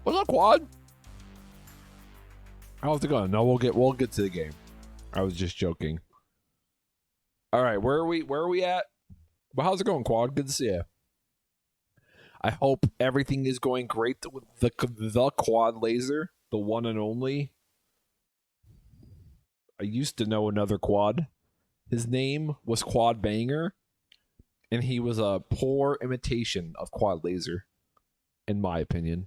What's up, Quad? How's it going? No, we'll get to the game. I was just joking. All right, where are we at? Well, how's it going, Quad? Good to see you. I hope everything is going great with the Quad Laser, the one and only. I used to know another Quad. His name was Quad Banger, and he was a poor imitation of Quad Laser, in my opinion.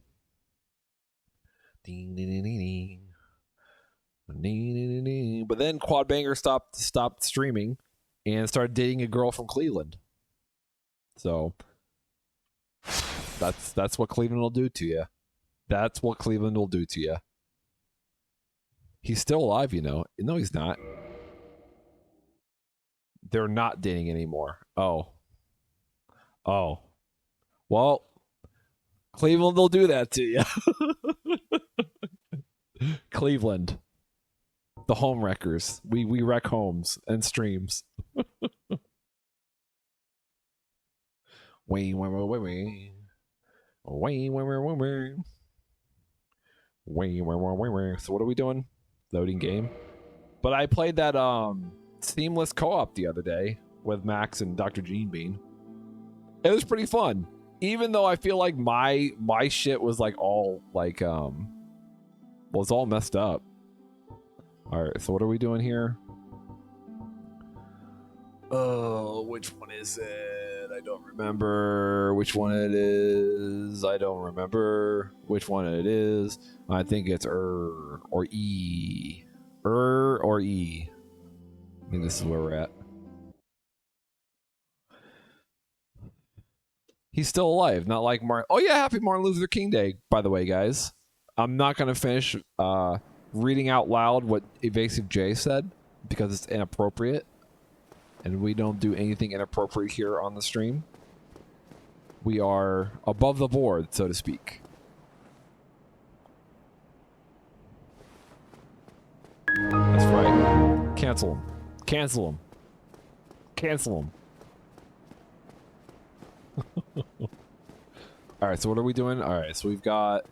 Ding, ding, ding, ding. Ding, ding, ding. But then Quad Banger stopped streaming and started dating a girl from Cleveland. So that's what Cleveland will do to you. That's what Cleveland will do to you. He's still alive, you know. No, he's not. They're not dating anymore. Oh. Well, Cleveland will do that to you. Cleveland. The home wreckers. We wreck homes and streams. Wait. So what are we doing? Loading game. But I played that seamless co-op the other day with Max and Dr. Gene Bean. It was pretty fun. Even though I feel like my shit was like all like was all messed up. Alright, so what are we doing here? Oh, which one is it? I don't remember which one it is. I don't remember which one it is. I think it's or E. Or E. I think this is where we're at. He's still alive, not like Martin. Oh yeah, happy Martin Luther King Day, by the way, guys. I'm not going to finish reading out loud what Evasive J said because it's inappropriate. And we don't do anything inappropriate here on the stream. We are above the board, so to speak. That's right. Cancel him. Cancel him. Cancel him. Alright, so what are we doing? Alright, so we've got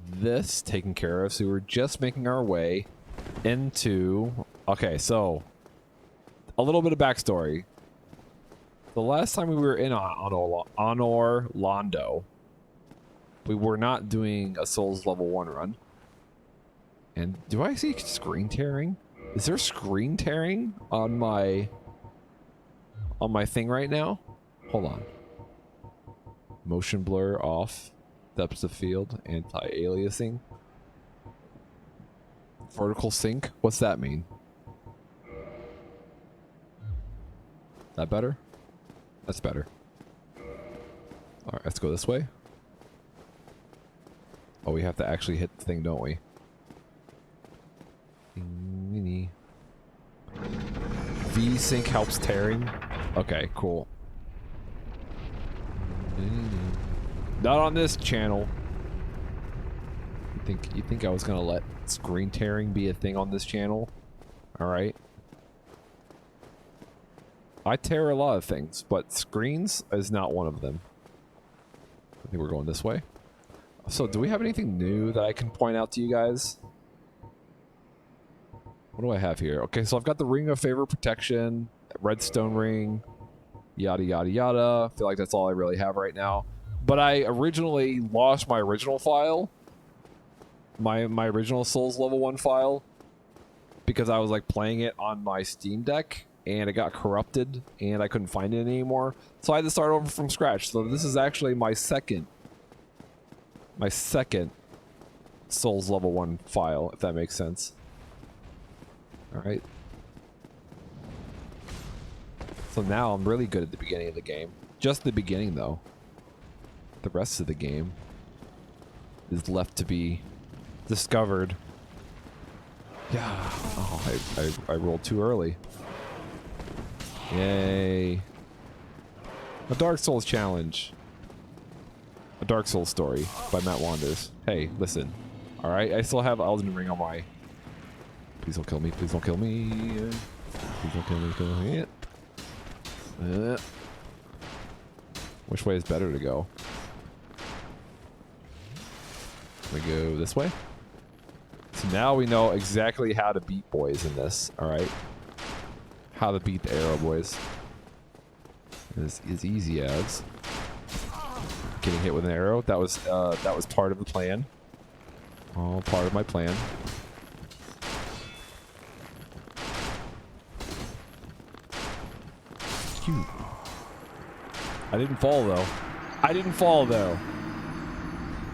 this taken care of. So we're just making our way into... Okay, so... A little bit of backstory. The last time we were in Anor Londo, we were not doing a Souls level 1 run. And do I see screen tearing? Is there screen tearing on my thing right now? Hold on. Motion blur off. Depth of field. Anti-aliasing. Vertical sync? What's that mean? That better? That's better. Alright, let's go this way. Oh, we have to actually hit the thing, don't we? V-Sync helps tearing. Okay, cool. Not on this channel. You think I was gonna let screen tearing be a thing on this channel? Alright. I tear a lot of things, but screens is not one of them. I think we're going this way. So, do we have anything new that I can point out to you guys? What do I have here? Okay, so I've got the Ring of Favor Protection, Redstone Ring, yada yada yada. I feel like that's all I really have right now. But I originally lost my original file. My original Souls level 1 file. Because I was like playing it on my Steam Deck. And it got corrupted, and I couldn't find it anymore. So I had to start over from scratch. So this is actually my second Souls level 1 file, if that makes sense. Alright. So now I'm really good at the beginning of the game. Just the beginning, though. The rest of the game is left to be discovered. Yeah. Oh, I rolled too early. Yay. A Dark Souls challenge. A Dark Souls story by Matt Wanders. Hey, listen. Alright, I still have Elden Ring on my... Please don't kill me, please don't kill me. Please don't kill me, kill me. Which way is better to go? We go this way. So now we know exactly how to beat boys in this. All right. How to beat the arrow boys. Is easy as getting hit with an arrow. That was part of the plan. All part of my plan. Phew. I didn't fall though. I didn't fall though.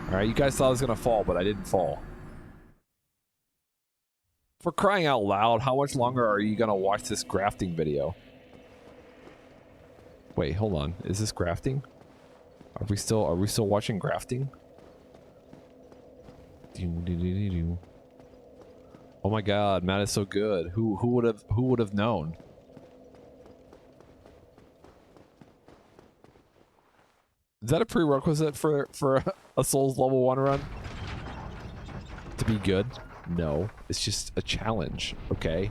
All right, you guys thought I was gonna fall, but I didn't fall. For crying out loud, how much longer are you gonna watch this grafting video? Wait, hold on. Is this grafting? Are we still watching grafting? Oh my god, Matt is so good. Who would have known? Is that a prerequisite for a Souls level 1 run? To be good? No. It's just a challenge, okay?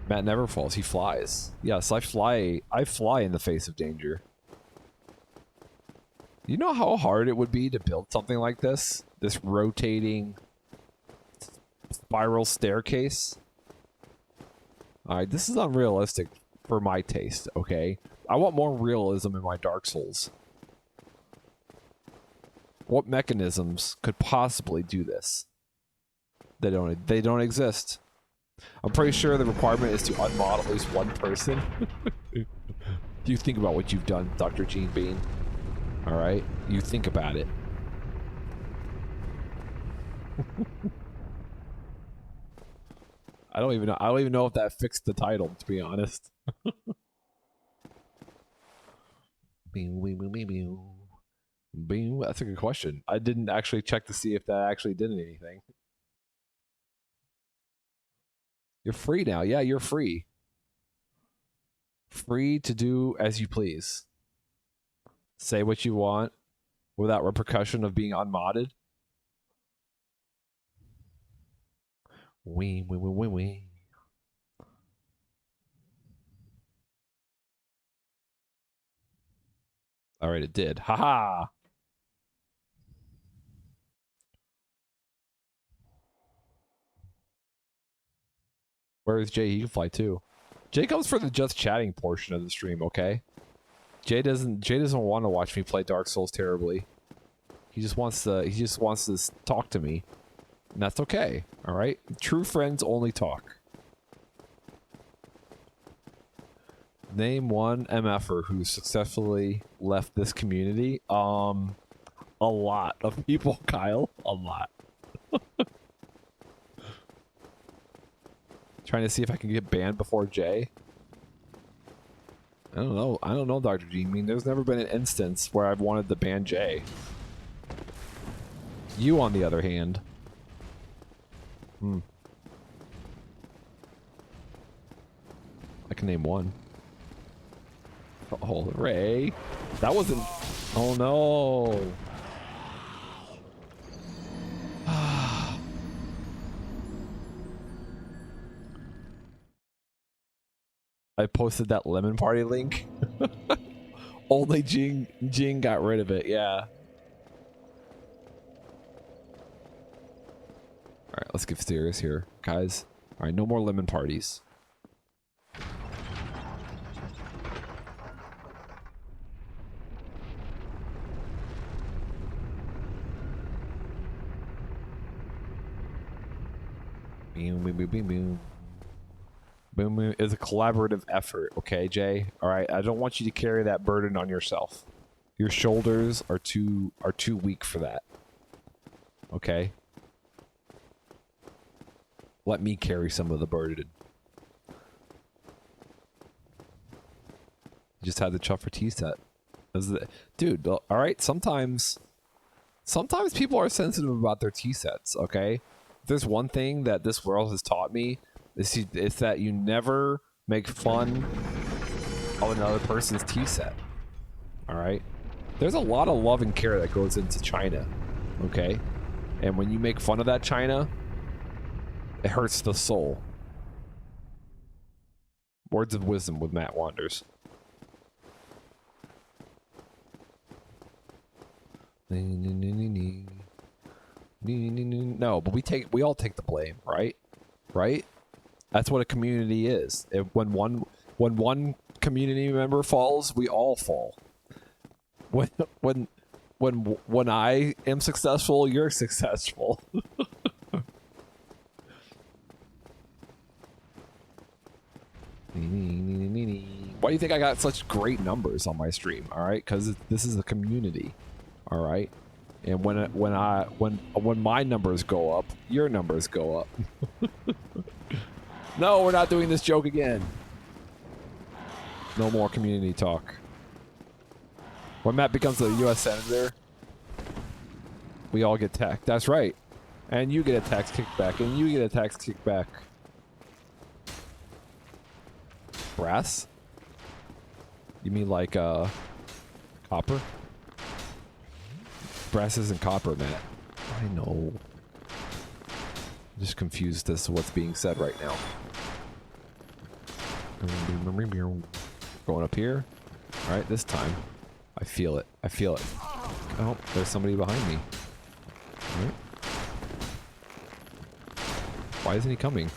Matt never falls, he flies. Yes, I fly in the face of danger. You know how hard it would be to build something like this? This rotating spiral staircase? Alright, this is unrealistic for my taste, okay? I want more realism in my Dark Souls. What mechanisms could possibly do this? They don't exist. I'm pretty sure the requirement is to unmod at least one person. You think about what you've done, Dr. Gene Bean. Alright? You think about it. I don't even know if that fixed the title, to be honest. That's a good question. I didn't actually check to see if that actually did anything. You're free now. Yeah, you're free. Free to do as you please. Say what you want without repercussion of being unmodded. Wee. All right, it did. Haha. Where is Jay? He can fly too. Jay comes for the just chatting portion of the stream, okay? Jay doesn't want to watch me play Dark Souls terribly. He just wants to talk to me. And that's okay. All right? True friends only talk. Name one MFer who successfully left this community. A lot of people, Kyle. A lot. Trying to see if I can get banned before Jay. I don't know, Dr. G. I mean, there's never been an instance where I've wanted to ban Jay. You, on the other hand. I can name one. Oh, Ray. That wasn't... Oh, no. I posted that lemon party link. Only Jing got rid of it, yeah. Alright, let's get serious here, guys. Alright, no more lemon parties. Boom. It's a collaborative effort, okay, Jay? Alright, I don't want you to carry that burden on yourself. Your shoulders are too weak for that. Okay? Let me carry some of the burden. Just had the Chuffer tea set. Dude, alright, sometimes people are sensitive about their tea sets, okay? If there's one thing that this world has taught me, it's that you never make fun of another person's tea set. Alright? There's a lot of love and care that goes into China. Okay? And when you make fun of that China, it hurts the soul. Words of wisdom with Matt Wanders. No, but we all take the blame, right? Right? That's what a community is. When one community member falls, we all fall. When when when I am successful, you're successful. Why do you think I got such great numbers on my stream? All right, because this is a community. All right, and when my numbers go up, your numbers go up. No, we're not doing this joke again. No more community talk. When Matt becomes a U.S. Senator, we all get taxed. That's right. And you get a tax kickback, and you get a tax kickback. Brass? You mean like, copper? Brass isn't copper, Matt. I know. I'm just confused as to what's being said right now. Going up here. Alright, this time. I feel it. I feel it. Oh, there's somebody behind me. Alright. Why isn't he coming?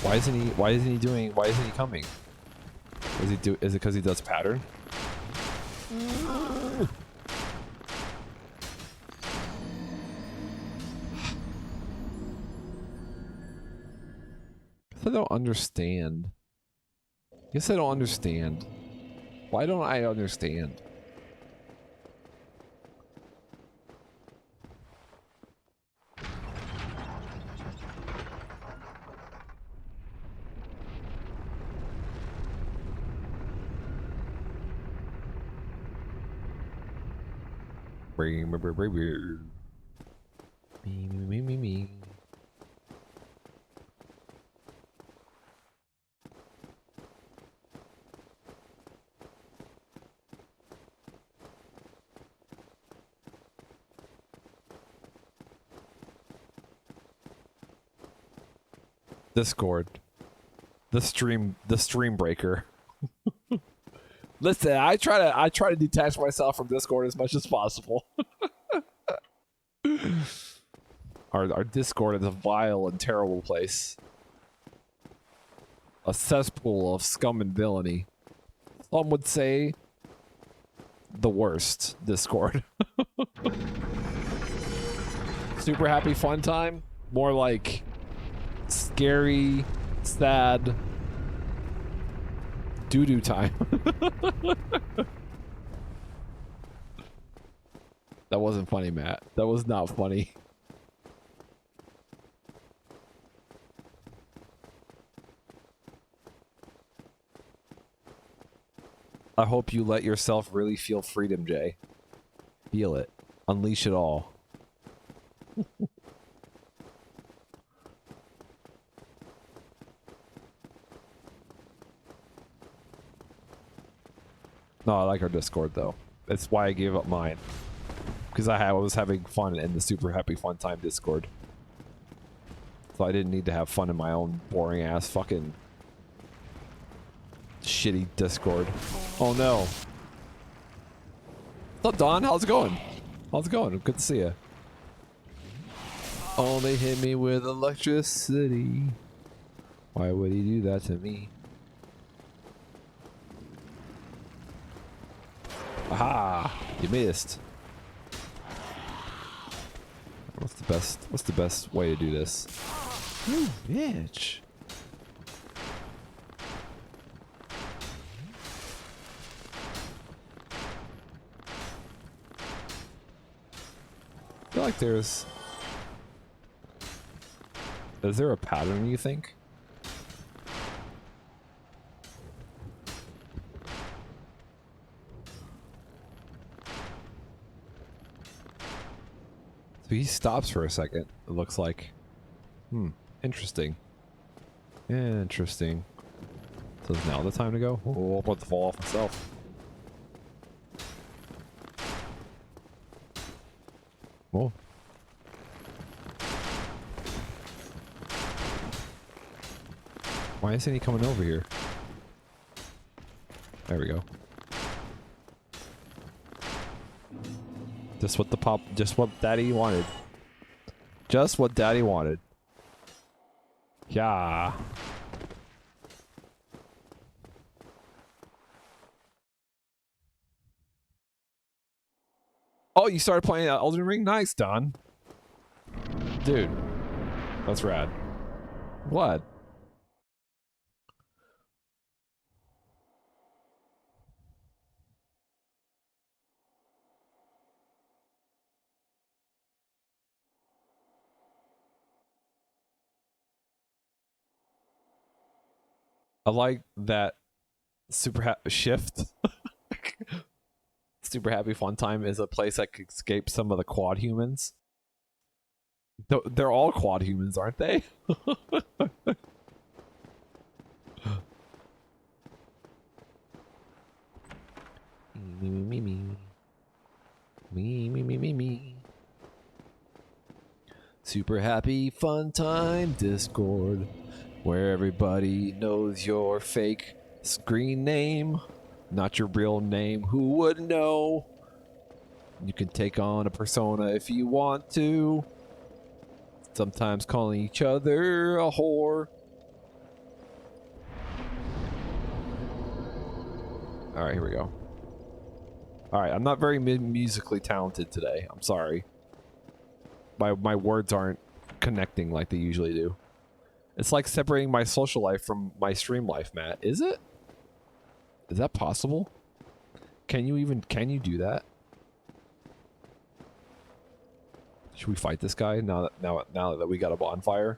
Why isn't he coming? Is it because he does pattern? I don't understand. Guess I don't understand. Why don't I understand? Me. Discord. The stream breaker. Listen, I try to detach myself from Discord as much as possible. Our Discord is a vile and terrible place. A cesspool of scum and villainy. Some would say the worst Discord. Super happy fun time? More like scary, sad, doo-doo time. That wasn't funny, Matt. That was not funny. I hope you let yourself really feel freedom, Jay. Feel it. Unleash it all. No, I like our Discord though. That's why I gave up mine. Because I was having fun in the super happy fun time Discord. So I didn't need to have fun in my own boring ass fucking shitty Discord. Oh no. What's up, Don? How's it going? How's it going? Good to see you. Oh, they hit me with electricity. Why would he do that to me? Aha! You missed. What's the best way to do this? You bitch. I feel like is there a pattern, you think? So he stops for a second, it looks like. Interesting. Interesting. So is now the time to go? Oh, I'm about to fall off myself. Whoa. Why isn't he coming over here? There we go. Just what Daddy wanted. Just what Daddy wanted. Yeah. Oh, you started playing Elden Ring? Nice, Don. Dude, that's rad. Glad. I like that shift. Super Happy Fun Time is a place that could escape some of the quad humans. They're all quad humans, aren't they? Me, me, me, me. Me, me, me, me, me. Super Happy Fun Time Discord, where everybody knows your fake screen name, not your real name. Who would know? You can take on a persona if you want to. Sometimes calling each other a whore. Alright, here we go. Alright, I'm not very musically talented today. I'm sorry. My words aren't connecting like they usually do. It's like separating my social life from my stream life, Matt. Is it? Is that possible? Can you do that? Should we fight this guy now that we got a bonfire?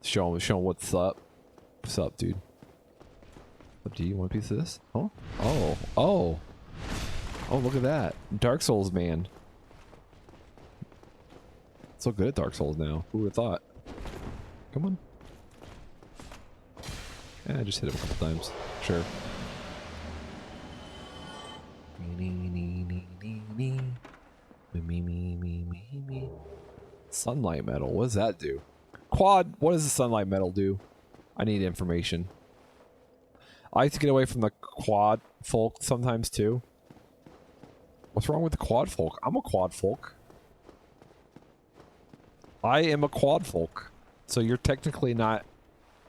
Show him what's up. What's up, dude? Do you want a piece of this? Oh, oh, oh, oh! Look at that, Dark Souls man. So good at Dark Souls now. Who would have thought? Come on. Yeah, I just hit him a couple times. Sure. Sunlight metal. What does that do? Quad. What does the sunlight metal do? I need information. I like to get away from the quad folk sometimes too. What's wrong with the quad folk? I'm a quad folk. I am a quad folk. So you're technically not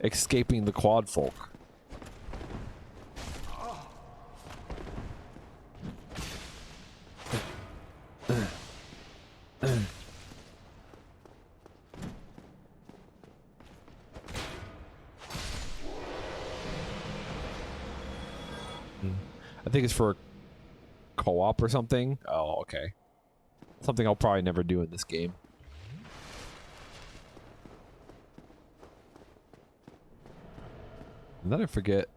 escaping the quad folk. I think it's for co-op or something. Oh, okay. Something I'll probably never do in this game. And then I forget,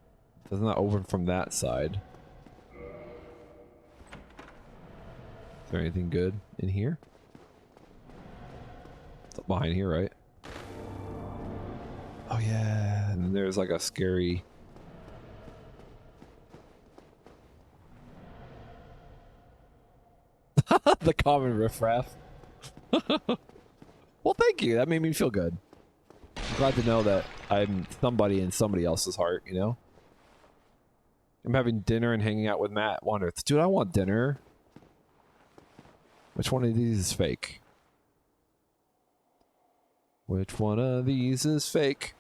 doesn't that open from that side? Is there anything good in here? It's up behind here, right? Oh yeah, and then there's like a scary... the common riffraff. Well, thank you. That made me feel good. I'm glad to know that I'm somebody in somebody else's heart, you know? I'm having dinner and hanging out with Matt Wanderth. Dude, I want dinner. Which one of these is fake? Which one of these is fake?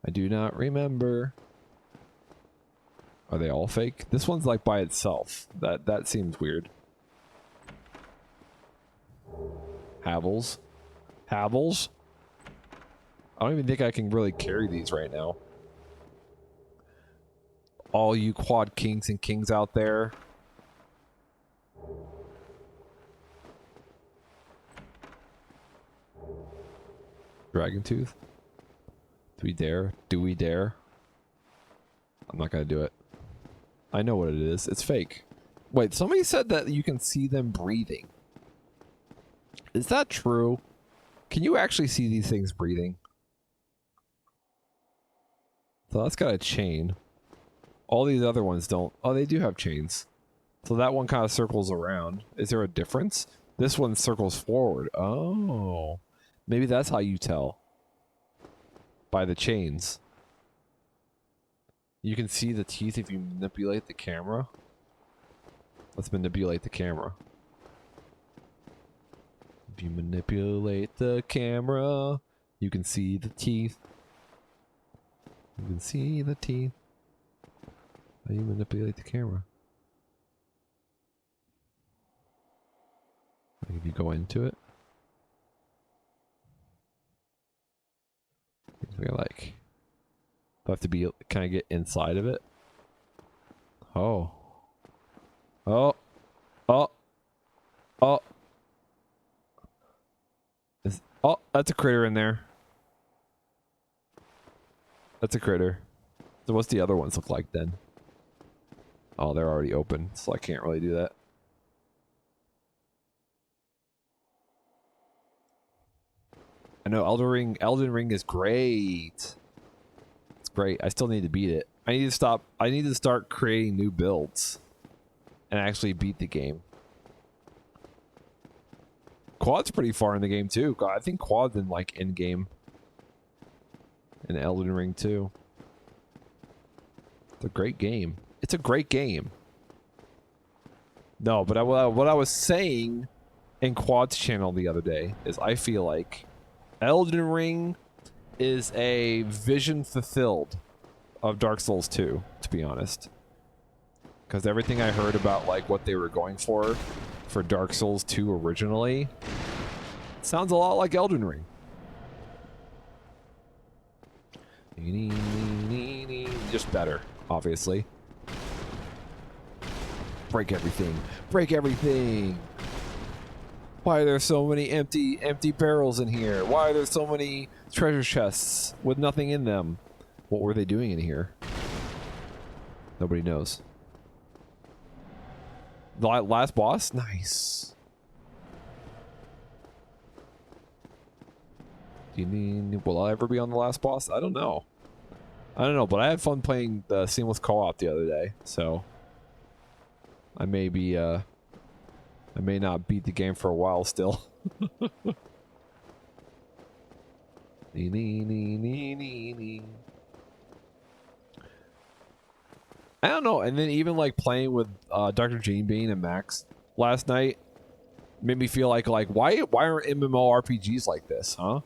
I do not remember. Are they all fake? This one's like by itself. That seems weird. Havels. Havels? I don't even think I can really carry these right now. All you quad kings and kings out there. Dragon tooth? Do we dare? Do we dare? I'm not gonna do it. I know what it is. It's fake. Wait, somebody said that you can see them breathing. Is that true? Can you actually see these things breathing? So that's got a chain. All these other ones don't. Oh, they do have chains. So that one kind of circles around. Is there a difference? This one circles forward. Oh. Maybe that's how you tell. By the chains. You can see the teeth if you manipulate the camera. Let's manipulate the camera. If you manipulate the camera, you can see the teeth. You can see the teeth. How do you manipulate the camera? Like if you go into it. Like, do I have to be, can I get inside of it? Oh. Oh. Oh. Oh. Oh, that's a critter in there. That's a critter. So what's the other ones look like then? Oh, they're already open, so I can't really do that. I know Elden Ring is great. It's great. I still need to beat it. I need to start creating new builds and actually beat the game. Quad's pretty far in the game too. God, I think Quad's in like end game in Elden Ring too. It's a great game. It's a great game. No, but what I was saying in Quad's channel the other day is I feel like Elden Ring is a vision fulfilled of Dark Souls 2, to be honest. Because everything I heard about like what they were going for Dark Souls 2 originally sounds a lot like Elden Ring. Just better, obviously. Break everything. Break everything. Why are there so many empty barrels in here? Why are there so many treasure chests with nothing in them? What were they doing in here? Nobody knows. The last boss? Nice. Will I ever be on the last boss? I don't know. I don't know, but I had fun playing the seamless co-op the other day, so I may be I may not beat the game for a while still. I don't know, and then even like playing with Dr. Gene Bean and Max last night made me feel like why aren't MMORPGs like this, huh?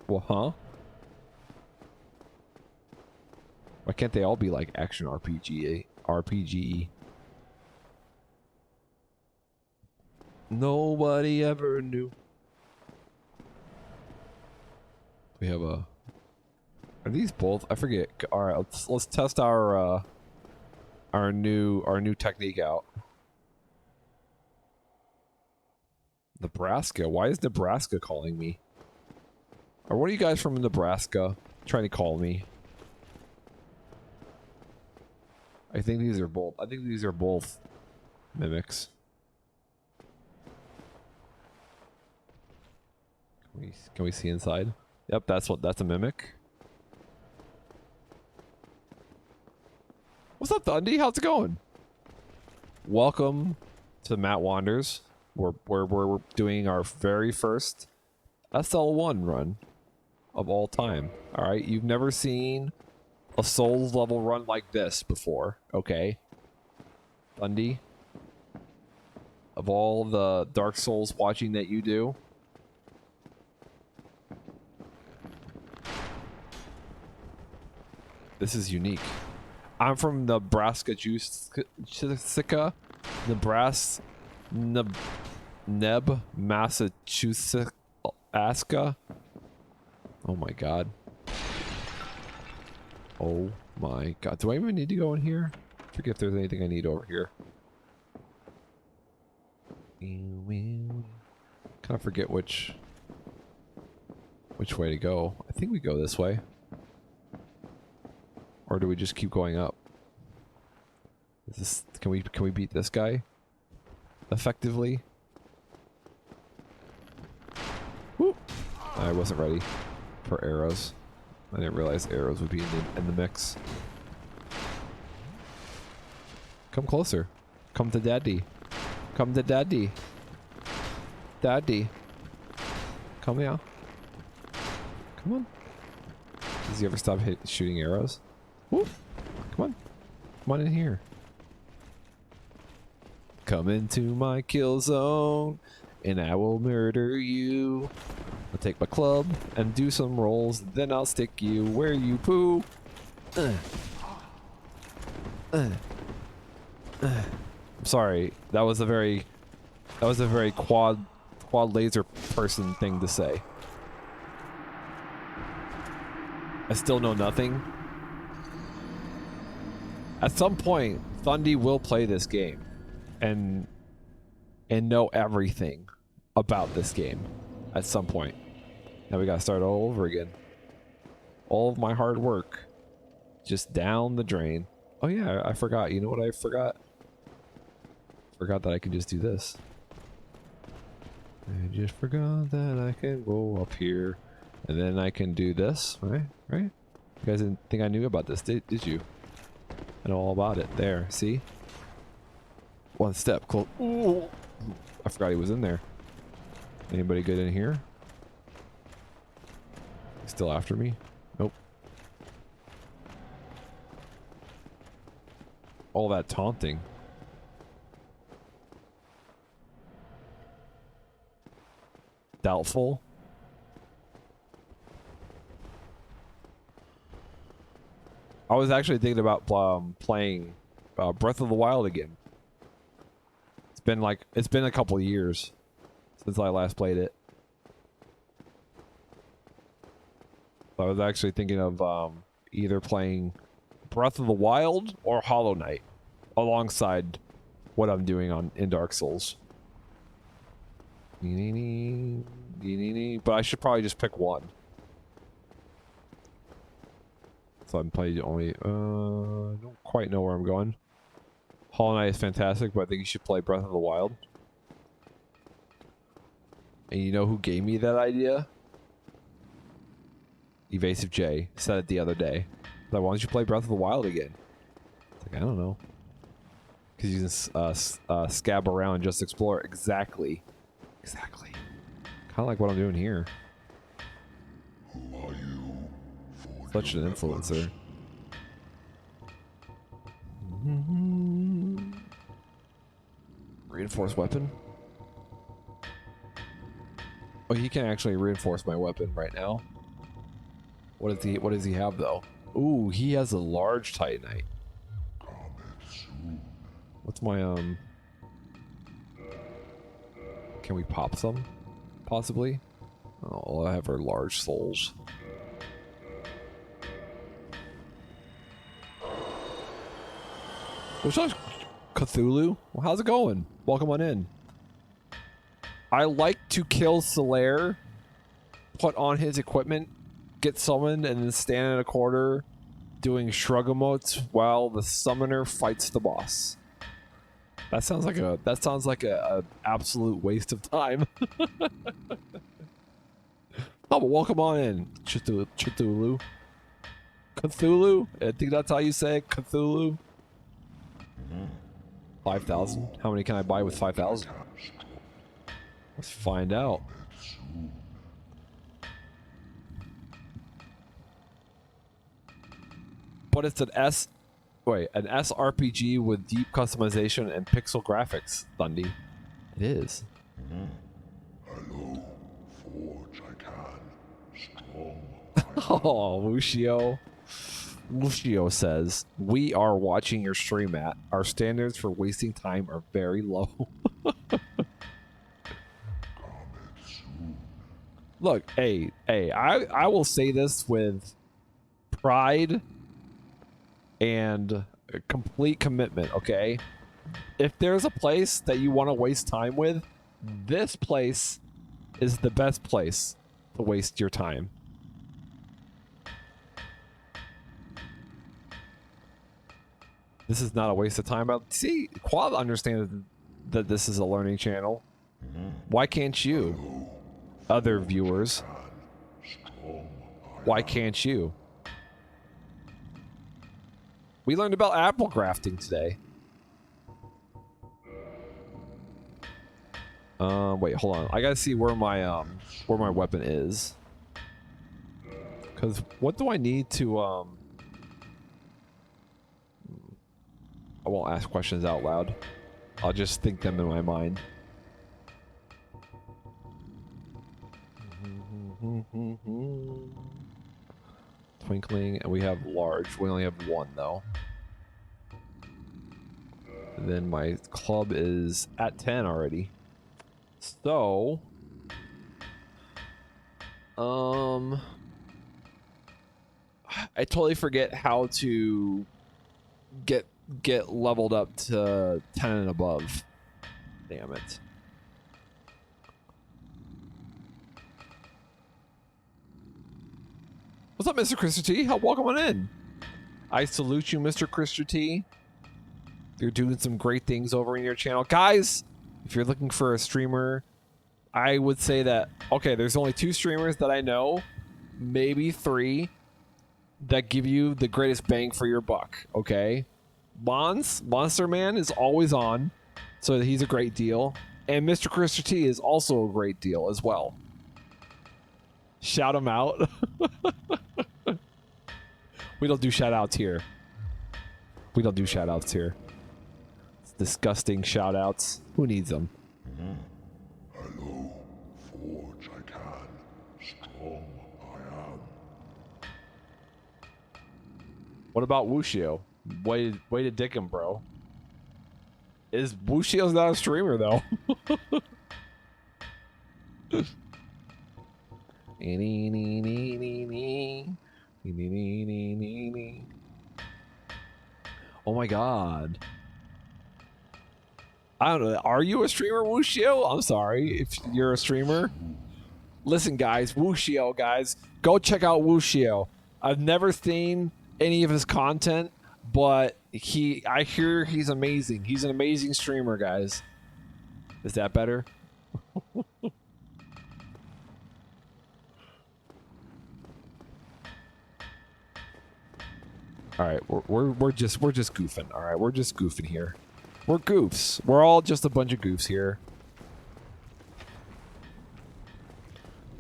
Well, huh? Why can't they all be like action RPG? Nobody ever knew. We have a. Are these both? I forget. All right, let's test our new technique out. Nebraska. Why is Nebraska calling me? Or what are you guys from Nebraska trying to call me? I think these are both. I think these are both mimics. Can we see inside? Yep, that's a mimic. What's up, Thundy? How's it going? Welcome to Matt Wanders. We're doing our very first SL1 run of all time. All right, you've never seen a Souls level run like this before, okay? Thundy, of all the Dark Souls watching that you do, this is unique. I'm from Nebraska, Massachusetts. Oh my god. Oh my god. Do I even need to go in here? I forget if there's anything I need over here. Kind of forget which way to go. I think we go this way. Or do we just keep going up? Is this, can we beat this guy effectively? Whoop. I wasn't ready for arrows. I didn't realize arrows would be in the mix. Come closer. Come to daddy. Come to daddy. Daddy. Come here. Come on. Does he ever stop shooting arrows? Whoop. Come on. Come on in here. Come into my kill zone, and I will murder you. I'll take my club and do some rolls, then I'll stick you where you poo. I'm sorry, that was a very quad laser person thing to say. I still know nothing. At some point, Thundy will play this game and know everything about this game at some point. Now we gotta start all over again. All of my hard work just down the drain. Oh yeah, I forgot. You know what I forgot? Forgot that I can just do this. I just forgot that I can go up here, and then I can do this. Right? You guys didn't think I knew about this, did you? I know all about it. There, see? One step close. Ooh. I forgot he was in there. Anybody good in here? Still after me? Nope. All that taunting. Doubtful. I was actually thinking about playing Breath of the Wild again. It's been a couple of years since I last played it. I was actually thinking of either playing Breath of the Wild or Hollow Knight alongside what I'm doing in Dark Souls. But I should probably just pick one. So I'm playing only. I don't quite know where I'm going. Hollow Knight is fantastic, but I think you should play Breath of the Wild. And you know who gave me that idea? Evasive J said it the other day. Like, why don't you play Breath of the Wild again? It's like, I don't know. Because you can scab around and just explore. Exactly. Exactly. Kind of like what I'm doing here. Such an influencer. Reinforced weapon? Oh, he can actually reinforce my weapon right now. What does he have though? Ooh, he has a large Titanite. What's my can we pop some? Possibly? Oh, I have our large souls. What's up, Cthulhu? Well, how's it going? Welcome on in. I like to kill Solaire, put on his equipment, get summoned, and then stand in a corner doing shrug emotes while the summoner fights the boss. That sounds like a absolute waste of time. Oh, but welcome on in, Cthulhu. Cthulhu? I think that's how you say it, Cthulhu. 5,000? How many can I buy with 5,000? Let's find out. But it's an SRPG with deep customization and pixel graphics, Thundy. It is. Hello, Forge, I can. Strong. Oh, Lucio. Lucio says, we are watching your stream, Matt. Our standards for wasting time are very low. Look, hey, I will say this with pride and complete commitment, okay? If there's a place that you want to waste time with, this place is the best place to waste your time. This is not a waste of time. See, Quad understands that this is a learning channel. Why can't you? Other viewers. Why can't you? We learned about apple grafting today. Wait, hold on. I gotta see where my weapon is. Cause what do I need to I won't ask questions out loud. I'll just think them in my mind. Twinkling, and we have large. We only have one though. And then my club is at 10 already. So, I totally forget how to get leveled up to 10 and above. Damn it. What's up, Mr. Krister T? Welcome on in. I salute you, Mr. Krister T. You're doing some great things over in your channel. Guys, if you're looking for a streamer, I would say that, okay, there's only 2 streamers that I know, maybe 3, that give you the greatest bang for your buck, okay? Monster Man is always on, so he's a great deal. And Mr. Krister T is also a great deal as well. Shout him out. We don't do shout outs here. We don't do shout outs here. It's disgusting shout outs. Who needs them? Hello, Forge I can, strong I am. What about Wushio? Way to dick him, bro. Wushio's not a streamer though. Oh my god. I don't know. Are you a streamer, Wushio? I'm sorry if you're a streamer. Listen, guys, Wushio, guys, go check out Wushio. I've never seen any of his content, but I hear he's amazing. He's an amazing streamer, guys. Is that better? All right, we're just goofing. All right, we're just goofing here. We're goofs. We're all just a bunch of goofs here.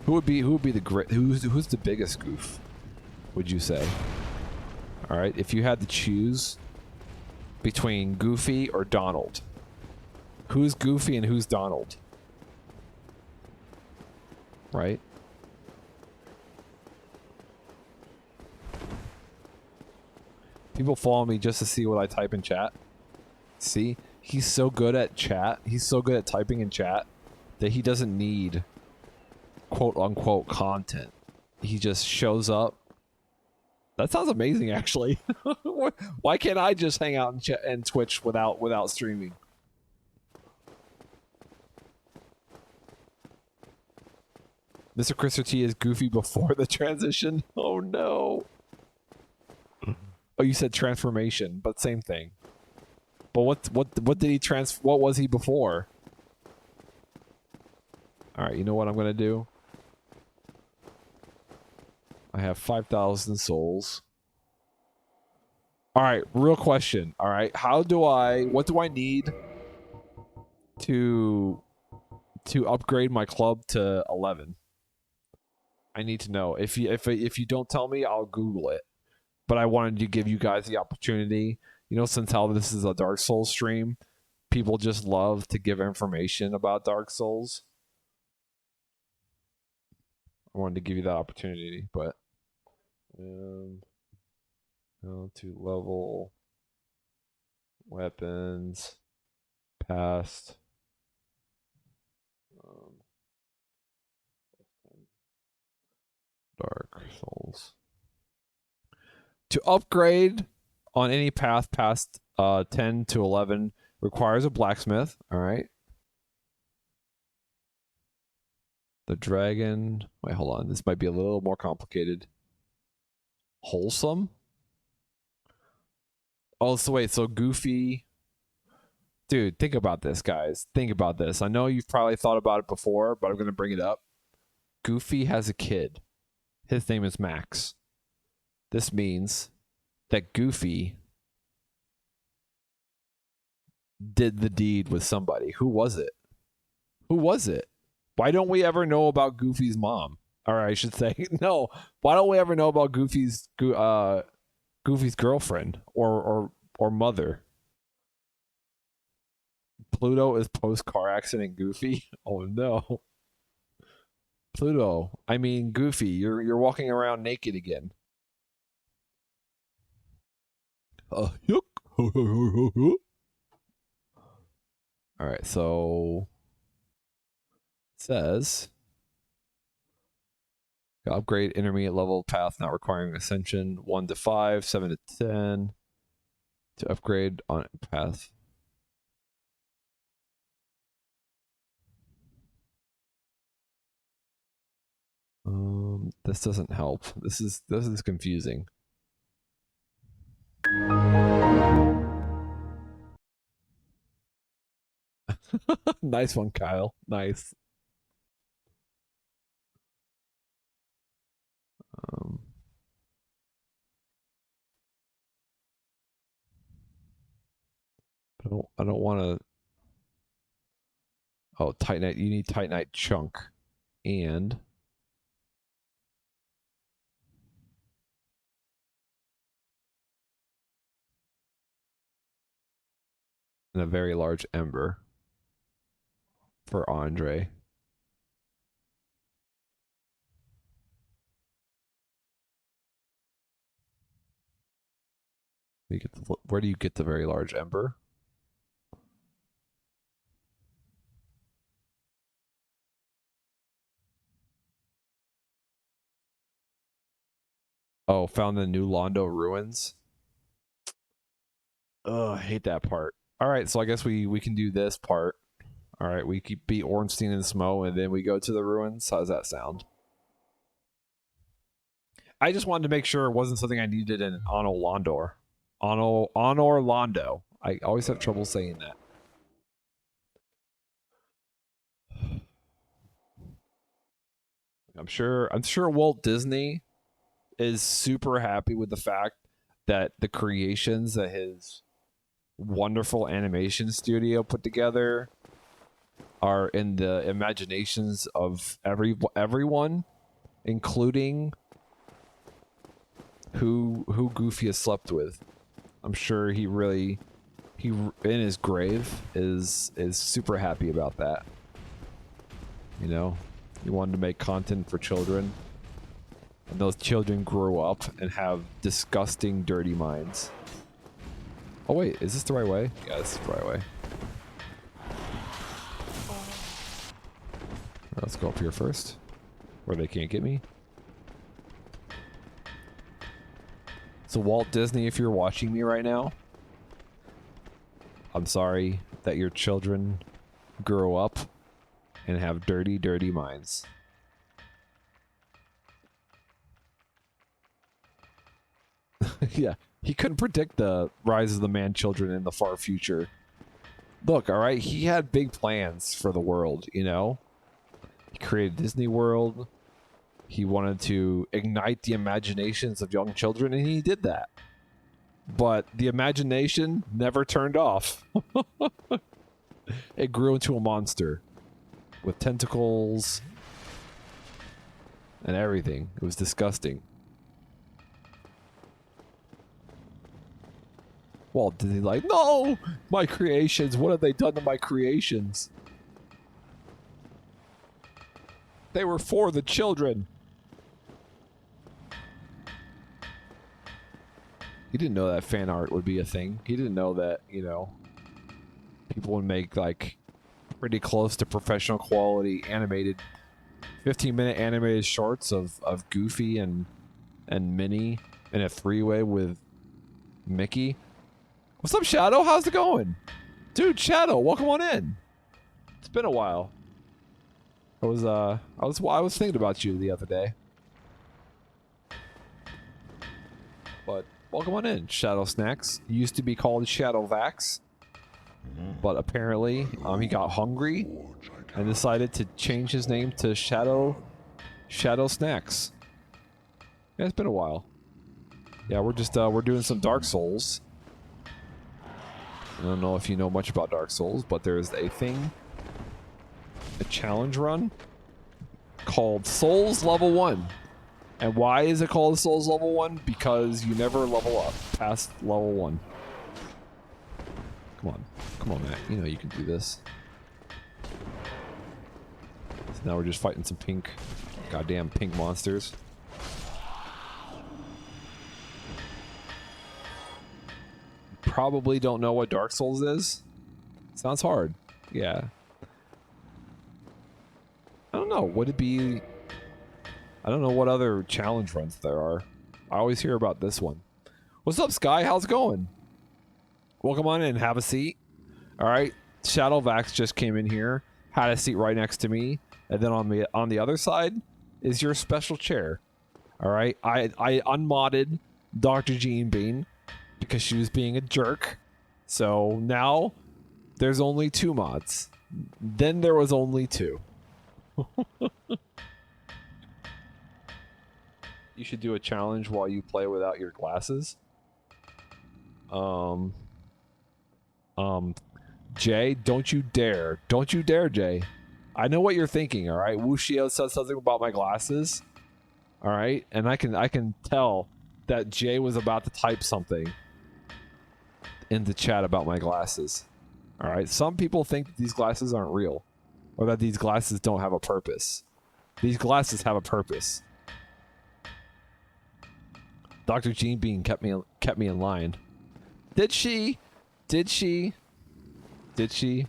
Who would be the great? Who's the biggest goof? Would you say? All right, if you had to choose between Goofy or Donald, who's Goofy and who's Donald? Right? People follow me just to see what I type in chat. See? He's so good at chat. He's so good at typing in chat that he doesn't need quote-unquote content. He just shows up. That sounds amazing, actually. Why can't I just hang out and Twitch without streaming? Mr. Krister T is Goofy before the transition. Oh no. Oh, you said transformation, but same thing. But what did he what was he before? All right, you know what I'm going to do? I have 5,000 souls. All right, real question. All right, what do I need to upgrade my club to 11? I need to know. If you don't tell me, I'll Google it. But I wanted to give you guys the opportunity. You know, since how this is a Dark Souls stream, people just love to give information about Dark Souls. I wanted to give you that opportunity, but to level weapons past Dark Souls. To upgrade on any path past 10 to 11 requires a blacksmith. All right. The dragon. Wait, hold on. This might be a little more complicated. Wholesome? Oh, so wait. So Goofy. Dude, think about this, guys. Think about this. I know you've probably thought about it before, but I'm going to bring it up. Goofy has a kid. His name is Max. This means that Goofy did the deed with somebody. Who was it? Who was it? Why don't we ever know about Goofy's mom? Or I should say, no. Why don't we ever know about Goofy's girlfriend or mother? Pluto is post car accident Goofy. Oh no. Pluto. I mean Goofy, you're walking around naked again. Yuck. All right, so it says upgrade intermediate level path not requiring ascension 1 to 5, 7 to 10 to upgrade on path. This doesn't help. This is confusing. Nice one, Kyle. Nice. I don't want to. Oh, Titanite. You need Titanite chunk, and a very large ember for Andre. Where do you get the very large ember? Oh, found the new Londo ruins. Oh, I hate that part. All right, so I guess we can do this part. All right, we keep beat Ornstein and Smo, and then we go to the ruins. How does that sound? I just wanted to make sure it wasn't something I needed in Anor Londor. Anor Londo. I always have trouble saying that. I'm sure Walt Disney is super happy with the fact that the creations that his wonderful animation studio put together are in the imaginations of everyone, including who Goofy has slept with. I'm sure he in his grave is super happy about that. You know, he wanted to make content for children, and those children grow up and have disgusting, dirty minds. Oh wait, is this the right way? Yeah, this is the right way. Let's go up here first, where they can't get me. So Walt Disney, if you're watching me right now, I'm sorry that your children grow up and have dirty, dirty minds. Yeah, he couldn't predict the rise of the man-children in the far future. Look, all right, he had big plans for the world, you know? He created Disney World. He wanted to ignite the imaginations of young children, and he did that. But the imagination never turned off. It grew into a monster with tentacles and everything. It was disgusting. Walt Disney like, no! My creations! What have they done to my creations? They were for the children. He didn't know that fan art would be a thing. He didn't know that, you know, people would make like pretty close to professional quality animated 15-minute animated shorts of Goofy and Minnie in a three-way with Mickey. What's up, Shadow? How's it going? Dude, Shadow, welcome on in. It's been a while. I was thinking about you the other day. But welcome on in, Shadow Snacks. He used to be called Shadow Vax, but apparently he got hungry and decided to change his name to Shadow Snacks. Yeah, it's been a while. Yeah, we're just we're doing some Dark Souls. I don't know if you know much about Dark Souls, but there's a challenge run called Souls Level 1. And why is it called Souls Level 1? Because you never level up past level 1. Come on. Come on, Matt. You know you can do this. So now we're just fighting some pink, goddamn pink monsters. Probably don't know what Dark Souls is. Sounds hard. Yeah. I don't know. Would it be... I don't know what other challenge runs there are. I always hear about this one. What's up, Sky? How's it going? Welcome on in. Have a seat. All right. Shadowvax just came in here. Had a seat right next to me. And then on the other side is your special chair. All right. I unmodded Dr. Jean Bean because she was being a jerk. So now there's only 2 mods. Then there was only 2. You should do a challenge while you play without your glasses. Jay, don't you dare. Don't you dare, Jay. I know what you're thinking, all right? Wushio said something about my glasses. All right? And I can tell that Jay was about to type something in the chat about my glasses. All right? Some people think that these glasses aren't real or that these glasses don't have a purpose. These glasses have a purpose. Dr. Jean Bean kept me in line. Did she? Did she? Did she?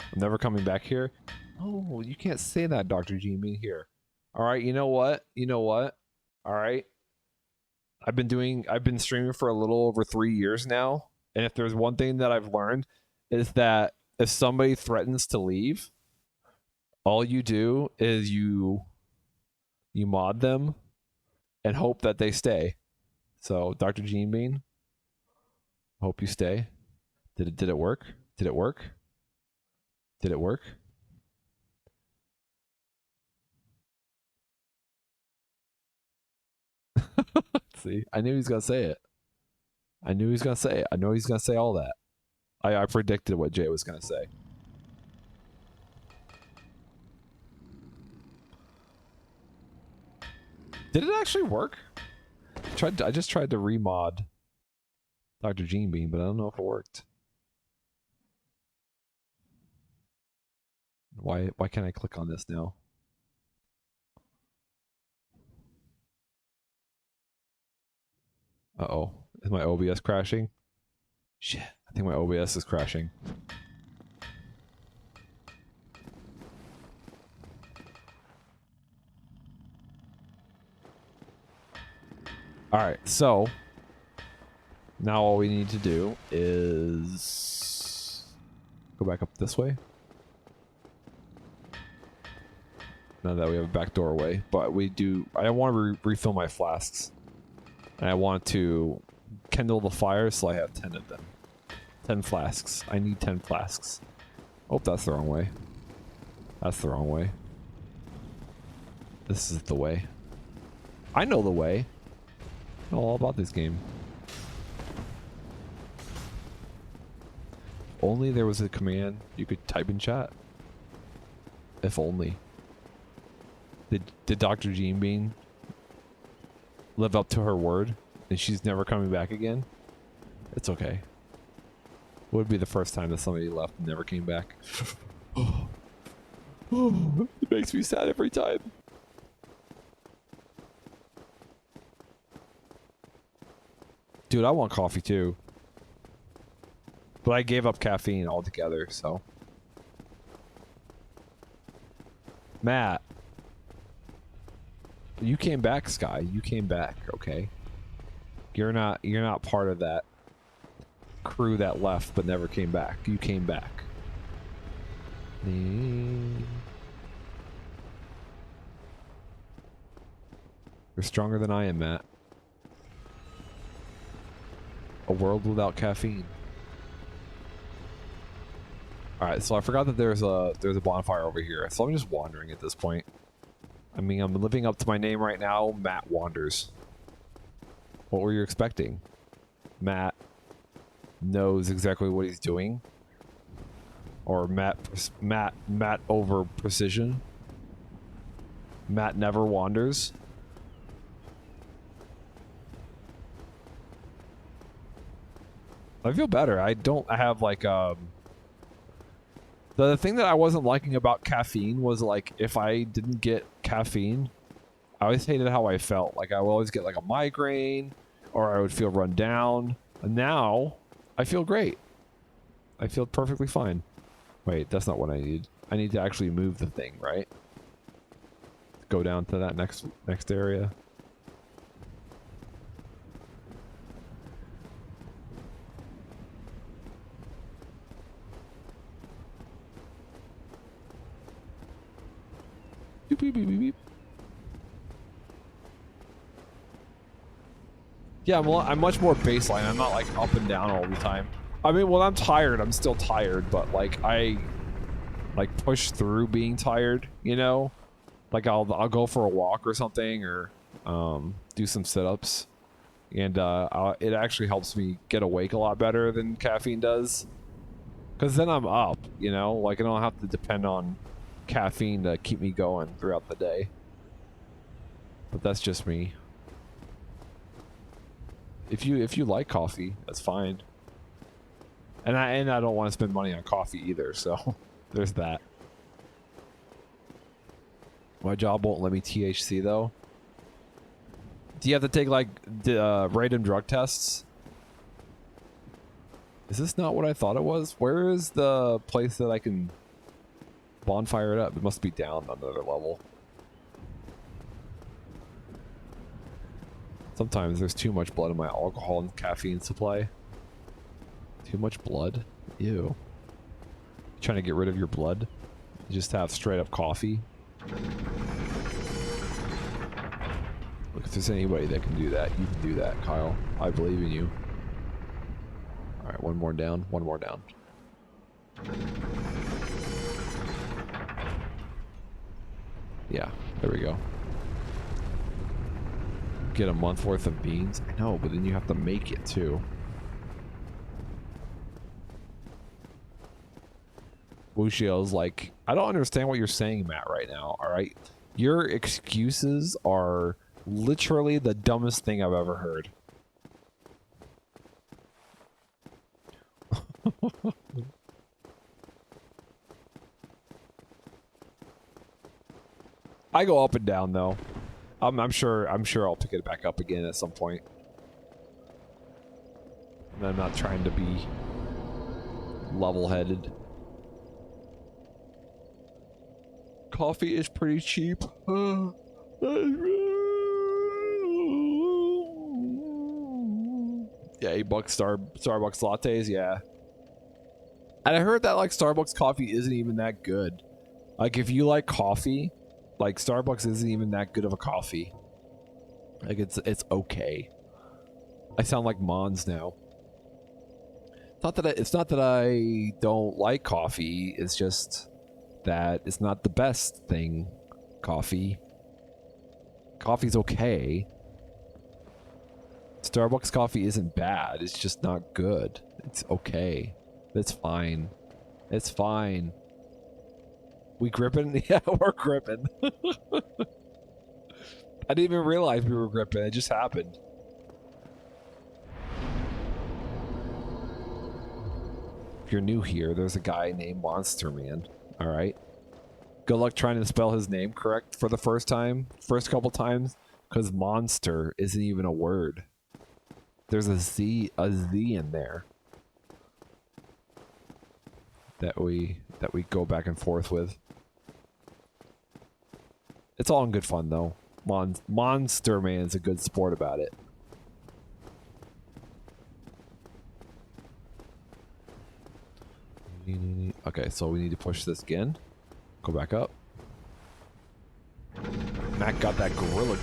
I'm never coming back here. Oh, you can't say that, Dr. Jean Bean here. All right, you know what? You know what? All right. I've been streaming for a little over 3 years now, and if there's one thing that I've learned is that if somebody threatens to leave, all you do is you mod them and hope that they stay. So, Dr. Jean Bean, hope you stay. Did it work? Did it work? Did it work? See, I knew he was gonna say it. I knew he was gonna say it. I know he's gonna say all that. I predicted what Jay was gonna say. Did it actually work? I just tried to remod Dr. Jean Bean, but I don't know if it worked. Why can't I click on this now? Uh-oh. Is my OBS crashing? Shit. I think my OBS is crashing. Alright, so now all we need to do is go back up this way. Now that we have a back doorway, but I want to refill my flasks. And I want to kindle the fire, so I have 10 of them. 10 flasks. I need 10 flasks. Oh, that's the wrong way. That's the wrong way. This is the way. I know the way. I know all about this game. Only there was a command you could type in chat. If only. Did Dr. Jean Bean live up to her word and she's never coming back again? It's okay. It would be the first time that somebody left and never came back. It makes me sad every time. Dude, I want coffee too. But I gave up caffeine altogether, so. Matt. You came back, Sky. You came back, okay? You're not part of that crew that left but never came back. You came back. You're stronger than I am, Matt. A world without caffeine. Alright, so I forgot that there's a bonfire over here. So I'm just wandering at this point. I mean, I'm living up to my name right now, Matt Wanders. What were you expecting? Matt knows exactly what he's doing. Or Matt over precision. Matt never wanders. I feel better. I don't have like the thing that I wasn't liking about caffeine was like if I didn't get caffeine, I always hated how I felt. Like I would always get like a migraine or I would feel run down. And now I feel great. I feel perfectly fine. Wait, that's not what I need. I need to actually move the thing, right? Go down to that next area. Beep, beep, beep, beep, beep. Yeah, I'm much more baseline. I'm not like up and down all the time. I mean, when I'm tired, I'm still tired, but like I like push through being tired, you know? Like I'll go for a walk or something or do some sit-ups. And it actually helps me get awake a lot better than caffeine does. Cuz then I'm up, you know? Like I don't have to depend on caffeine to keep me going throughout the day. But that's just me. If you like coffee, that's fine. And I don't want to spend money on coffee either, so there's that. My job won't let me THC though. Do you have to take like random drug tests? Is this not what I thought it was? Where is the place that I can bonfire it up? It must be down on another level. Sometimes there's too much blood in my alcohol and caffeine supply. Too much blood? Ew. You trying to get rid of your blood? You just have straight up coffee? Look, if there's anybody that can do that, you can do that, Kyle. I believe in you. Alright, one more down. One more down. Yeah, there we go. Get a month worth of beans? I know, but then you have to make it too. Wushio's like, I don't understand what you're saying, Matt, right now, alright? Your excuses are literally the dumbest thing I've ever heard. I go up and down though. I'm sure I'll pick it back up again at some point. And I'm not trying to be level-headed. Coffee is pretty cheap. Yeah, 8 bucks Starbucks lattes, yeah. And I heard that like Starbucks coffee isn't even that good. Like if you like coffee, like Starbucks isn't even that good of a coffee. Like it's okay. I sound like Mons now. It's not that I don't like coffee, it's just that it's not the best thing. Coffee's okay. Starbucks coffee isn't bad, it's just not good. It's okay. It's fine. It's fine. We gripping? Yeah, we're gripping. I didn't even realize we were gripping. It just happened. If you're new here, there's a guy named Monster Man. Alright? Good luck trying to spell his name correct for the first couple times, because monster isn't even a word. There's a Z in there. That we go back and forth with. It's all in good fun though. Monster Man's a good sport about it. Okay, so we need to push this again. Go back up. Mac got that gorilla.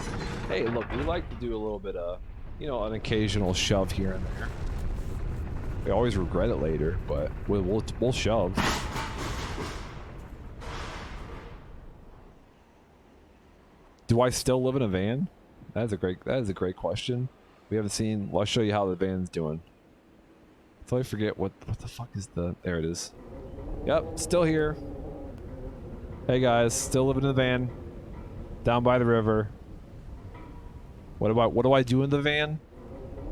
Hey, look, we like to do a little bit of, you know, an occasional shove here and there. We always regret it later, but we'll shove. Do I still live in a van? That is a great question. We haven't seen. Well, I'll show you how the van's doing. Until I forget what the fuck is the. There it is. Yep, still here. Hey guys, still living in the van, down by the river. What do I do in the van?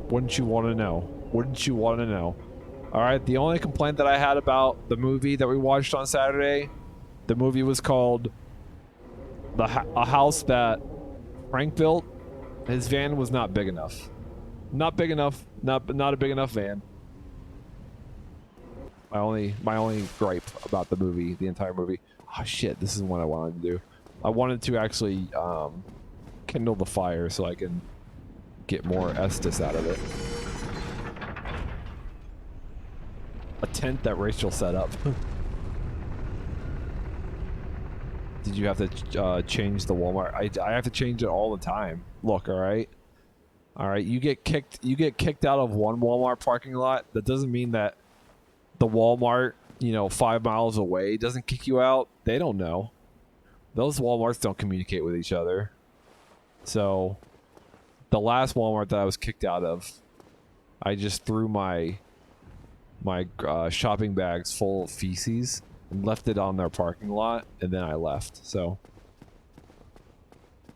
Wouldn't you want to know? Wouldn't you want to know? All right, the only complaint that I had about the movie that we watched on Saturday, the movie was called A House That Frank Built. His van was not big enough. Not big enough. Not a big enough van. My only gripe about the movie, the entire movie. Oh shit, this is what I wanted to do. I wanted to actually kindle the fire so I can get more Estus out of it. A tent that Rachel set up. Did you have to change the Walmart? I have to change it all the time. Look, all right. You get kicked out of one Walmart parking lot. That doesn't mean that the Walmart, 5 miles away doesn't kick you out. They don't know. Those Walmarts don't communicate with each other. So the last Walmart that I was kicked out of, I just threw my shopping bags full of feces and left it on their parking lot, and then I left. So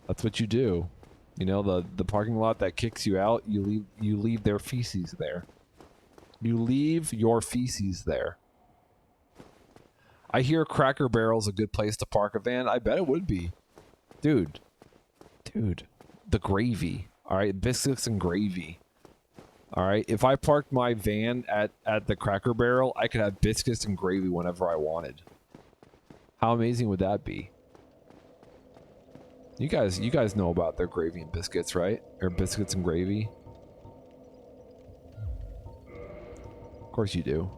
that's what you do. The parking lot that kicks you out, you leave their feces there. You leave your feces there. I hear Cracker Barrel's a good place to park a van. I bet it would be. Dude, the gravy. All right, biscuits and gravy. All right, if I parked my van at the Cracker Barrel, I could have biscuits and gravy whenever I wanted. How amazing would that be? You guys know about their gravy and biscuits, right? Or biscuits and gravy? Of course you do.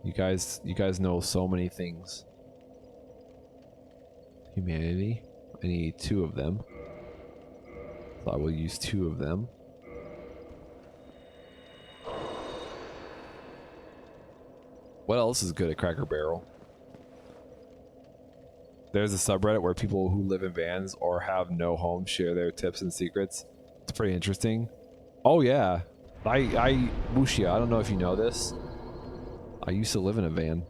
You guys know so many things. Humanity. I need 2 of them. So I will use 2 of them. What else is good at Cracker Barrel? There's a subreddit where people who live in vans or have no home share their tips and secrets. It's pretty interesting. Oh yeah. Wuxia, I don't know if you know this. I used to live in a van.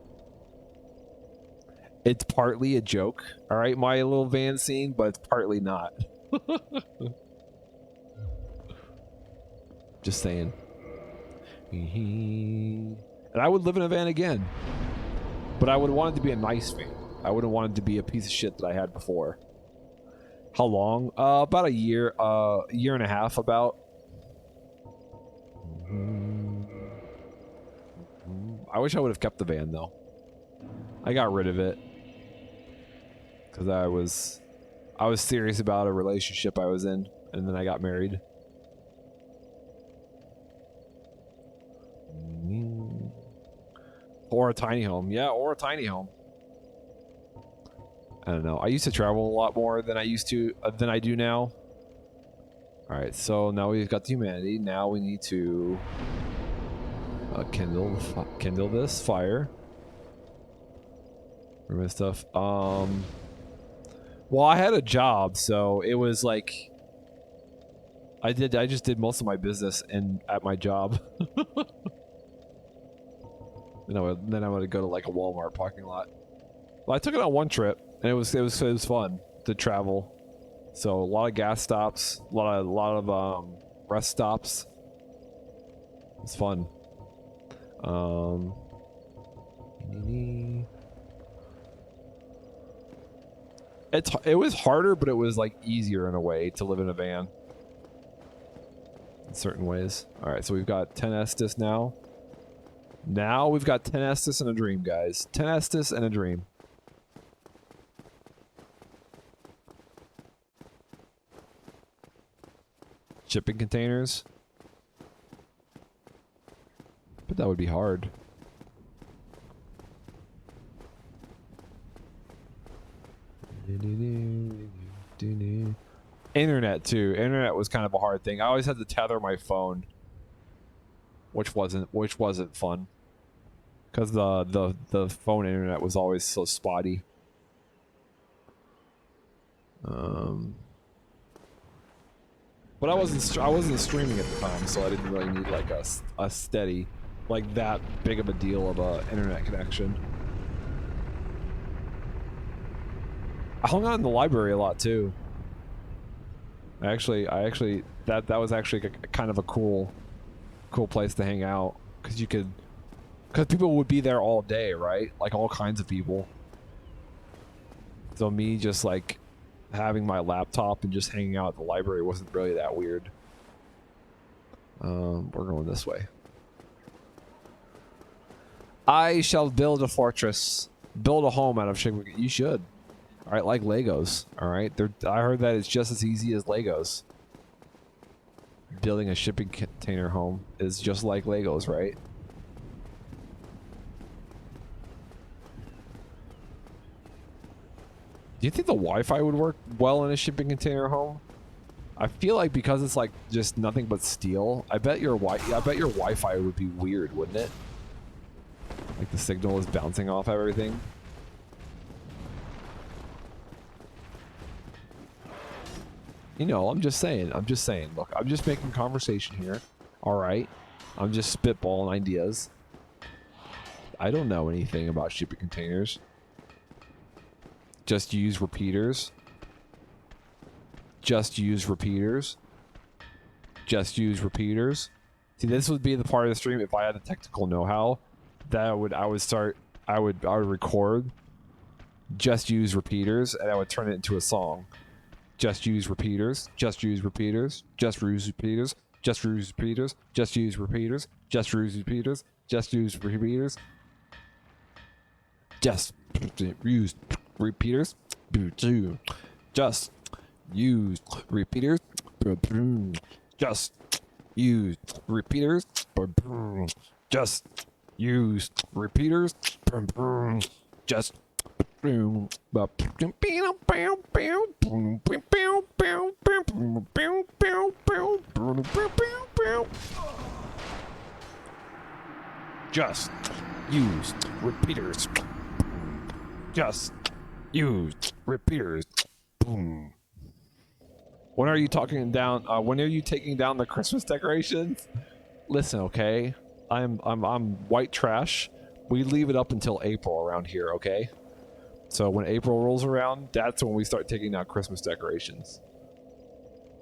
It's partly a joke, all right, my little van scene, but it's partly not. Just saying. And I would live in a van again, but I would want it to be a nice van. I wouldn't want it to be a piece of shit that I had before. How long? About a year and a half about. I wish I would have kept the van though. I got rid of it because I was serious about a relationship I was in, and then I got married. Or a tiny home. Yeah, or a tiny home. I don't know. I used to travel a lot more than I do now. All right, so now we've got the humanity. Now we need to kindle this fire. Remove stuff. Well, I had a job, so it was like I just did most of my business at my job. Then I would go to like a Walmart parking lot. Well, I took it on one trip, and it was fun to travel. So a lot of gas stops, a lot of rest stops. It's fun. It was harder, but it was like easier in a way to live in a van. In certain ways. All right, so we've got 10 Estus now. Now we've got 10 Estus and a dream, guys. 10 Estus and a dream. Shipping containers. But that would be hard. Internet too. Internet was kind of a hard thing. I always had to tether my phone, which wasn't fun, because the phone internet was always so spotty. But I wasn't streaming at the time, so I didn't really need like a steady, like that big of a deal of a internet connection. I hung out in the library a lot too. I actually that was actually kind of a cool place to hang out, because you could Because people would be there all day, right? Like all kinds of people. So me just like having my laptop and just hanging out at the library wasn't really that weird. We're going this way. I shall build a fortress. Build a home out of shipping. You should. All right, like Legos. All right, I heard that it's just as easy as Legos. Building a shipping container home is just like Legos, right? Do you think the Wi-Fi would work well in a shipping container home? I feel like because it's like just nothing but steel. I bet your Wi-Fi would be weird, wouldn't it? Like the signal is bouncing off everything. You know, I'm just saying. Look, I'm just making conversation here. All right. I'm just spitballing ideas. I don't know anything about shipping containers. Just use repeaters. Just use repeaters. Just use repeaters. See, this would be the part of the stream if I had the technical know-how that I would record. Just use repeaters, and I would turn it into a song. Just use repeaters. Just use repeaters. Just use repeaters. Just use repeaters. Just use repeaters. Just use repeaters. Just use repeaters. Just use repeaters. Just use repeaters. Just use repeaters. Just use repeaters. Just just use repeaters. Just use repeaters. Boom. When are you talking down? When are you taking down the Christmas decorations? Listen, okay. I'm white trash. We leave it up until April around here, okay? So when April rolls around, that's when we start taking down Christmas decorations.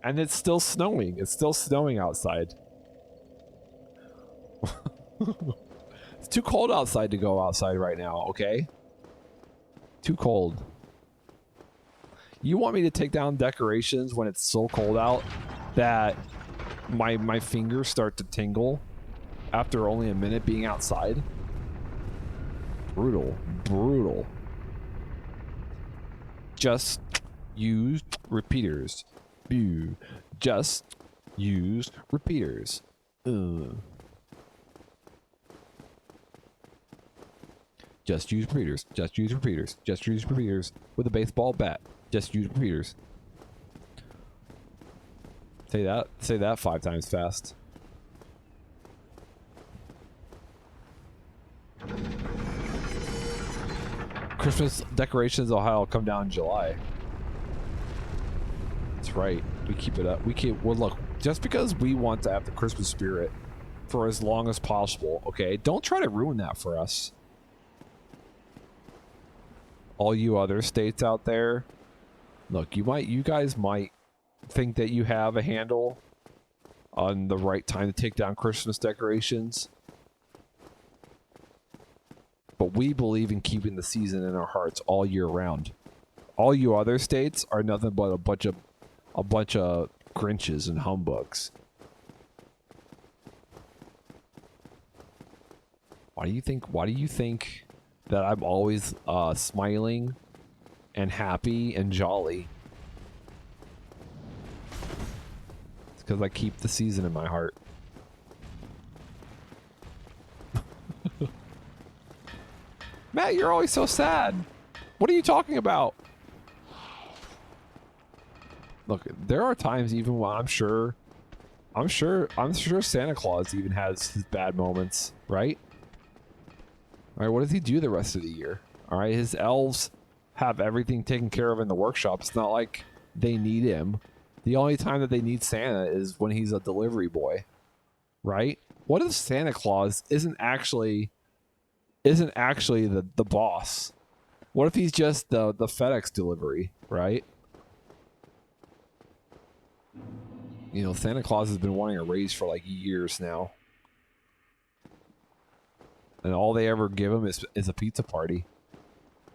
And it's still snowing. It's still snowing outside. It's too cold outside to go outside right now, okay? Too cold. You want me to take down decorations when it's so cold out that my fingers start to tingle after only a minute being outside? Brutal. Brutal. Just use repeaters. Just use repeaters. Just use repeaters. Just use repeaters. Just use repeaters with a baseball bat. Just use repeaters. Say that 5 times fast. Christmas decorations will come down in July. That's right. We keep it up. Well, look, just because we want to have the Christmas spirit for as long as possible, okay? Don't try to ruin that for us. All you other states out there, look, you guys might think that you have a handle on the right time to take down Christmas decorations. But we believe in keeping the season in our hearts all year round. All you other states are nothing but a bunch of Grinches and humbugs. Why do you think that I'm always smiling and happy and jolly? It's because I keep the season in my heart. Matt, you're always so sad. What are you talking about? Look, there are times even when I'm sure Santa Claus even has his bad moments, right? All right, what does he do the rest of the year? All right, his elves have everything taken care of in the workshop. It's not like they need him. The only time that they need Santa is when he's a delivery boy, right? What if Santa Claus isn't actually the boss? What if he's just the FedEx delivery, right? You know, Santa Claus has been wanting a raise for like years now. and all they ever give him is a pizza party.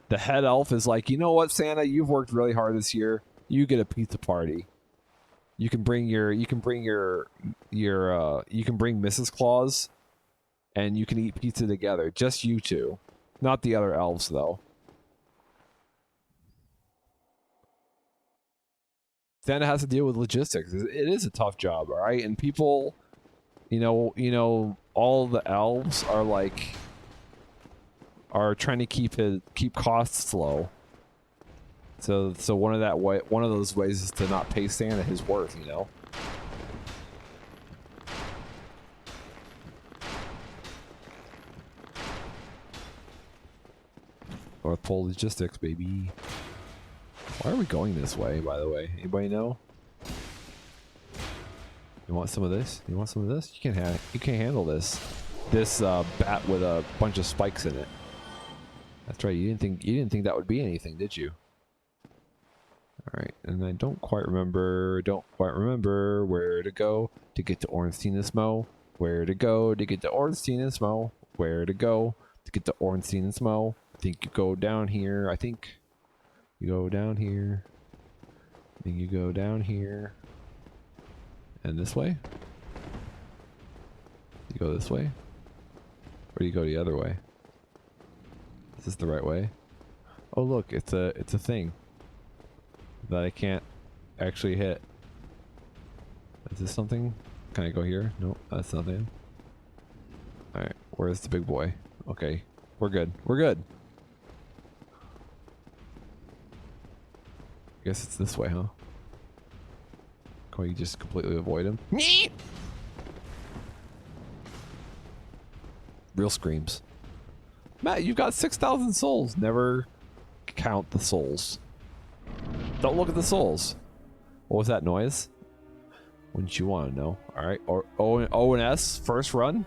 The head elf is like, you know what, Santa, you've worked really hard this year. You get a pizza party. You can bring you can bring Mrs. Claus, and you can eat pizza together. Just you two, not the other elves though. Santa has to deal with logistics. It is a tough job, all right, and people. You know, all the elves are trying to keep costs low. So one of those ways is to not pay Santa his worth, you know. North Pole logistics, baby. Why are we going this way, by the way? Anybody know? You want some of this? You want some of this? You can't handle this. This bat with a bunch of spikes in it. That's right. You didn't think that would be anything, did you? All right. And I don't quite remember where to go to get to Ornstein and Smo. Where to go to get to Ornstein and Smo. Where to go to get to Ornstein and Smo. I think you go down here. I think you go down here. I think you go down here. And this way? You go this way? Or do you go the other way? Is this the right way? Oh look, it's a thing that I can't actually hit. Is this something? Can I go here? Nope, that's nothing. Alright, where's the big boy? Okay, we're good. We're good. I guess it's this way, huh? Can we just completely avoid him? Real screams. Matt, you've got 6,000 souls. Never count the souls. Don't look at the souls. What was that noise? Wouldn't you want to know? All right. Or O and S first run.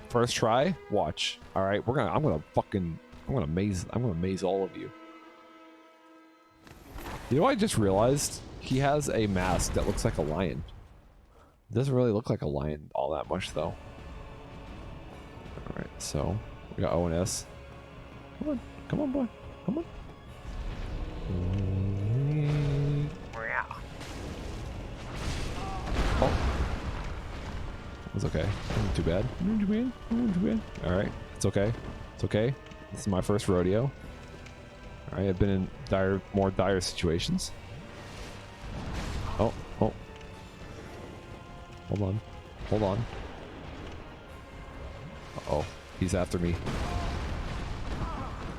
First try. Watch. All right. I'm gonna amaze all of you. You know what I just realized? He has a mask that looks like a lion. It doesn't really look like a lion all that much, though. Alright, so we got O and S. Come on, boy. Come on. Oh. It's okay. Not too bad. Not too bad. Not too bad. Alright, it's okay. It's okay. This is my first rodeo. Alright, I've been in more dire situations. Oh. Hold on. Uh-oh. He's after me.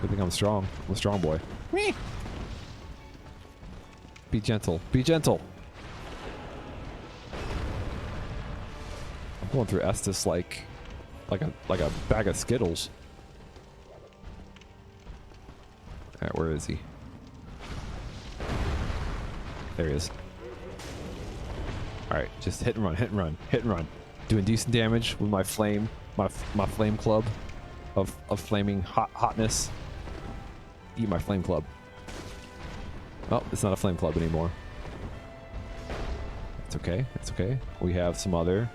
Good thing I'm strong. I'm a strong boy. Be gentle. Be gentle. I'm going through Estus like a bag of Skittles. Alright, where is he? There he is. Alright, just hit and run. Doing decent damage with my flame, my flame club of flaming hotness. Eat my flame club. Oh, it's not a flame club anymore. It's okay, it's okay. We have some other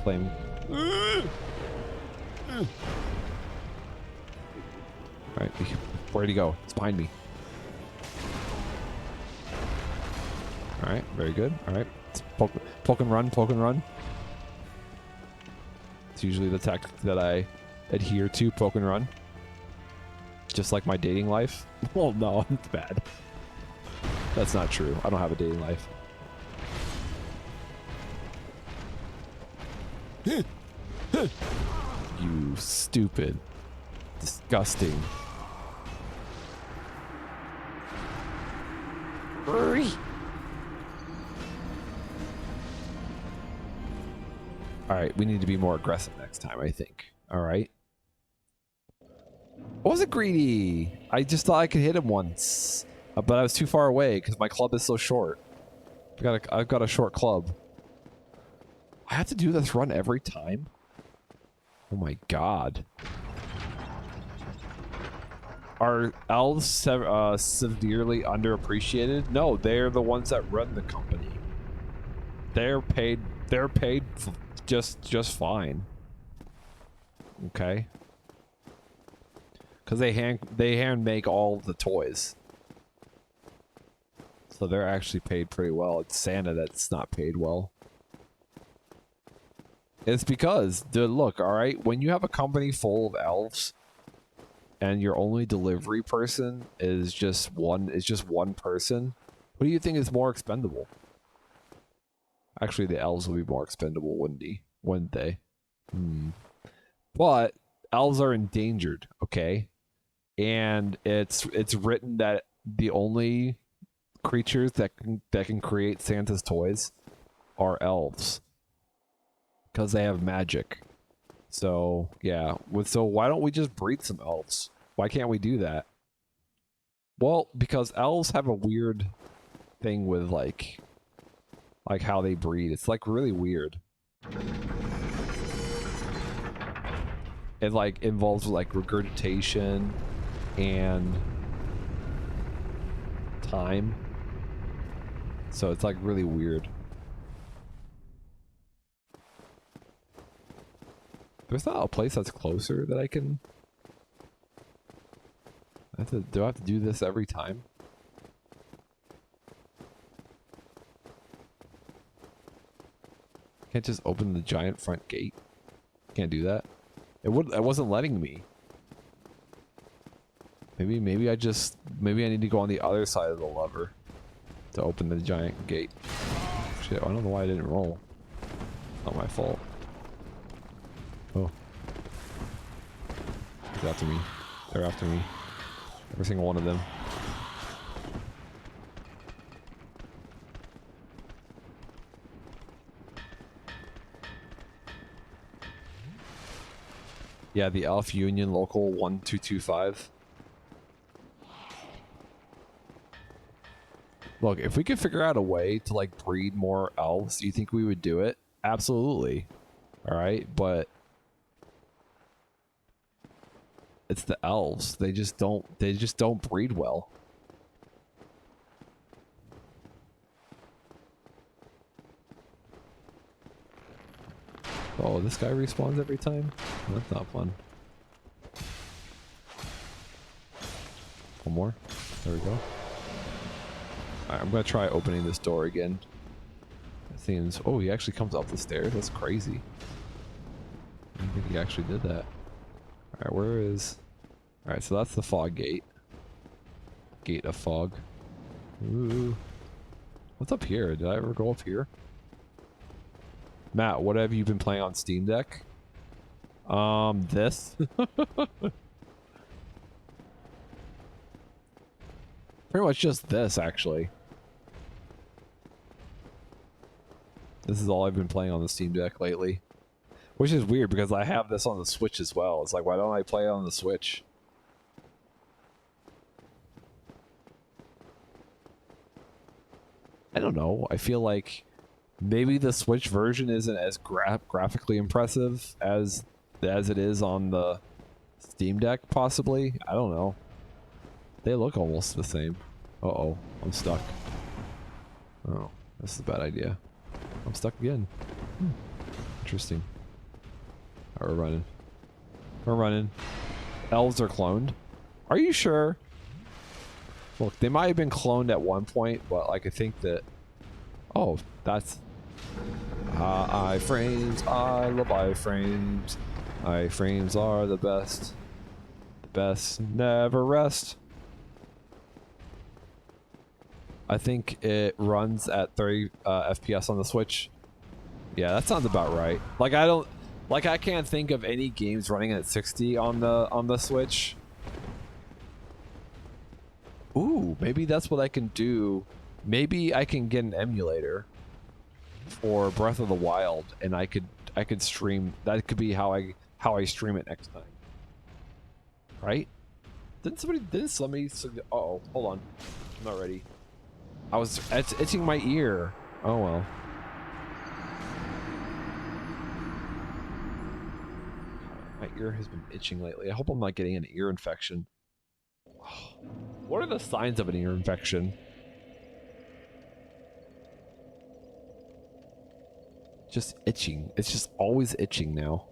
flame. Alright, where'd he go? It's behind me. Alright, very good. Alright. Poke and run. It's usually the tactic that I adhere to, poke and run. Just like my dating life. Oh no, it's bad. That's not true. I don't have a dating life. You stupid. Disgusting. Hurry! Alright, we need to be more aggressive next time, I think. Alright. I wasn't greedy! I just thought I could hit him once. But I was too far away because my club is so short. I've got a short club. I have to do this run every time? Oh my god. Are elves severely underappreciated? No, they're the ones that run the company. They're paid just fine. Okay. Because they hand make all the toys. So they're actually paid pretty well. It's Santa that's not paid well. It's because, dude, look, alright, when you have a company full of elves and your only delivery person is just one person, who do you think is more expendable? Actually, the elves will be more expendable, wouldn't they? But elves are endangered, okay? And it's written that the only creatures that can create Santa's toys are elves because they have magic. So yeah, so why don't we just breed some elves? Why can't we do that? Well, because elves have a weird thing with like how they breed. It's like really weird. It like involves like regurgitation and time. So it's like really weird. There's not a place that's closer that I can... do I have to do this every time? Can't just open the giant front gate? Can't do that? It wasn't letting me. Maybe I need to go on the other side of the lever to open the giant gate. Shit, I don't know why I didn't roll. Not my fault. Oh. He's after me. They're after me. Every single one of them. Yeah, the Elf Union Local 1225. Look, if we could figure out a way to like breed more elves, do you think we would do it? Absolutely. All right, but it's the elves. They just don't breed well. Oh, this guy respawns every time? That's not fun. One more. There we go. Alright, I'm gonna try opening this door again. It seems... Oh, he actually comes up the stairs? That's crazy. I don't think he actually did that. Alright, where is... Alright, so that's the fog gate. Gate of fog. Ooh. What's up here? Did I ever go up here? Matt, what have you been playing on Steam Deck? This. Pretty much just this, actually. This is all I've been playing on the Steam Deck lately. Which is weird because I have this on the Switch as well. It's like, why don't I play it on the Switch? I don't know. I feel like maybe the Switch version isn't as graphically impressive as it is on the Steam Deck, possibly. I don't know. They look almost the same. Uh-oh. I'm stuck. Oh, this is a bad idea. I'm stuck again. Interesting. Alright, we're running. We're running. Elves are cloned. Are you sure? Look, they might have been cloned at one point, but like I think that... Oh, that's... iframes. I love iframes. Iframes are the best. The best never rest. I think it runs at 30 FPS on the Switch. Yeah, that sounds about right. Like I can't think of any games running at 60 on the Switch. Ooh, maybe that's what I can do. Maybe I can get an emulator for Breath of the Wild, and I could stream. That could be how I stream it next time. Right? Didn't somebody? Uh-oh, hold on. I'm not ready. It's itching my ear. Oh well. My ear has been itching lately. I hope I'm not getting an ear infection. What are the signs of an ear infection? Just itching. It's just always itching now.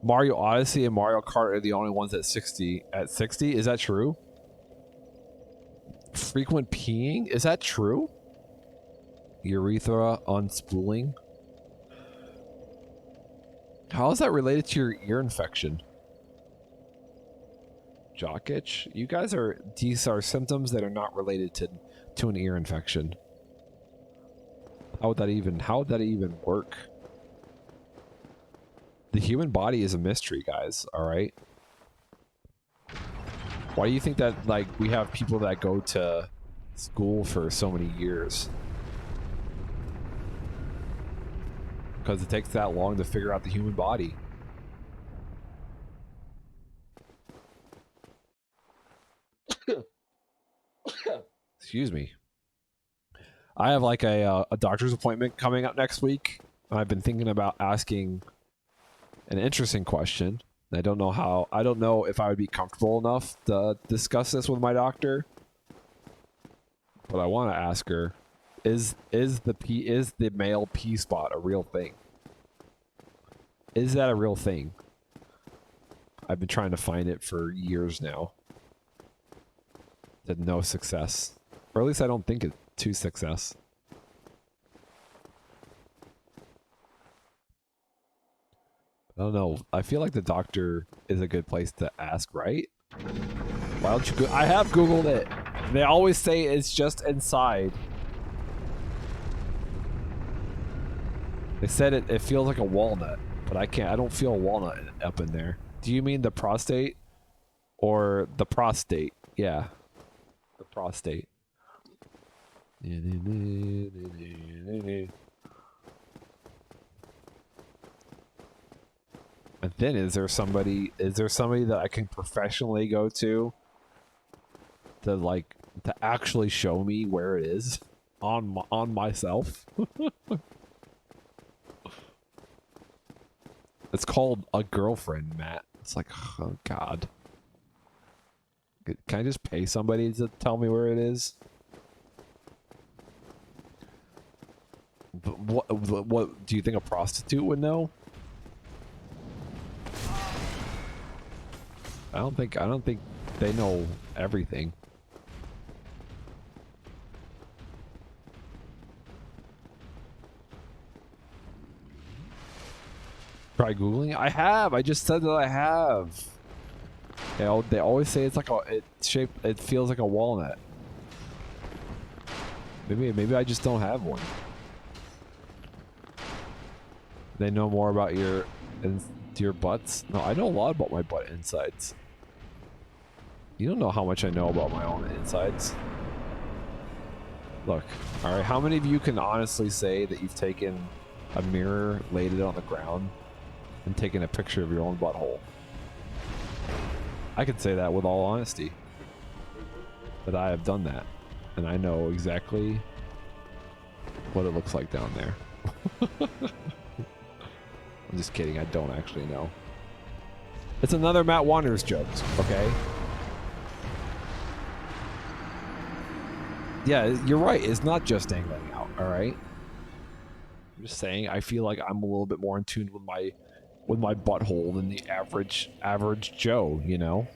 Mario Odyssey and Mario Kart are the only ones at 60. At 60, is that true? Frequent peeing, is that true? Urethra unspooling. How is that related to your ear infection? Jock itch. You guys are. These are symptoms that are not related to an ear infection. How would that even? How would that even work? The human body is a mystery, guys. All right. Why do you think that, like, we have people that go to school for so many years? Because it takes that long to figure out the human body. Excuse me. I have like a doctor's appointment coming up next week. I've been thinking about asking an interesting question. I don't know if I would be comfortable enough to discuss this with my doctor. But I want to ask her, is the male P spot a real thing? Is that a real thing? I've been trying to find it for years now. To no success. Or at least I don't think it's to success. I don't know. I feel like the doctor is a good place to ask, right? Why don't you go? I have Googled it. They always say it's just inside. They said it feels like a walnut, but I don't feel a walnut up in there. Do you mean the prostate? Or the prostate? Yeah. The prostate. And then is there somebody that I can professionally go to like to actually show me where it is on myself? It's called a girlfriend, Matt. It's like, oh god. Can I just pay somebody to tell me where it is? But what do you think a prostitute would know? I don't think they know everything. Try Googling? I have. I just said that I have. They always say it's like it feels like a walnut. Maybe I just don't have one. They know more about your butts? No, I know a lot about my butt insides. You don't know how much I know about my own insides. Look, alright, how many of you can honestly say that you've taken a mirror, laid it on the ground, and taken a picture of your own butthole? I can say that with all honesty. That I have done that. And I know exactly what it looks like down there. I'm just kidding, I don't actually know. It's another Matt Wanders joke, okay? Yeah, you're right, it's not just dangling out, alright? I'm just saying, I feel like I'm a little bit more in tune with my butthole than the average Joe, you know?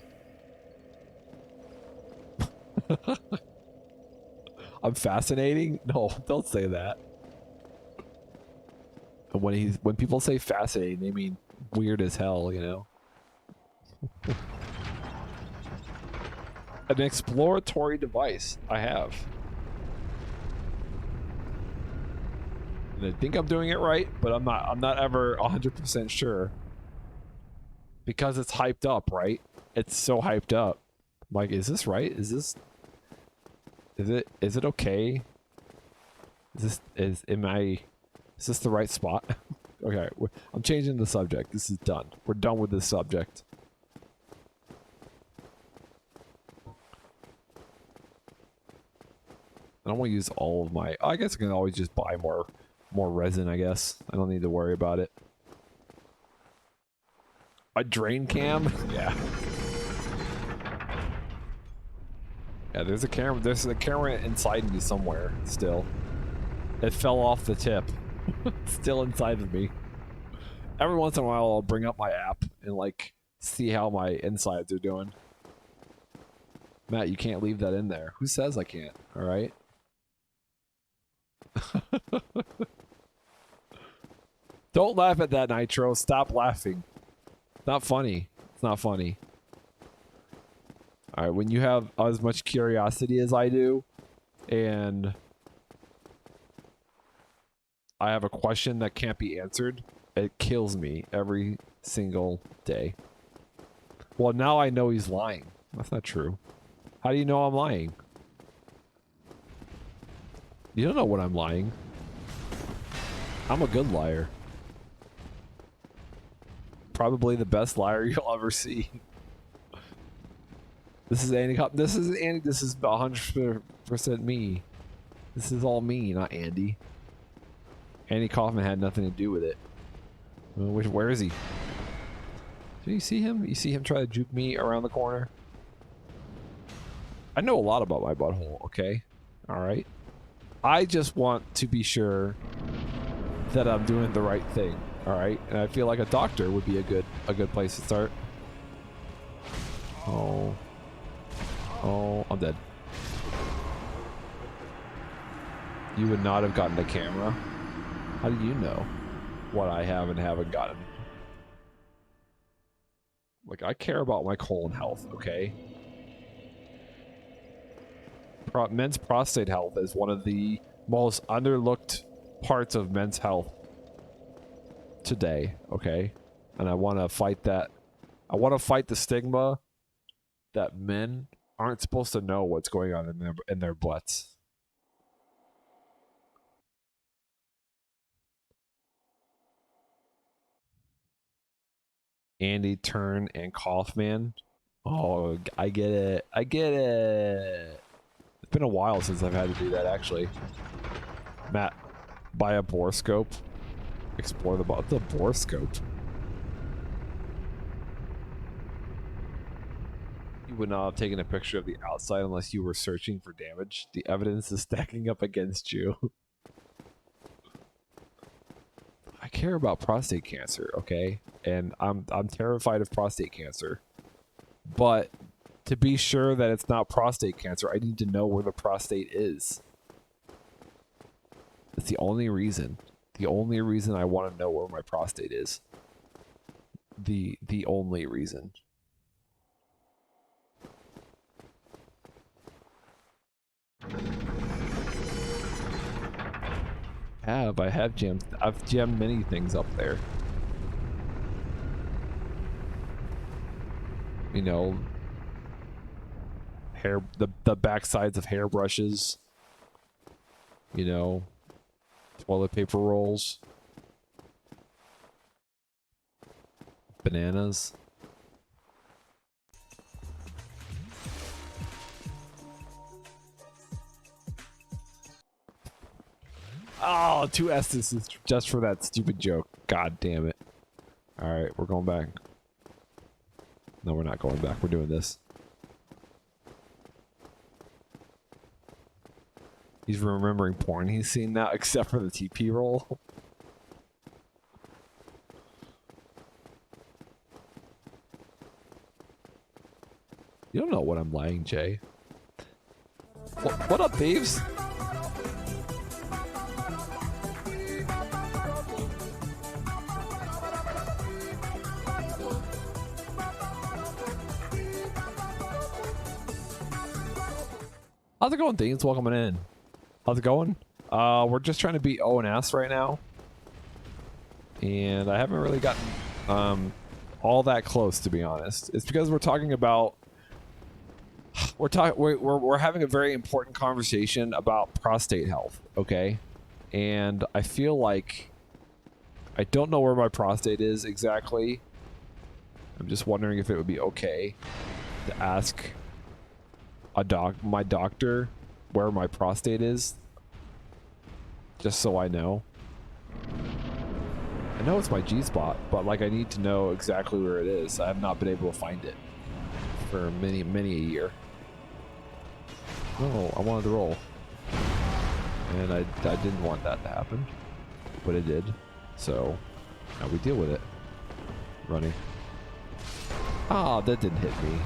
I'm fascinating? No, don't say that. And when people say fascinating, they mean weird as hell, you know? An exploratory device. I have. And I think I'm doing it right, but I'm not ever 100% sure. Because it's hyped up, right? It's so hyped up. I'm like, is this right? Is it okay? Is this the right spot? Okay, I'm changing the subject. This is done. We're done with this subject. I don't want to use all of my... I guess I can always just buy more resin, I guess. I don't need to worry about it. A drain cam? Yeah. Yeah, there's a camera. There's a camera inside me somewhere still. It fell off the tip. It's still inside of me. Every once in a while, I'll bring up my app and like see how my insides are doing. Matt, you can't leave that in there. Who says I can't? All right. Don't laugh at that, Nitro. Stop laughing. It's not funny. It's not funny. All right, when you have as much curiosity as I do, and I have a question that can't be answered, it kills me every single day. Well, now I know he's lying. That's not true. How do you know I'm lying? You don't know what I'm lying. I'm a good liar. Probably the best liar you'll ever see. This is Andy. This is Andy. This is 100% me. This is all me, not Andy. Andy Kaufman had nothing to do with it. Where is he? Do you see him? You see him try to juke me around the corner? I know a lot about my butthole, okay? Alright. I just want to be sure that I'm doing the right thing, alright? And I feel like a doctor would be a good place to start. Oh. Oh, I'm dead. You would not have gotten the camera. How do you know what I have and haven't gotten? Like, I care about my colon health, okay? Men's prostate health is one of the most underlooked parts of men's health today, okay? And I want to fight that. I want to fight the stigma that men aren't supposed to know what's going on in their butts. Andy Turn and Kaufman. Oh, I get it. I get it. It's been a while since I've had to do that, actually. Matt, buy a borescope. Explore the borescope. You would not have taken a picture of the outside unless you were searching for damage. The evidence is stacking up against you. I care about prostate cancer, okay? And I'm terrified of prostate cancer. But to be sure that it's not prostate cancer, I need to know where the prostate is. That's the only reason. The only reason I want to know where my prostate is. The only reason. I've jammed many things up there. You know, the backsides of hairbrushes, you know, toilet paper rolls, bananas. Oh, 2 S's just for that stupid joke. God damn it. Alright, we're going back. No, we're not going back. We're doing this. He's remembering porn he's seen now, except for the TP roll. You don't know what I'm lying, Jay. What up, babes? How's it going, Deans? Welcome in. How's it going? We're just trying to beat O and S right now. And I haven't really gotten all that close, to be honest. It's because we're talking about we're having a very important conversation about prostate health, okay? And I feel like I don't know where my prostate is exactly. I'm just wondering if it would be okay to ask my doctor where my prostate is, just so I know. I know it's my G-spot, but like I need to know exactly where it is. I have not been able to find it for many a year. No, I wanted to roll, and I didn't want that to happen, but it did. So Now we deal with it. Running. Ah, that didn't hit me.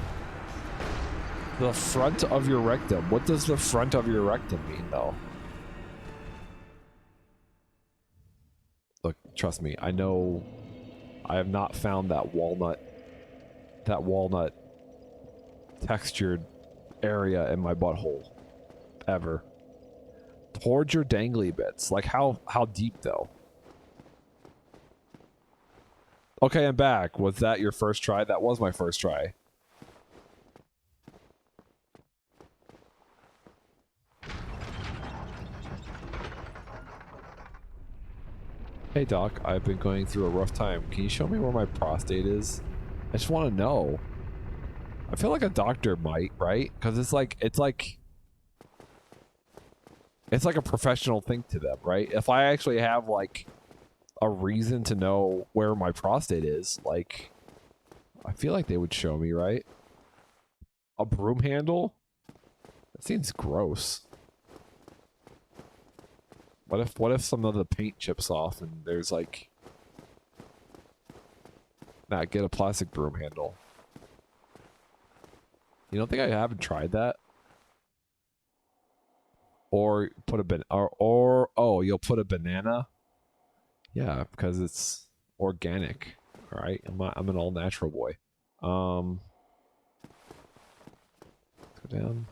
The front of your rectum. What does the front of your rectum mean, though? Look, trust me. I know I have not found that walnut textured area in my butthole. Ever. Towards your dangly bits. Like, how deep, though? Okay, I'm back. Was that your first try? That was my first try. Hey Doc, I've been going through a rough time. Can you show me where my prostate is? I just want to know. I feel like a doctor might, right? Because it's like a professional thing to them, right? If I actually have like a reason to know where my prostate is, like I feel like they would show me, right? A broom handle? That seems gross. What if some of the paint chips off and there's like... Nah, get a plastic broom handle. You don't think I haven't tried that? Or put a oh, you'll put a banana? Yeah, because it's organic. Alright, I'm an all natural boy. Go down.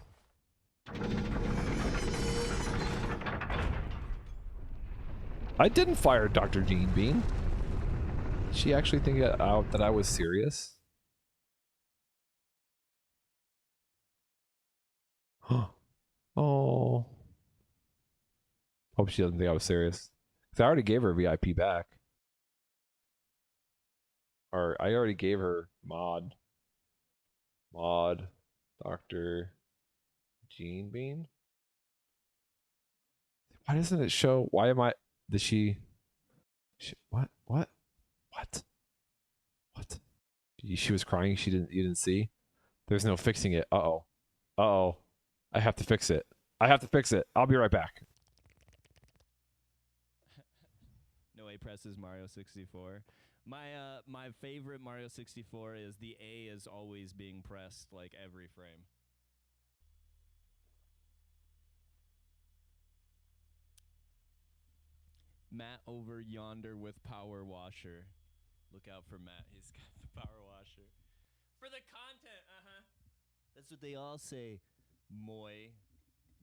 I didn't fire Dr. Jean Bean. Did she actually think that I was serious? Oh. Hope she doesn't think I was serious. Because I already gave her VIP back. Or I already gave her mod. Dr. Jean Bean? Why doesn't it show? Why am I... Did she... What? What? What? What? She was crying. You didn't see? There's no fixing it. Uh-oh. Uh-oh. I have to fix it. I have to fix it. I'll be right back. No A presses Mario 64. My favorite Mario 64 is the A is always being pressed like every frame. Matt over yonder with power washer. Look out for Matt. He's got the power washer. For the content, That's what they all say. Moy.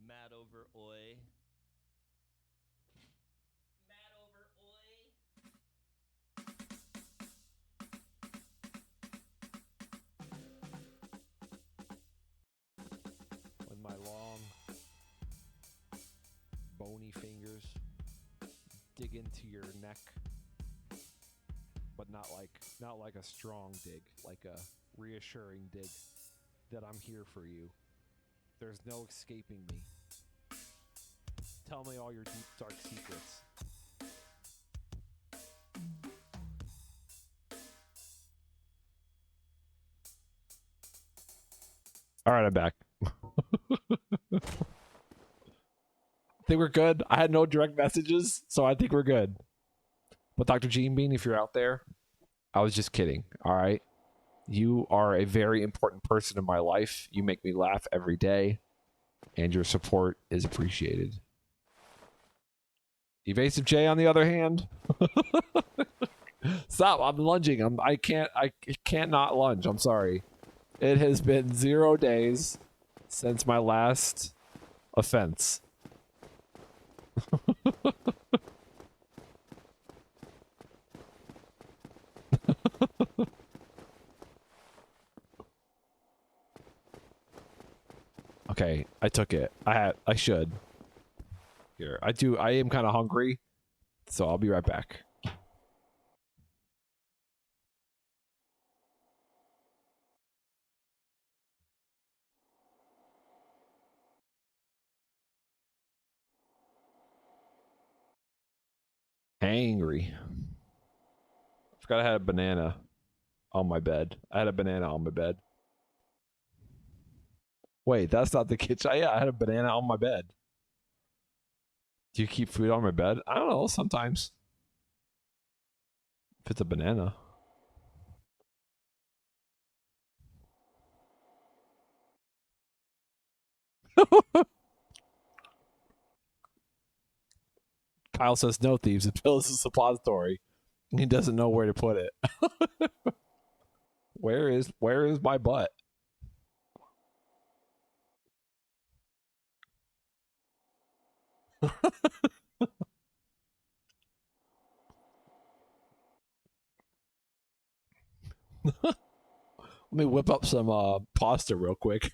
Matt over oi. Matt over oi. With my long, bony fingers dig into your neck, but not like a strong dig, like a reassuring dig that I'm here for you. There's no escaping me. Tell me all your deep, dark secrets. All right, I'm back. I think we're good. I had no direct messages, so I think we're good. But Dr. Jean Bean, if you're out there, I was just kidding, all right? You are a very important person in my life. You make me laugh every day, and your support is appreciated. Evasive J, on the other hand, stop! I'm lunging. I can't not lunge. I'm sorry. It has been 0 days since my last offense. Okay, I took it. I should. Here, I am kind of hungry, so I'll be right back. Angry. I forgot I had a banana on my bed. I had a banana on my bed. Wait, that's not the kitchen. Yeah, I had a banana on my bed. Do you keep food on my bed? I don't know, sometimes. If it's a banana. Kyle says no thieves. The pill is a suppository. He doesn't know where to put it. Where is my butt? Let me whip up some pasta real quick.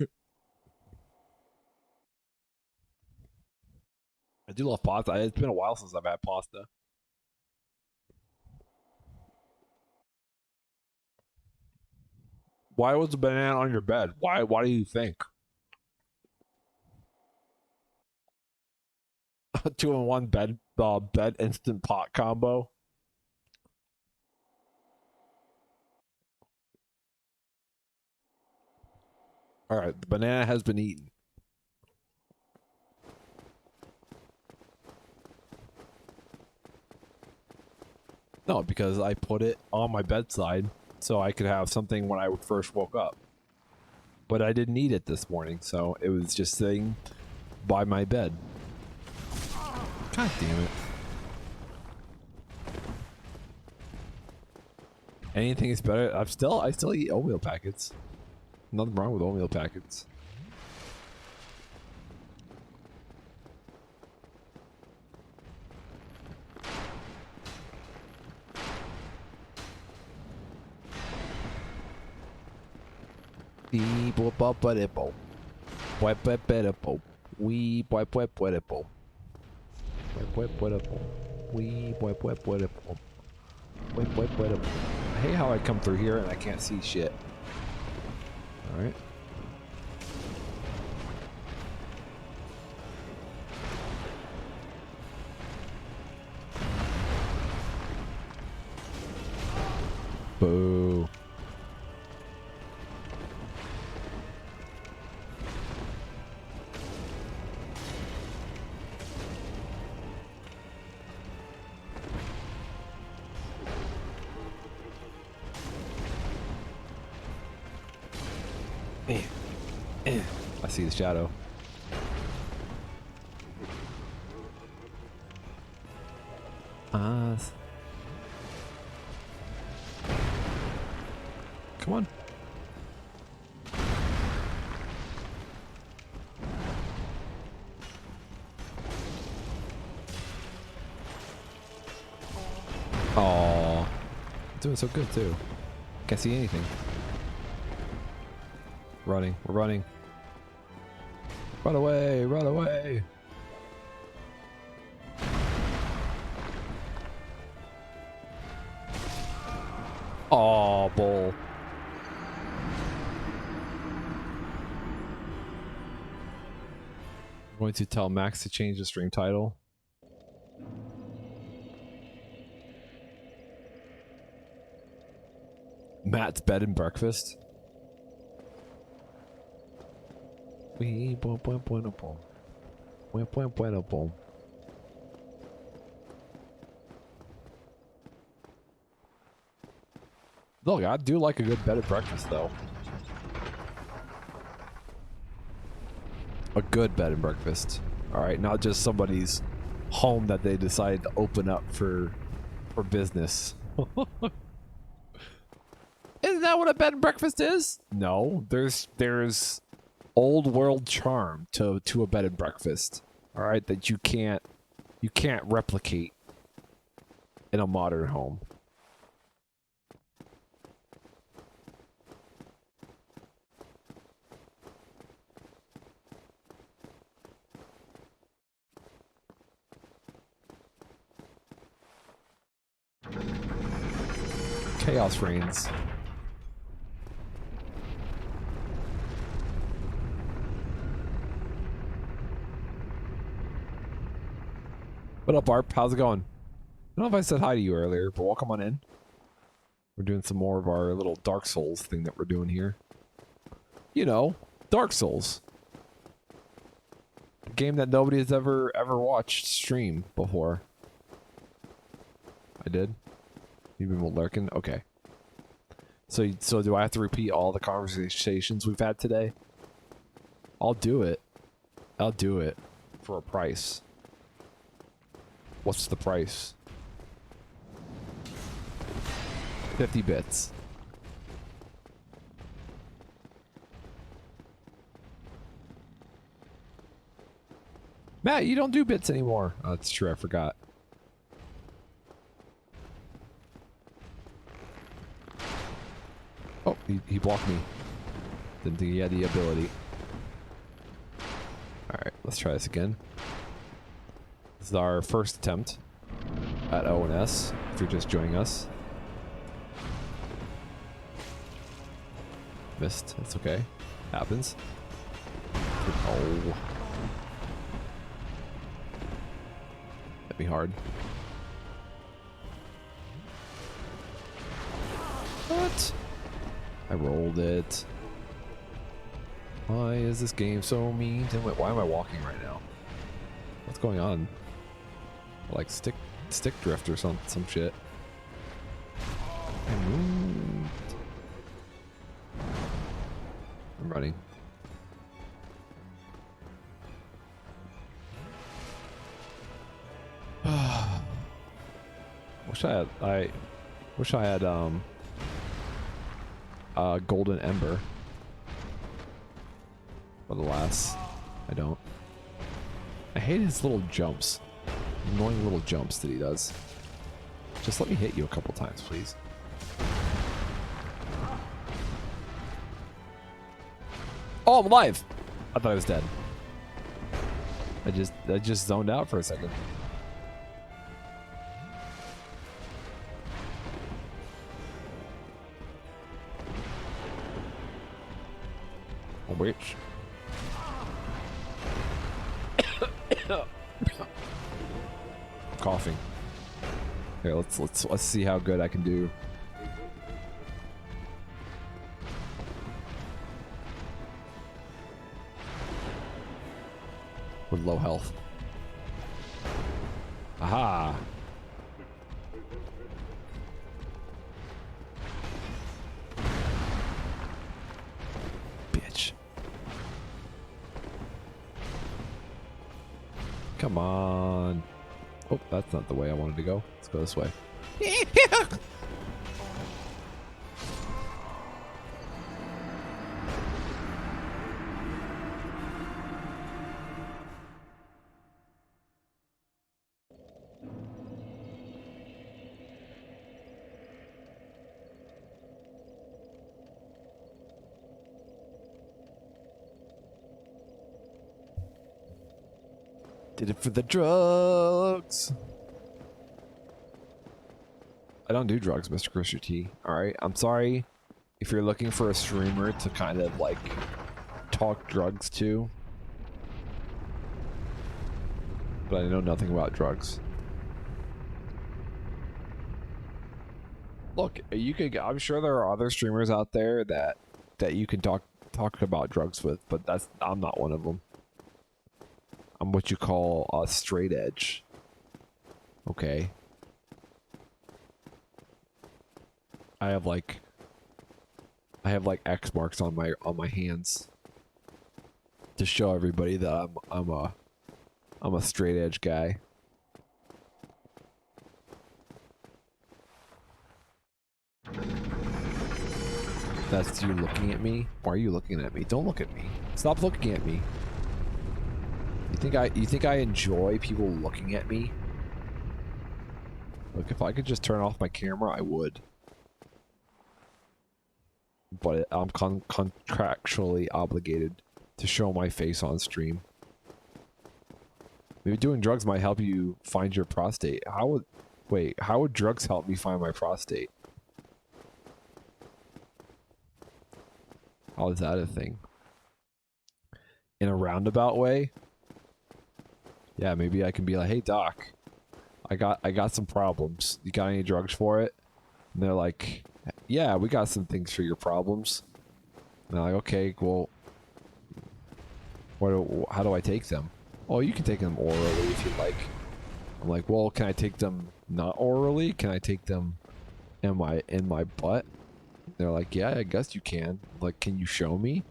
I do love pasta. It's been a while since I've had pasta. Why was the banana on your bed? Why do you think? 2-in-1 bed instant pot combo. All right, the banana has been eaten. No, because I put it on my bedside so I could have something when I first woke up. But I didn't eat it this morning, so it was just sitting by my bed. God damn it. Anything is better. I still eat oatmeal packets. Nothing wrong with oatmeal packets. I hate how I come through here and I can't see shit. Alright. Boo. I see the shadow. Come on. Oh, doing so good too. Can't see anything. Running, we're running. Run away, run away. Oh, bull. I'm going to tell Max to change the stream title. Matt's bed and breakfast. Look, I do like a good bed and breakfast, though. A good bed and breakfast. All right, not just somebody's home that they decided to open up for business. Isn't that what a bed and breakfast is? No, there's old world charm to a bed and breakfast. All right, that you can't replicate in a modern home. Chaos reigns. What up, Arp? How's it going? I don't know if I said hi to you earlier, but welcome on in. We're doing some more of our little Dark Souls thing that we're doing here. You know, Dark Souls. A game that nobody has ever watched stream before. I did. You've been lurking? Okay. So do I have to repeat all the conversations we've had today? I'll do it. I'll do it. For a price. What's the price? 50 bits. Matt, you don't do bits anymore. Oh, that's true, I forgot. Oh, he blocked me. Didn't think he had the ability. Alright, let's try this again. This is our first attempt at O&S, if you're just joining us. Missed. That's okay. Happens. Oh. Hit me hard. What? I rolled it. Why is this game so mean to me? Why am I walking right now? What's going on? Like stick drift or some shit. I moved. I'm running. Wish I had golden ember. But alas, I don't. I hate his little jumps. Annoying little jumps that he does. Just let me hit you a couple times, please. Oh, I'm alive! I thought I was dead. I just zoned out for a second. Which? Coughing. Here, let's see how good I can do. With low health. Aha! Bitch. Come on. Oh, that's not the way I wanted to go. Let's go this way. Did it for the drugs. I don't do drugs, Mr. Christian T. Alright, I'm sorry if you're looking for a streamer to kind of like talk drugs to. But I know nothing about drugs. Look, I'm sure there are other streamers out there that you can talk about drugs with, but I'm not one of them. I'm what you call a straight edge. Okay. I have like X marks on my hands to show everybody that I'm a straight edge guy. That's you looking at me? Why are you looking at me? Don't look at me. Stop looking at me. You think I enjoy people looking at me? Look, if I could just turn off my camera, I would. But I'm contractually obligated to show my face on stream. Maybe doing drugs might help you find your prostate. How would drugs help me find my prostate? How is that a thing? In a roundabout way? Yeah, maybe I can be like, hey doc, I got some problems. You got any drugs for it? And they're like, yeah, we got some things for your problems. And I'm like, okay, well, how do I take them? Oh, you can take them orally if you like. I'm like, well, can I take them not orally? Can I take them in my butt? They're like, yeah, I guess you can. Like, can you show me?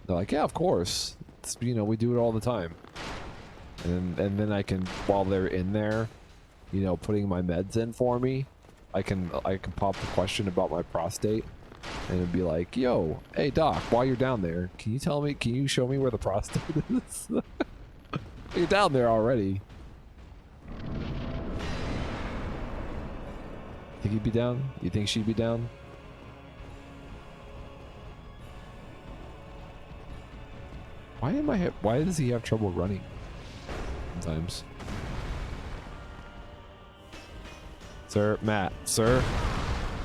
They're like, yeah, of course. It's, you know, we do it all the time. And then I can, while they're in there, you know, putting my meds in for me, I can pop the question about my prostate, and it'd be like, yo, hey doc, while you're down there, can you show me where the prostate is? You're down there already. Think he'd be down? You think she'd be down? Why does he have trouble running sometimes? Sir, Matt, sir,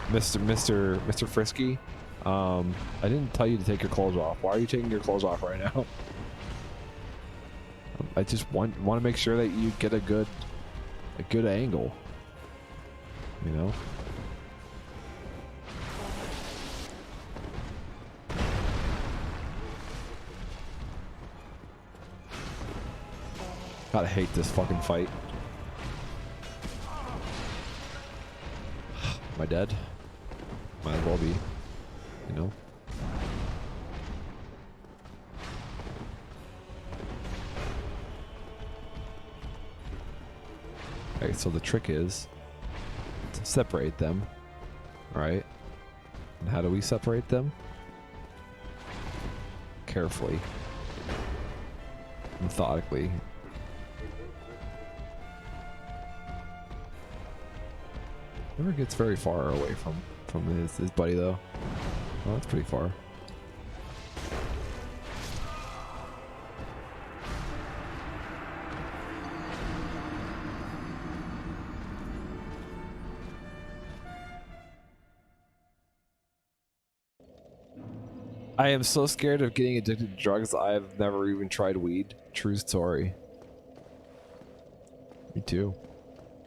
Mr. Frisky, I didn't tell you to take your clothes off. Why are you taking your clothes off right now? I just want to make sure that you get a good angle, you know? God, I hate this fucking fight. Am I dead? Might as well be, you know? Okay, so the trick is to separate them, right? And how do we separate them? Carefully. Methodically. Never gets very far away from his buddy though. Oh, that's pretty far. I am so scared of getting addicted to drugs. I've never even tried weed. True story. Me too.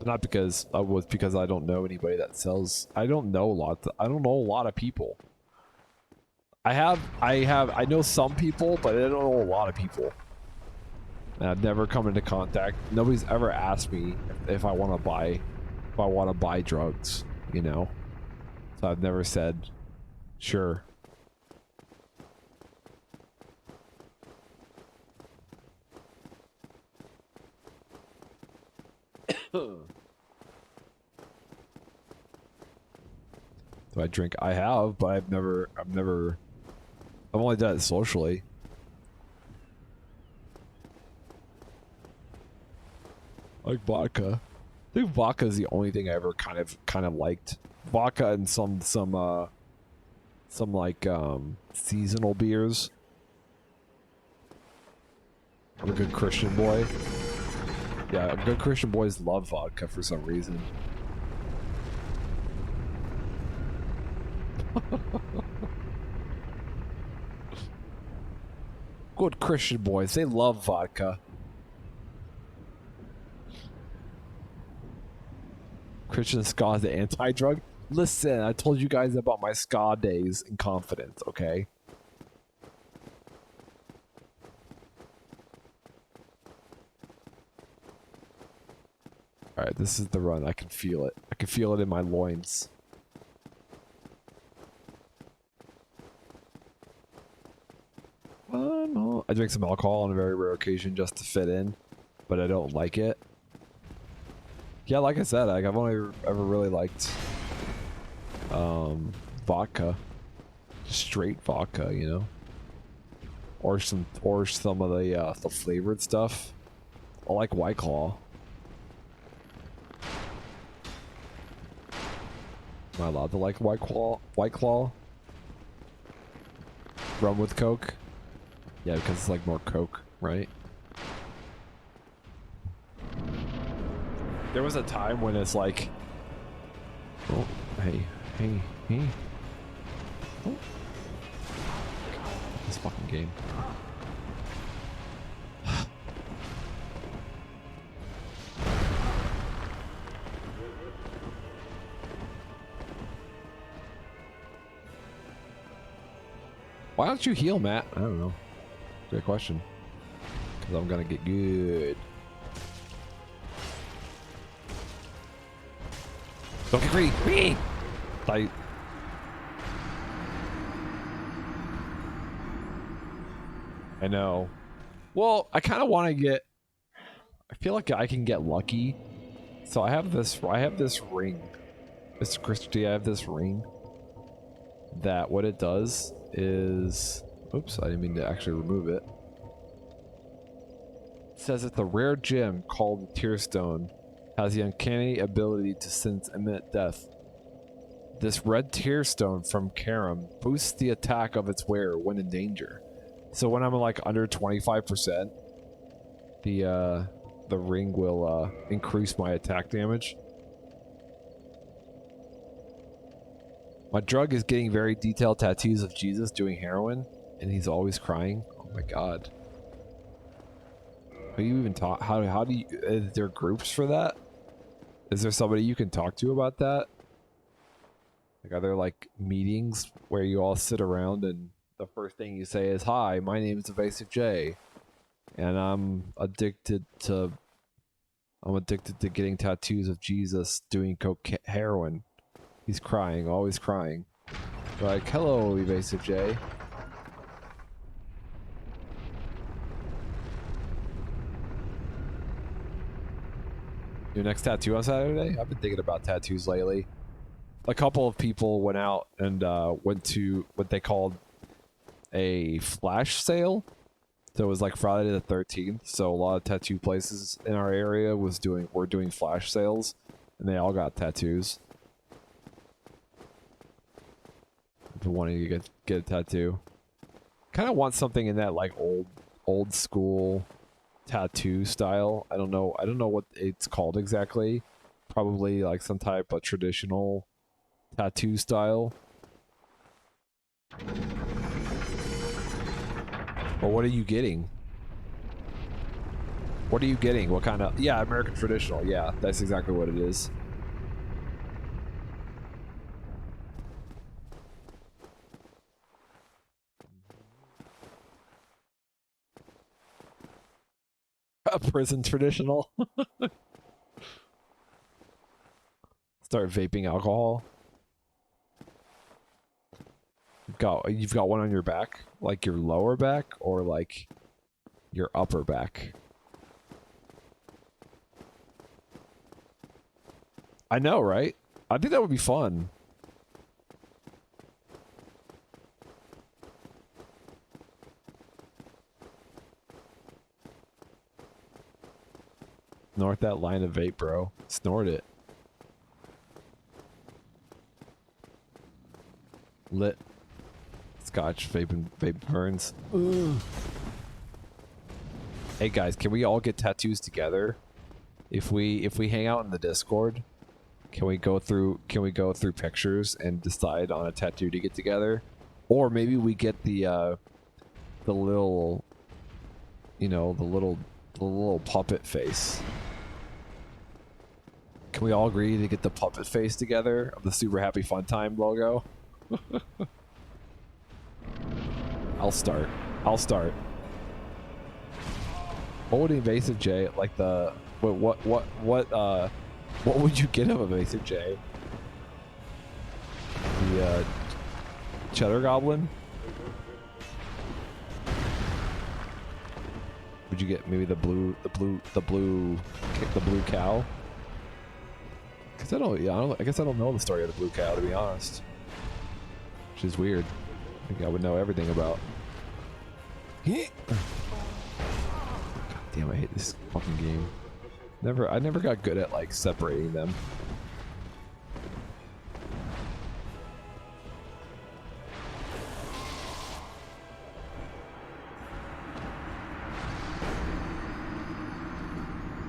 Not because I don't know anybody that sells. I don't know a lot of people. I know some people, but I don't know a lot of people. And I've never come into contact. Nobody's ever asked me if I want to buy drugs, you know. So I've never said sure. Do I drink? I have, but I've only done it socially. Like vodka. I think vodka is the only thing I ever kind of liked. Vodka and some like seasonal beers. I'm a good Christian boy. Yeah, good Christian boys love vodka for some reason. Good Christian boys, they love vodka. Christian ska is the anti-drug? Listen, I told you guys about my ska days in confidence, okay? Alright, this is the run. I can feel it. I can feel it in my loins. I drink some alcohol on a very rare occasion just to fit in, but I don't like it. Yeah, like I said, I've only ever really liked vodka. Just straight vodka, you know? Or some of the flavored stuff. I like White Claw. Am I allowed to like White Claw? White Claw? Rum with Coke? Yeah, because it's like more Coke, right? There was a time when it's like, oh, hey. Oh. God, this fucking game. Why don't you heal, Matt? I don't know. Great question. Because I'm gonna get good. Don't get greedy! I know. Well, I kind of want to get. I feel like I can get lucky. So I have this ring. Mr. Christie, I have this ring. That what it does is. Oops, I didn't mean to actually remove it. It says that the rare gem called the Tearstone has the uncanny ability to sense imminent death. This red Tearstone from Karam boosts the attack of its wearer when in danger. So when I'm like under 25%, the ring will increase my attack damage. My drug is getting very detailed tattoos of Jesus doing heroin, and he's always crying. Oh my god. Are you even talk? How do you? Is there groups for that? Is there somebody you can talk to about that? Like, are there like meetings where you all sit around and the first thing you say is, "Hi, my name is Evasive J, and I'm addicted to getting tattoos of Jesus doing heroin. He's crying, always crying." Like, hello, Evasive J. Your next tattoo on Saturday? I've been thinking about tattoos lately. A couple of people went out and went to what they called a flash sale. So it was like Friday the 13th. So a lot of tattoo places in our area were doing flash sales, and they all got tattoos. I've been wanting to get a tattoo. Kind of want something in that like old school tattoo style. I don't know what it's called exactly. Probably like some type of traditional tattoo style. Well, what are you getting? What are you getting? What kind of... Yeah, American traditional. Yeah, that's exactly what it is. A prison traditional. Start vaping alcohol. You've got one on your back, like your lower back, or like your upper back. I know, right? I think that would be fun. Snort that line of vape, bro. Snort it. Lit. Scotch vape burns. Ugh. Hey guys, can we all get tattoos together? If we hang out in the Discord, can we go through pictures and decide on a tattoo to get together? Or maybe we get the little, you know, the little puppet face. Can we all agree to get the puppet face together of the Super Happy Fun Time logo? I'll start. What would Evasive J like the what would you get of Evasive J? The Cheddar Goblin? Would you get maybe the blue cow? Cause I guess I don't know the story of the blue cow, to be honest. Which is weird. I think I would know everything about. God damn, I hate this fucking game. I never got good at like separating them.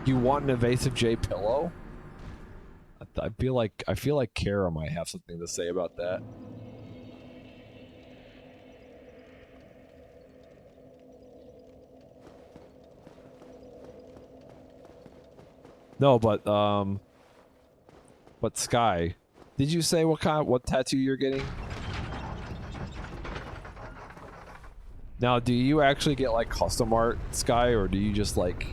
You want an Evasive J pillow? I feel like Kara might have something to say about that. No, but Sky, did you say what tattoo you're getting? Now, do you actually get like custom art, Sky, or do you just like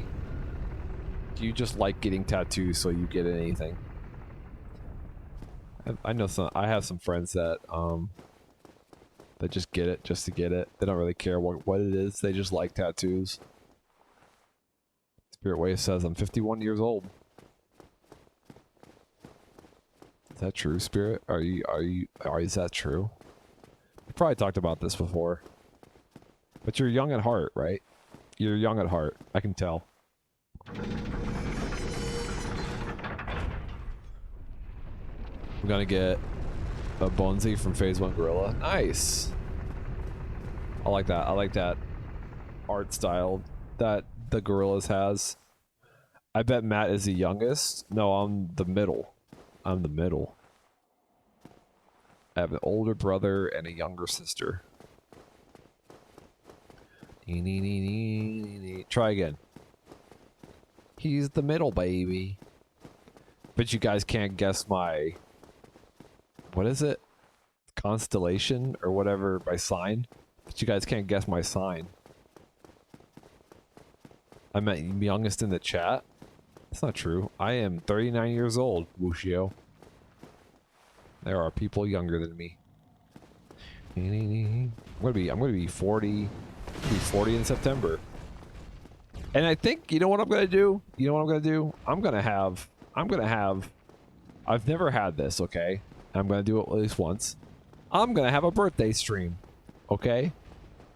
getting tattoos so you get anything? I know some. I have some friends that that just get it just to get it. They don't really care what it is. They just like tattoos. Spirit Wave says I'm 51 years old. Is that true, Spirit? Is that true? We probably talked about this before. But you're young at heart, right? You're young at heart. I can tell. I'm gonna get a Bonzi from Phase 1 Gorilla. Nice! I like that. I like that art style that the Gorillas has. I bet Matt is the youngest. No, I'm the middle. I'm the middle. I have an older brother and a younger sister. Try again. He's the middle, baby. But you guys can't guess my... What is it? Constellation or whatever, my sign? But you guys can't guess my sign. I meant youngest in the chat? That's not true. I am 39 years old, Wushio. There are people younger than me. I'm gonna be 40. I'll be 40 in September. And I think, you know what I'm gonna do? You know what I'm gonna do? I'm gonna have I've never had this, okay? I'm gonna do it at least once. I'm gonna have a birthday stream. Okay?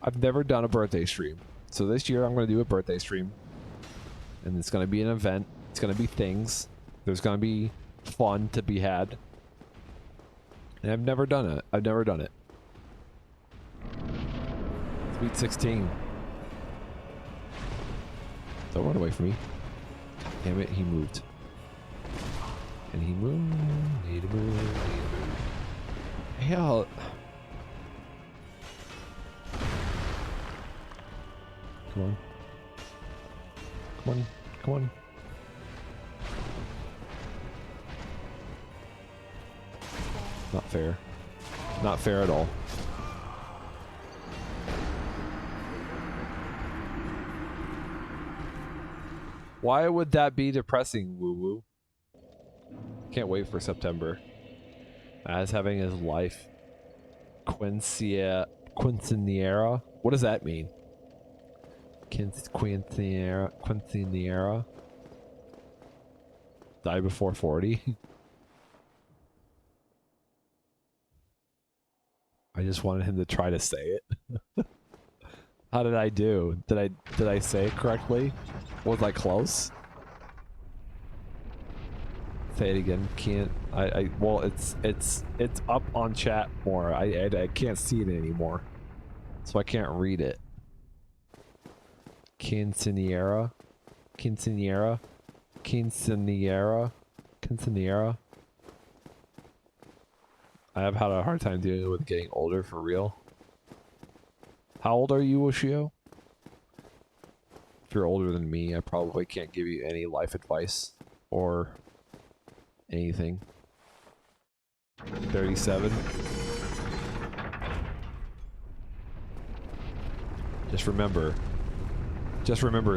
I've never done a birthday stream. So this year I'm gonna do a birthday stream. And it's gonna be an event. It's gonna be things. There's gonna be fun to be had. And I've never done it. I've never done it. Sweet 16. Don't run away from me. Damn it, he moved. And he moved. Need to move. Need to move. Hell. Come on. Come on. Come on. Not fair. Not fair at all. Why would that be depressing, Woo Woo? Can't wait for September. As having his life. Quinceañera. What does that mean? Quinceañera. Die before 40. I just wanted him to try to say it. How did I do? Did I say it correctly? Was I close? Say it again. Can't well it's up on chat more. I can't see it anymore. So I can't read it. Quinceañera. I have had a hard time dealing with getting older for real. How old are you, Oshio? If you're older than me, I probably can't give you any life advice or anything. 37. Just remember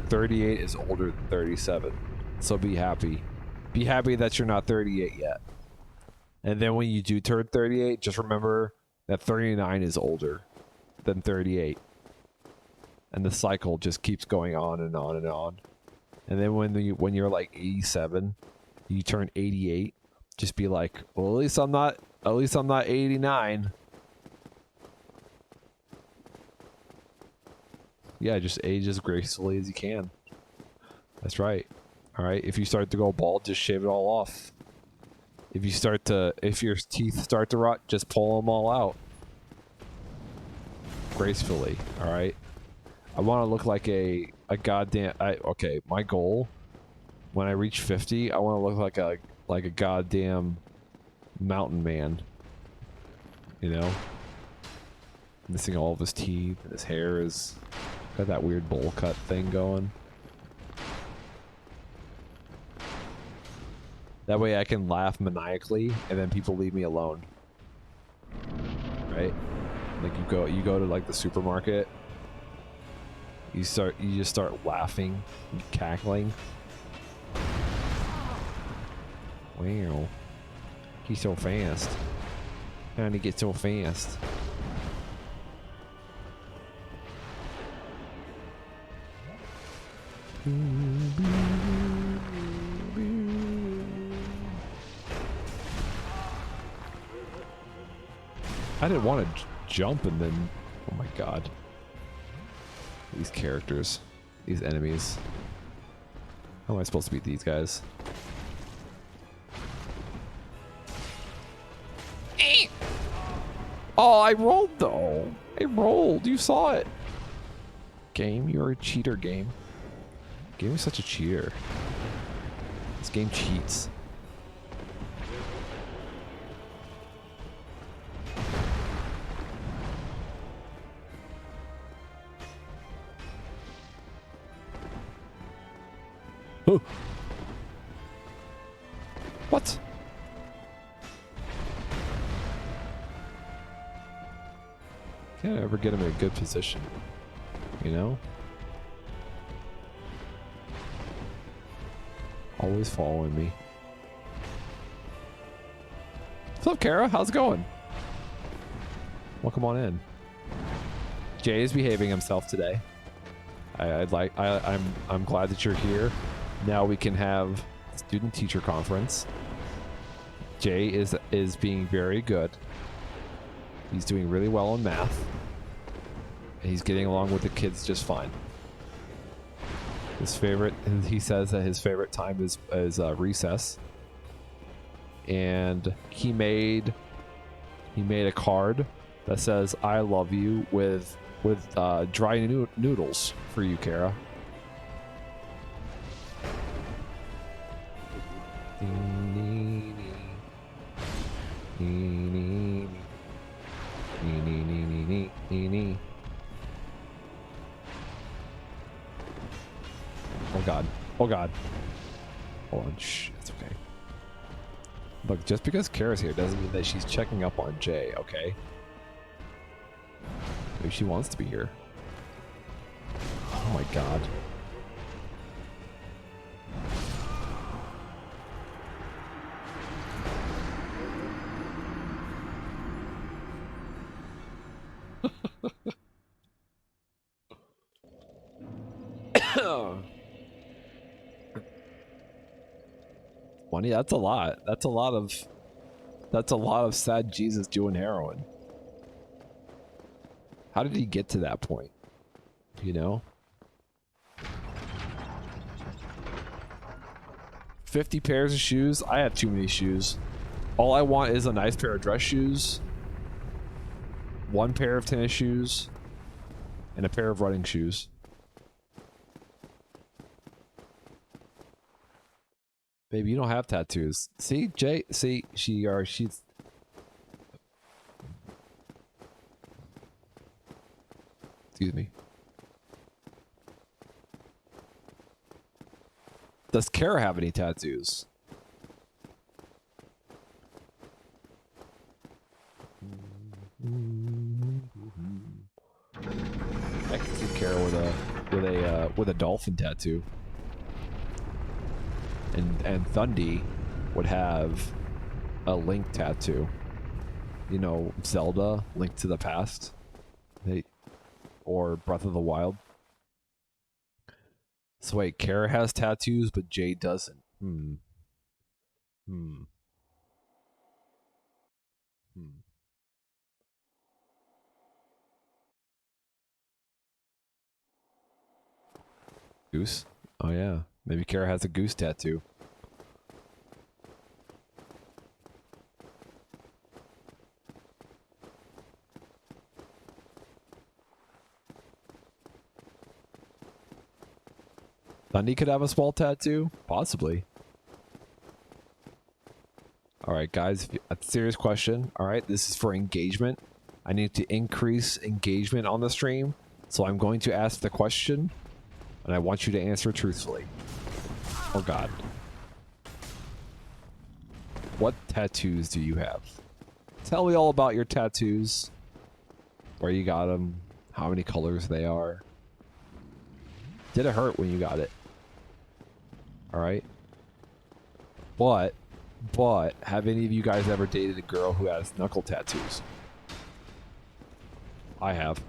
38 is older than 37. So be happy. Be happy that you're not 38 yet. And then when you do turn 38, just remember that 39 is older than 38. And the cycle just keeps going on and on and on. And then when you're like 87, you turn 88, just be like, well, at least I'm not 89. Yeah, just age as gracefully as you can. That's right. All right, if you start to go bald, just shave it all off. If your teeth start to rot, just pull them all out. Gracefully, all right? I want to look like a goddamn... okay, my goal, when I reach 50, I want to look like a goddamn mountain man. You know? Missing all of his teeth, and his hair is... got that weird bowl cut thing going. That way I can laugh maniacally, and then people leave me alone. Right? Like you go to like the supermarket. You just start laughing, cackling. Wow. He's so fast. How did he get so fast? I didn't want to jump and then... Oh my god. These characters. These enemies. How am I supposed to beat these guys? Oh, I rolled though. I rolled. You saw it. Game, you're a cheater, game. Game is such a cheater. This game cheats. Oh. What? Can't ever get him in a good position, you know? Always following me. What's up, Kara? How's it going? Welcome on in. Jay is behaving himself today. I'm glad that you're here. Now we can have student teacher conference. Jay is being very good. He's doing really well in math. He's getting along with the kids just fine. His favorite, he says that his favorite time is recess. And he made a card that says "I love you" with dry noodles for you, Kara. Oh god. Oh god. Hold on. Shh. It's okay. Look, just because Kara's here doesn't mean that she's checking up on Jay, okay? Maybe she wants to be here. Oh my god. Money, that's a lot. That's a lot of sad Jesus doing heroin. How did he get to that point? You know? 50 pairs of shoes? I have too many shoes. All I want is a nice pair of dress shoes, one pair of tennis shoes, and a pair of running shoes. Baby, you don't have tattoos. See, Jay? See, she's... Excuse me. Does Kara have any tattoos? I can see Kara with a dolphin tattoo. And Thundy would have a Link tattoo. You know, Zelda, Link to the Past. Or Breath of the Wild. So wait, Kara has tattoos, but Jay doesn't. Goose? Oh yeah. Maybe Kara has a goose tattoo. Thundy could have a small tattoo? Possibly. Alright guys, a serious question. Alright, this is for engagement. I need to increase engagement on the stream. So I'm going to ask the question. And I want you to answer truthfully. Oh god. What tattoos do you have? Tell me all about your tattoos. Where you got them. How many colors they are. Did it hurt when you got it? Alright. But But have any of you guys ever dated a girl who has knuckle tattoos? I have.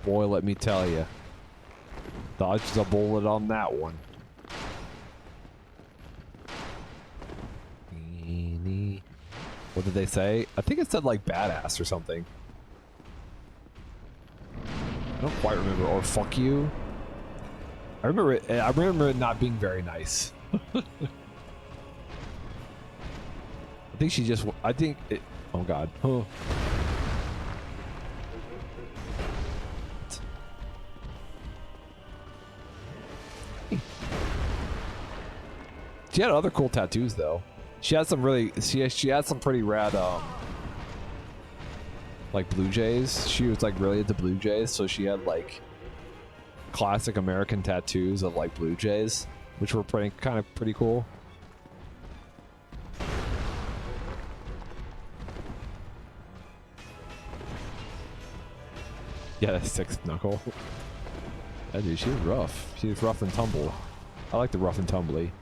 Boy, let me tell you. Dodged a bullet on that one. What did they say? I think it said like badass or something. I don't quite remember. Or fuck you. I remember it not being very nice. I think she just. I think it. Oh God. Huh. She had other cool tattoos though. She had some really. She had some pretty rad. Like Blue Jays. She was like really into Blue Jays, so she had like classic American tattoos of like Blue Jays, which were kind of pretty cool. Yeah, that sixth knuckle. Yeah, dude, she was rough. She was rough and tumble. I like the rough and tumbly.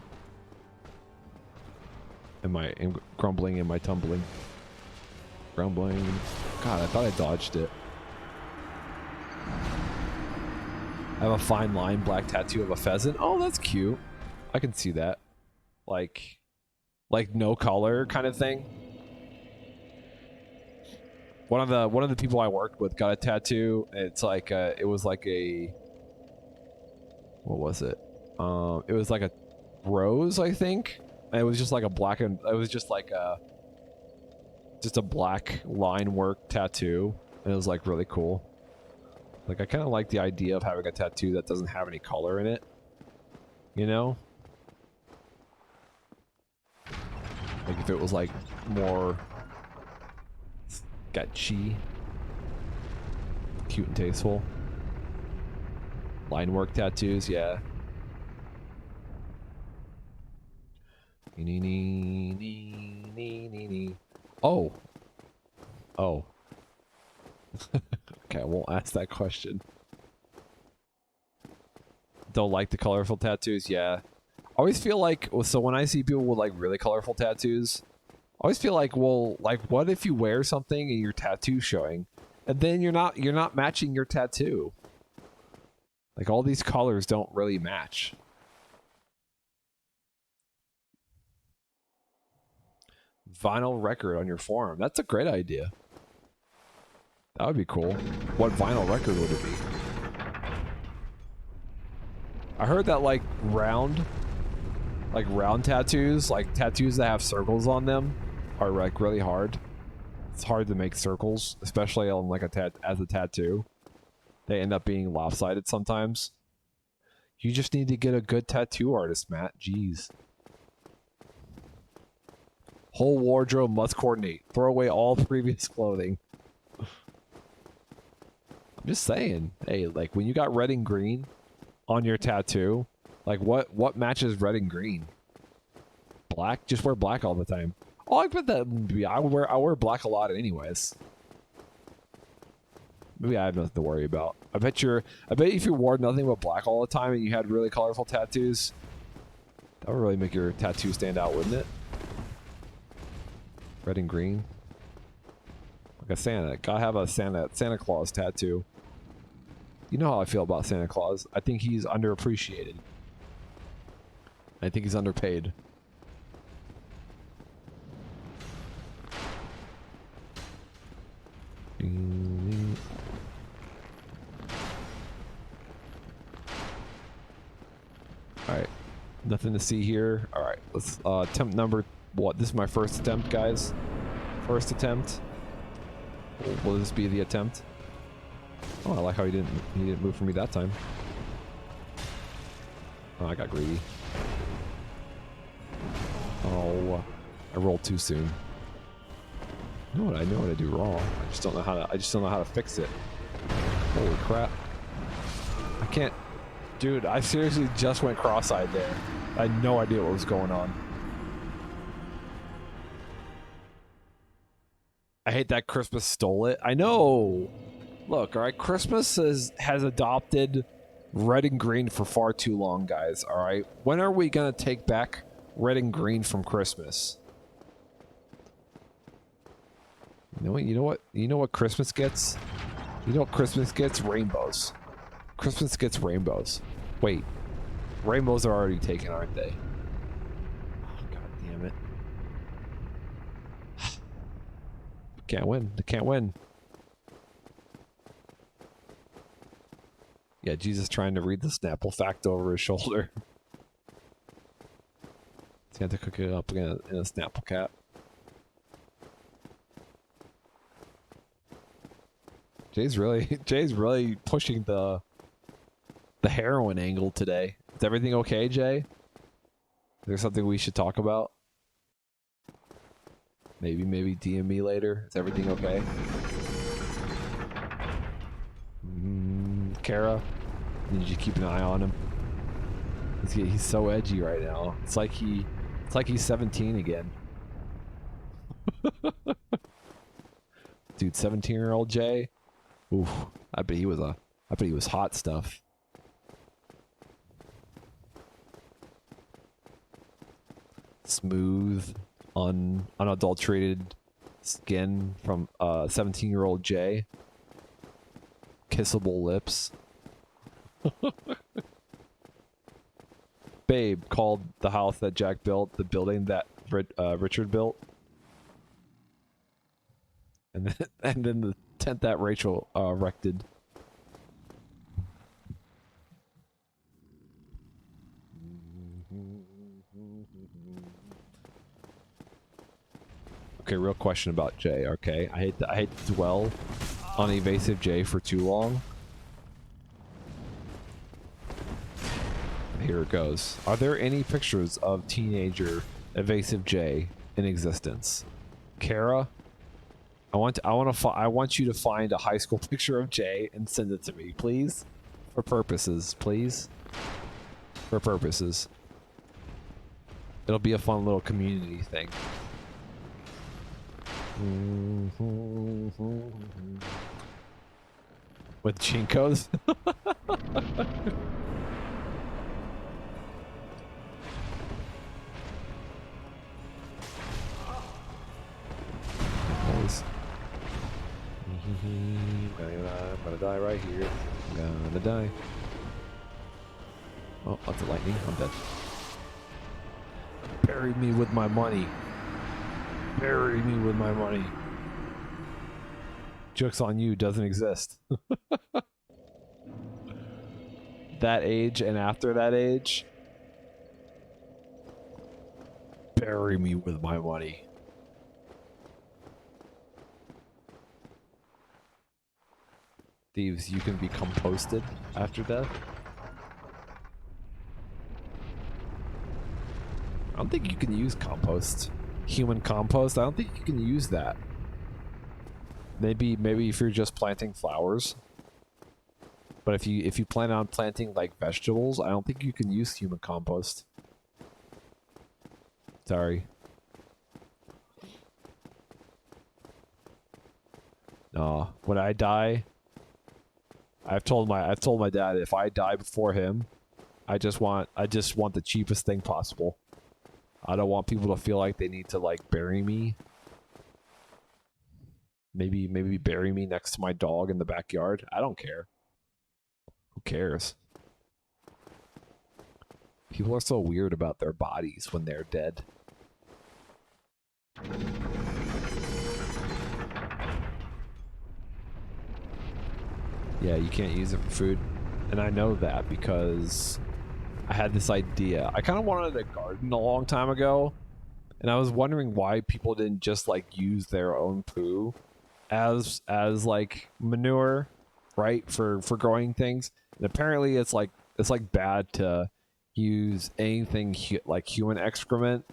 Grumbling in my tumbling. Grumbling. God, I thought I dodged it. I have a fine line black tattoo of a pheasant. Oh, that's cute. I can see that. Like no color kind of thing. One of the people I worked with got a tattoo. It's like it was like a, what was it? It was like a rose, I think. And it was just like a black and it was just like a black line work tattoo, and it was like really cool. Like I kind of like the idea of having a tattoo that doesn't have any color in it. You know? Like if it was like more sketchy, cute and tasteful. Line work tattoos, yeah. Oh. Oh. Okay, I won't ask that question. Don't like the colorful tattoos? Yeah. I always feel like, so when I see people with like really colorful tattoos, I always feel like, well, like what if you wear something and your tattoo's showing, and then you're not matching your tattoo? Like all these colors don't really match. Vinyl record on your forearm. That's a great idea. That would be cool. What vinyl record would it be? I heard that like round tattoos, like tattoos that have circles on them, are like really hard. It's hard to make circles, especially on like as a tattoo. They end up being lopsided sometimes. You just need to get a good tattoo artist, Matt. Jeez. Whole wardrobe must coordinate. Throw away all previous clothing. I'm just saying. Hey, like when you got red and green on your tattoo, like what matches red and green? Black? Just wear black all the time. Oh, I bet that I wear black a lot anyways. Maybe I have nothing to worry about. I bet if you wore nothing but black all the time and you had really colorful tattoos, that would really make your tattoo stand out, wouldn't it? Red and green. Like a Santa. Gotta have a Santa Claus tattoo. You know how I feel about Santa Claus. I think he's underappreciated. I think he's underpaid. Alright. Nothing to see here. Alright, let's attempt number what? This is my first attempt, guys. First attempt. Will this be the attempt? Oh, I like how he didn't move for me that time. Oh, I got greedy. Oh, I rolled too soon. I know what I do wrong. I just don't know how to fix it. Holy crap. I can't. Dude, I seriously just went cross-eyed there. I had no idea what was going on. I hate that Christmas stole it. I know. Look, all right, Christmas has adopted red and green for far too long, guys, all right? When are we going to take back red and green from Christmas. You know what? You know what? You know what Christmas gets? You know what Christmas gets? Rainbows. Christmas gets rainbows. Wait, rainbows are already taken, aren't they? Oh, God damn it! Can't win. They can't win. Yeah, Jesus trying to read the Snapple fact over his shoulder. He's going to cook it up in a Snapple cap. Jay's really pushing the heroin angle today. Is everything okay, Jay? Is there something we should talk about? Maybe DM me later. Is everything okay? Kara, need you to keep an eye on him. He's so edgy right now. It's like he's 17 again. Dude, 17-year-old Jay. Oof, I bet he was hot stuff. Smooth, unadulterated skin from 17-year-old Jay. Kissable lips. Babe called the house that Jack built the building that Richard built. And then the tent that Rachel erected. Okay, real question about Jay. Okay, I hate to dwell on evasive Jay for too long. Here it goes. Are there any pictures of teenager evasive Jay in existence? Kara, I want you to find a high school picture of Jay and send it to me, please. For purposes, please. For purposes. It'll be a fun little community thing. With Chinkos? Nice. I'm gonna die right here. I'm gonna die. Oh, lots of lightning. I'm dead. Bury me with my money. Bury me with my money. Joke's on you doesn't exist. That age and after that age. Bury me with my money. Thieves, you can be composted after death. I don't think you can use compost. Human compost, I don't think you can use that. Maybe if you're just planting flowers. But if you plan on planting like vegetables, I don't think you can use human compost. Sorry. No, when I die, I've told my dad if I die before him, I just want the cheapest thing possible. I don't want people to feel like they need to like bury me. Maybe bury me next to my dog in the backyard. I don't care. Who cares? People are so weird about their bodies when they're dead. Yeah, you can't use it for food. And I know that because I had this idea. I kind of wanted a garden a long time ago. And I was wondering why people didn't just like use their own poo as like manure, right? For growing things. And apparently it's like bad to use anything like human excrement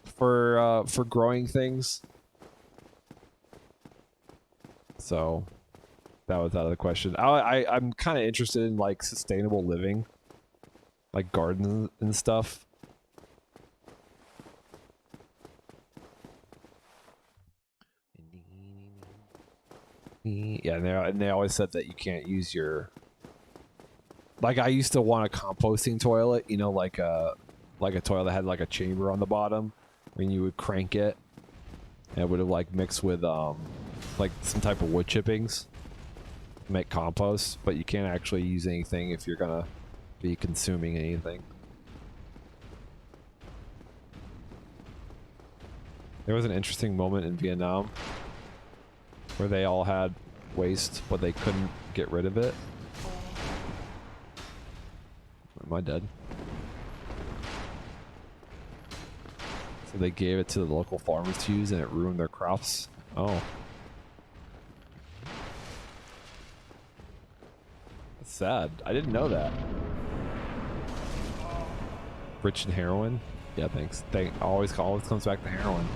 for growing things. So that was out of the question. I'm kind of interested in like sustainable living, like gardens and stuff. Yeah, and they always said that you can't use your. Like I used to want a composting toilet, you know, like like a toilet that had like a chamber on the bottom, and you would crank it, and it would have like mixed with like some type of wood chippings to make compost, but you can't actually use anything if you're gonna be consuming anything. There was an interesting moment in Vietnam where they all had waste, but they couldn't get rid of it. Am I dead? So they gave it to the local farmers to use and it ruined their crops. Oh. That's sad. I didn't know that. Rich in heroin? Yeah, thanks. Always comes back to heroin.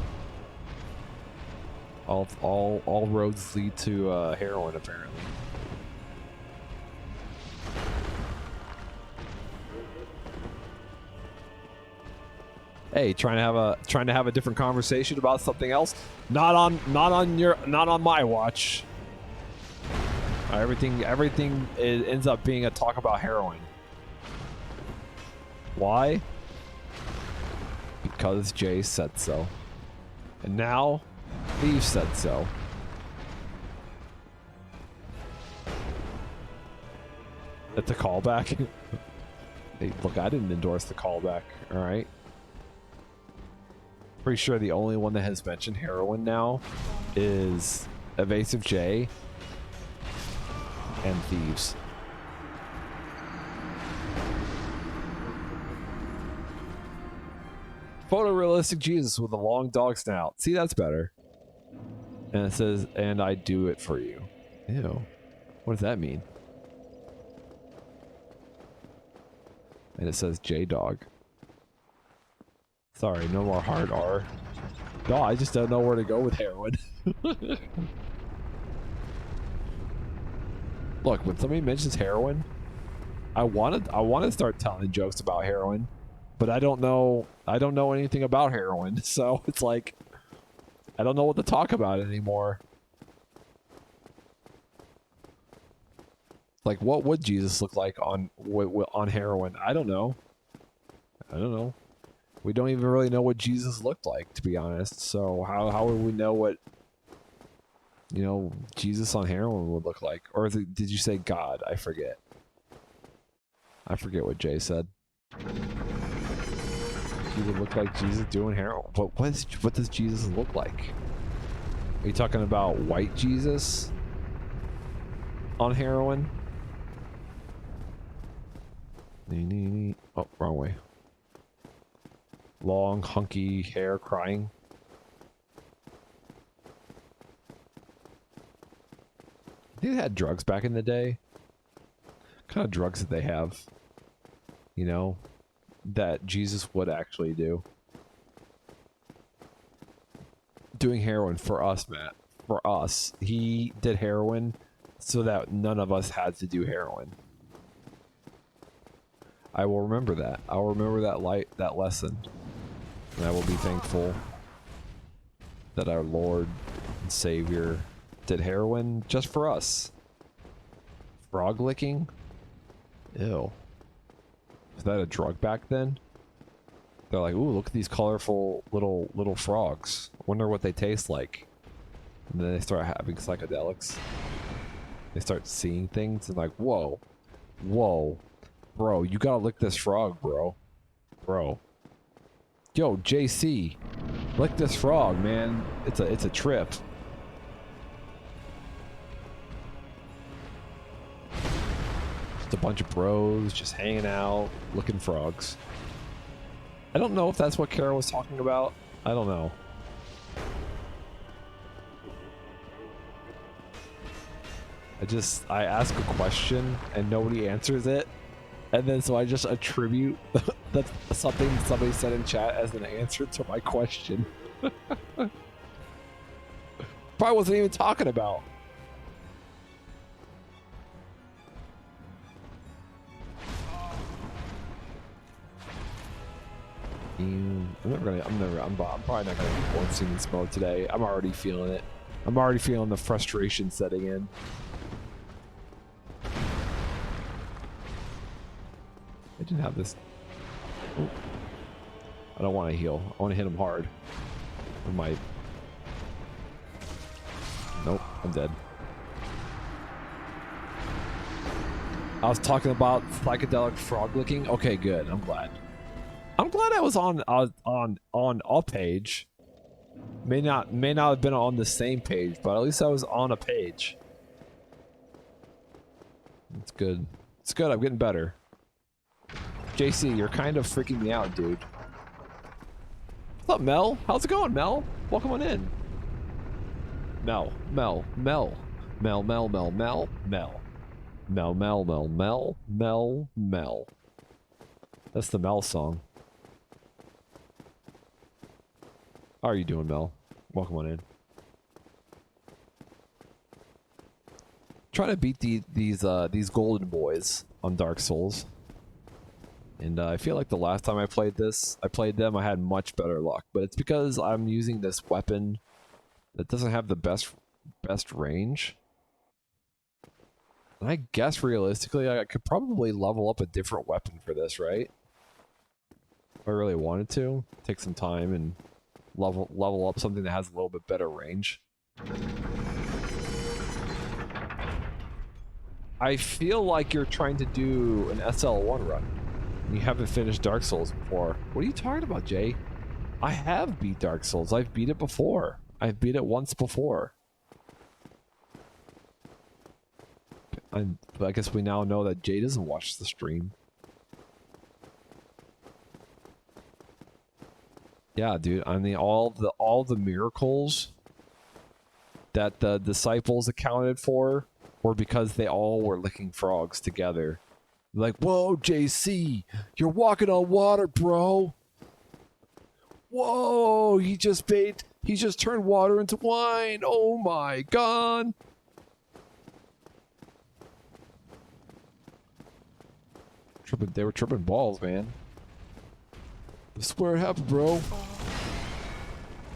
All roads lead to heroin, apparently. Hey, trying to have a different conversation about something else. Not on my watch. Everything ends up being a talk about heroin. Why? Because Jay said so. And now, Steve said so. That's a callback. Hey, look, I didn't endorse the callback, alright? Pretty sure the only one that has mentioned heroin now is Evasive J and Thieves. Photorealistic Jesus with a long dog snout. See, that's better. And it says, and I do it for you. Ew. What does that mean? And it says J-Dog. Sorry, no more hard R. No, I just don't know where to go with heroin. Look, when somebody mentions heroin, I want to start telling jokes about heroin, but I don't know anything about heroin, so it's like I don't know what to talk about anymore. Like, what would Jesus look like on heroin? I don't know. We don't even really know what Jesus looked like, to be honest. So how would we know what, you know, Jesus on heroin would look like? Or did you say God? I forget. I forget what Jay said. He would look like Jesus doing heroin. What does Jesus look like? Are you talking about white Jesus on heroin? Oh, wrong way. Long, hunky hair crying. They had drugs back in the day. What kind of drugs did they have? You know, that Jesus would actually do. Doing heroin for us, Matt. For us. He did heroin so that none of us had to do heroin. I will remember that. I will remember that lesson. And I will be thankful that our Lord and Savior did heroin just for us. Frog licking? Ew. Was that a drug back then? They're like, ooh, look at these colorful little frogs. Wonder what they taste like. And then they start having psychedelics. They start seeing things and like, whoa. Bro, you gotta lick this frog, bro. Yo, JC, lick this frog, man. It's a trip. Just a bunch of bros just hanging out, looking frogs. I don't know if that's what Kara was talking about. I don't know. I ask a question and nobody answers it. And then so I just attribute that's something somebody said in chat as an answer to my question. Probably wasn't even talking about. I'm probably not gonna be born seeing this mode today. I'm already feeling it. I'm already feeling the frustration setting in. I didn't have this. Oh. I don't want to heal. I want to hit him hard. With my... Nope, I'm dead. I was talking about psychedelic frog licking. Okay, good. I'm glad. I'm glad I was on a page. May not have been on the same page, but at least I was on a page. It's good. It's good. I'm getting better. JC, you're kind of freaking me out, dude. What's up, Mel? How's it going, Mel? Welcome on in. Mel. Mel. Mel. Mel. Mel. Mel. Mel. Mel. Mel. Mel. Mel. Mel. Mel. Mel. That's the Mel song. How are you doing, Mel? Welcome on in. Trying to beat these golden boys on Dark Souls. And I feel like the last time I played them, I had much better luck. But it's because I'm using this weapon that doesn't have the best range. And I guess realistically, I could probably level up a different weapon for this, right? If I really wanted to. Take some time and level up something that has a little bit better range. I feel like you're trying to do an SL1 run. You haven't finished Dark Souls before. What are you talking about, Jay? I have beat Dark Souls. I've beat it before. I've beat it once before. But I guess we now know that Jay doesn't watch the stream. Yeah, dude. I mean, all the miracles that the disciples accounted for were because they all were licking frogs together. Like, whoa, JC, you're walking on water, bro. Whoa, he just turned water into wine. Oh my god. They were tripping balls, man. I swear it happened, bro.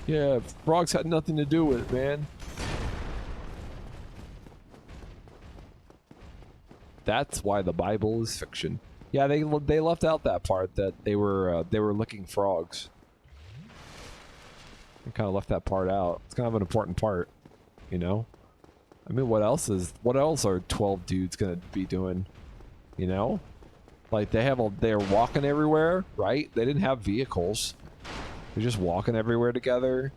Yeah, frogs had nothing to do with it, man. That's why the Bible is fiction. Yeah, they left out that part that they were licking frogs. They kind of left that part out. It's kind of an important part, you know. I mean, what else are 12 dudes gonna be doing? You know, like they're walking everywhere, right? They didn't have vehicles. They're just walking everywhere together.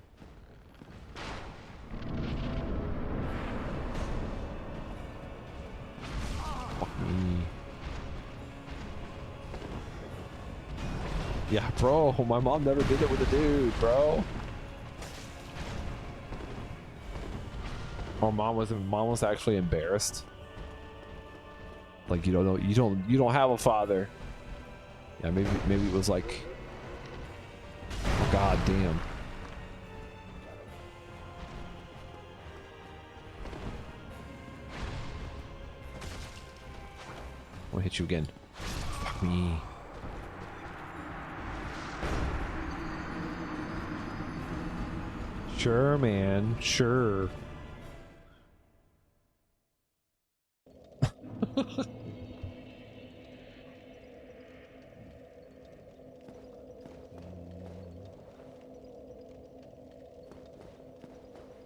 Yeah, bro, my mom never did it with a dude, bro. Our mom was actually embarrassed. Like, you don't have a father. Yeah, maybe it was like, oh god damn. I'm gonna hit you again. Fuck me. Sure, man. Sure.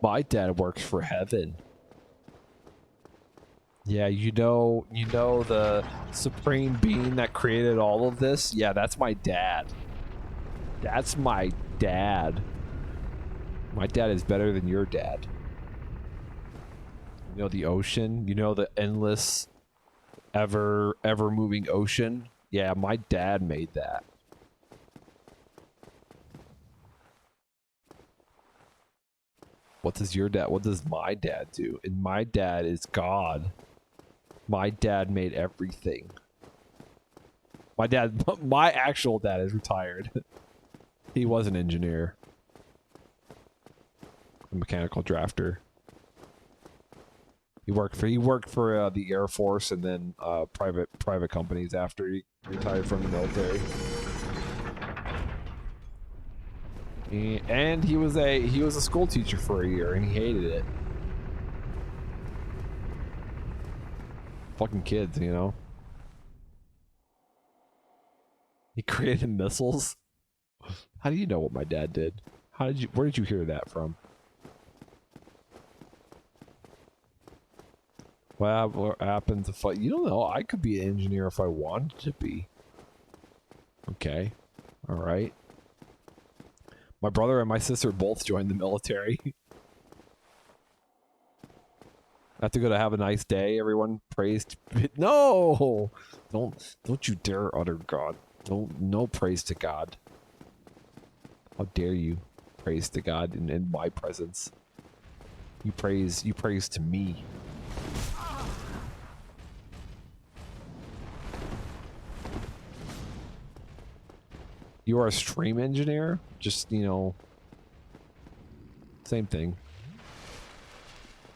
My dad works for heaven. Yeah, you know the supreme being that created all of this? Yeah, that's my dad. That's my dad. My dad is better than your dad. You know the ocean? You know the endless, ever moving ocean? Yeah, my dad made that. What does my dad do? And my dad is God. My dad made everything. My actual dad is retired. He was an engineer. A mechanical drafter. He worked for the Air Force and then private companies after he retired from the military. And he was a school teacher for a year and he hated it. Fucking kids, you know. He created missiles. How do you know what my dad did? Where did you hear that from? What happens if I... You don't know. I could be an engineer if I wanted to be. Okay. All right. My brother and my sister both joined the military. I have to go to have a nice day. Everyone praise. No! Don't you dare utter God. No praise to God. How dare you praise to God in my presence? You praise to me. You are a stream engineer? Just, you know, same thing.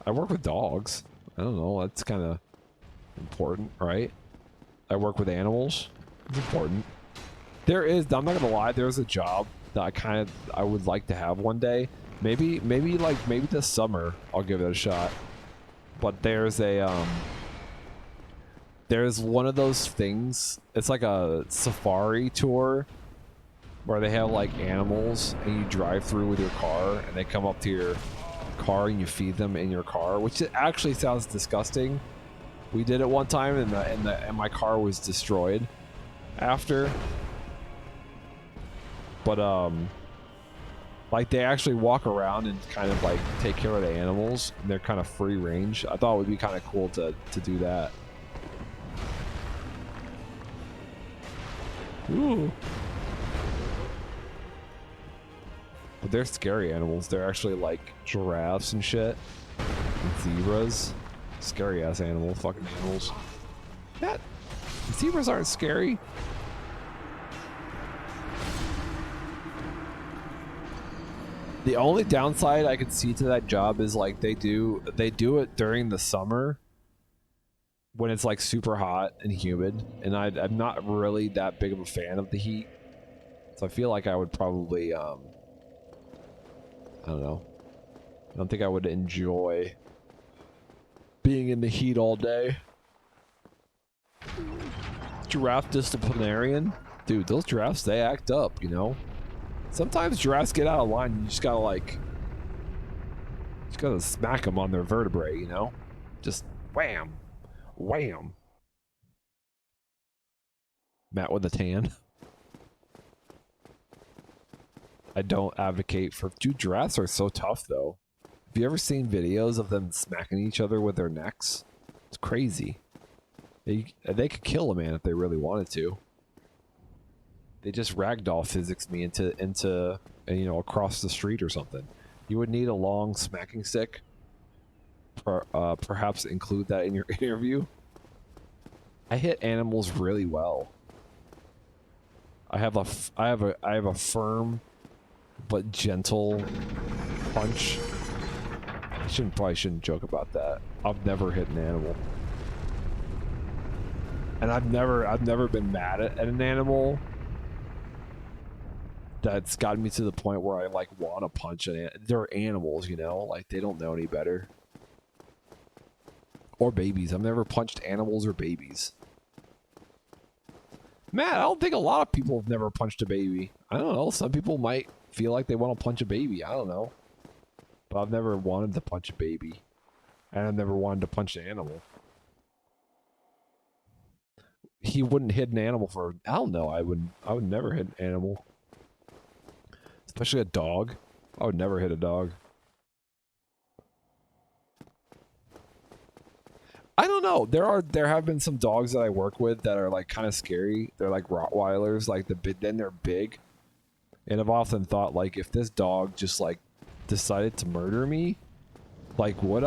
I work with dogs. I don't know, that's kind of important, right? I work with animals. It's important. I'm not gonna lie, there's a job that I would like to have one day. Maybe this summer I'll give it a shot. But there's one of those things. It's like a safari tour where they have like animals and you drive through with your car and they come up to your car and you feed them in your car, which actually sounds disgusting. We did it one time and my car was destroyed after. But like they actually walk around and kind of like take care of the animals and they're kind of free range. I thought it would be kind of cool to do that. Ooh. But they're scary animals. They're actually like giraffes and shit. And zebras. Scary ass fucking animals. Zebras aren't scary. The only downside I could see to that job is like they do it during the summer when it's like super hot and humid, and I'm not really that big of a fan of the heat. So I feel like I would probably I don't know. I don't think I would enjoy being in the heat all day. Giraffe disciplinarian? Dude, those giraffes, they act up, you know? Sometimes giraffes get out of line. You just gotta smack them on their vertebrae, you know? Just wham. Wham. Matt with a tan. I don't advocate for... Dude, giraffes are so tough, though. Have you ever seen videos of them smacking each other with their necks? It's crazy. They could kill a man if they really wanted to. They just ragdoll physics me into you know, across the street or something. You would need a long smacking stick. Perhaps include that in your interview. I hit animals really well. I have a firm but gentle punch. I probably shouldn't joke about that. I've never hit an animal. And I've never been mad at an animal that's gotten me to the point where I like want to punch an animal. They're animals, you know, like they don't know any better. Or babies. I've never punched animals or babies. Matt, I don't think a lot of people have never punched a baby. I don't know. Some people might feel like they want to punch a baby. I don't know. But I've never wanted to punch a baby. And I've never wanted to punch an animal. He wouldn't hit an animal for... I don't know. I would never hit an animal. Especially a dog. I would never hit a dog. I don't know. There have been some dogs that I work with that are like kind of scary. They're like Rottweilers, like then they're big. And I've often thought like if this dog just like decided to murder me, like what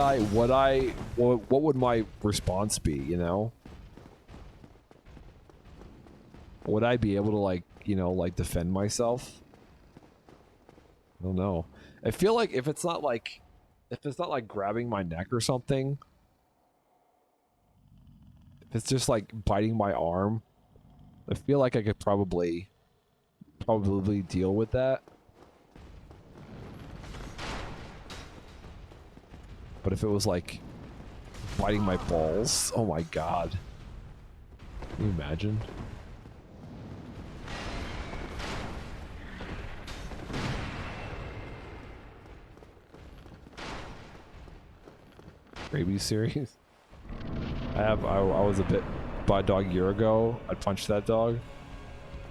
would my response be, you know? Would I be able to like, you know, like defend myself? I don't know. I feel like if it's not like grabbing my neck or something, if it's just like biting my arm, I feel like I could probably deal with that. But if it was like biting my balls, oh my god. Can you imagine? rabies series. I was a bit by a dog a year ago. I punched that dog.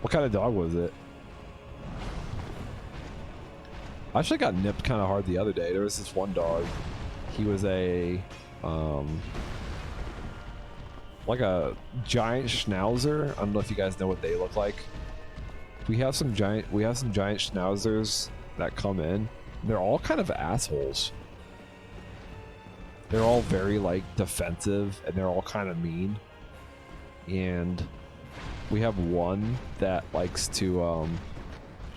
What kind of dog was it? I actually got nipped kind of hard the other day. There was this one dog. He was a like a giant schnauzer. I don't know if you guys know what they look like. We have some giant schnauzers that come in. They're all kind of assholes. They're all very like defensive and they're all kind of mean. And we have one that likes to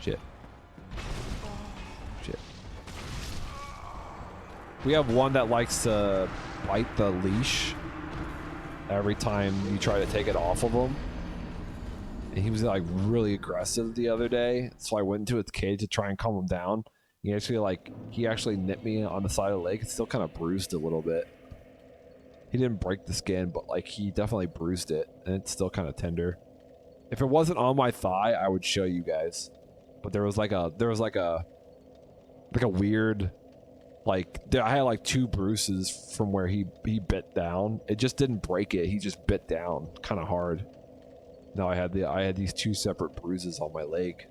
shit. We have one that likes to bite the leash every time you try to take it off of him. And he was like really aggressive the other day, so I went into its cage to try and calm him down. He actually nipped me on the side of the leg. It's still kind of bruised a little bit. He didn't break the skin, but like he definitely bruised it, and it's still kind of tender. If it wasn't on my thigh, I would show you guys. But there was like a weird, like I had like 2 bruises from where he bit down. It just didn't break it. He just bit down kind of hard. No, I had these 2 separate bruises on my leg.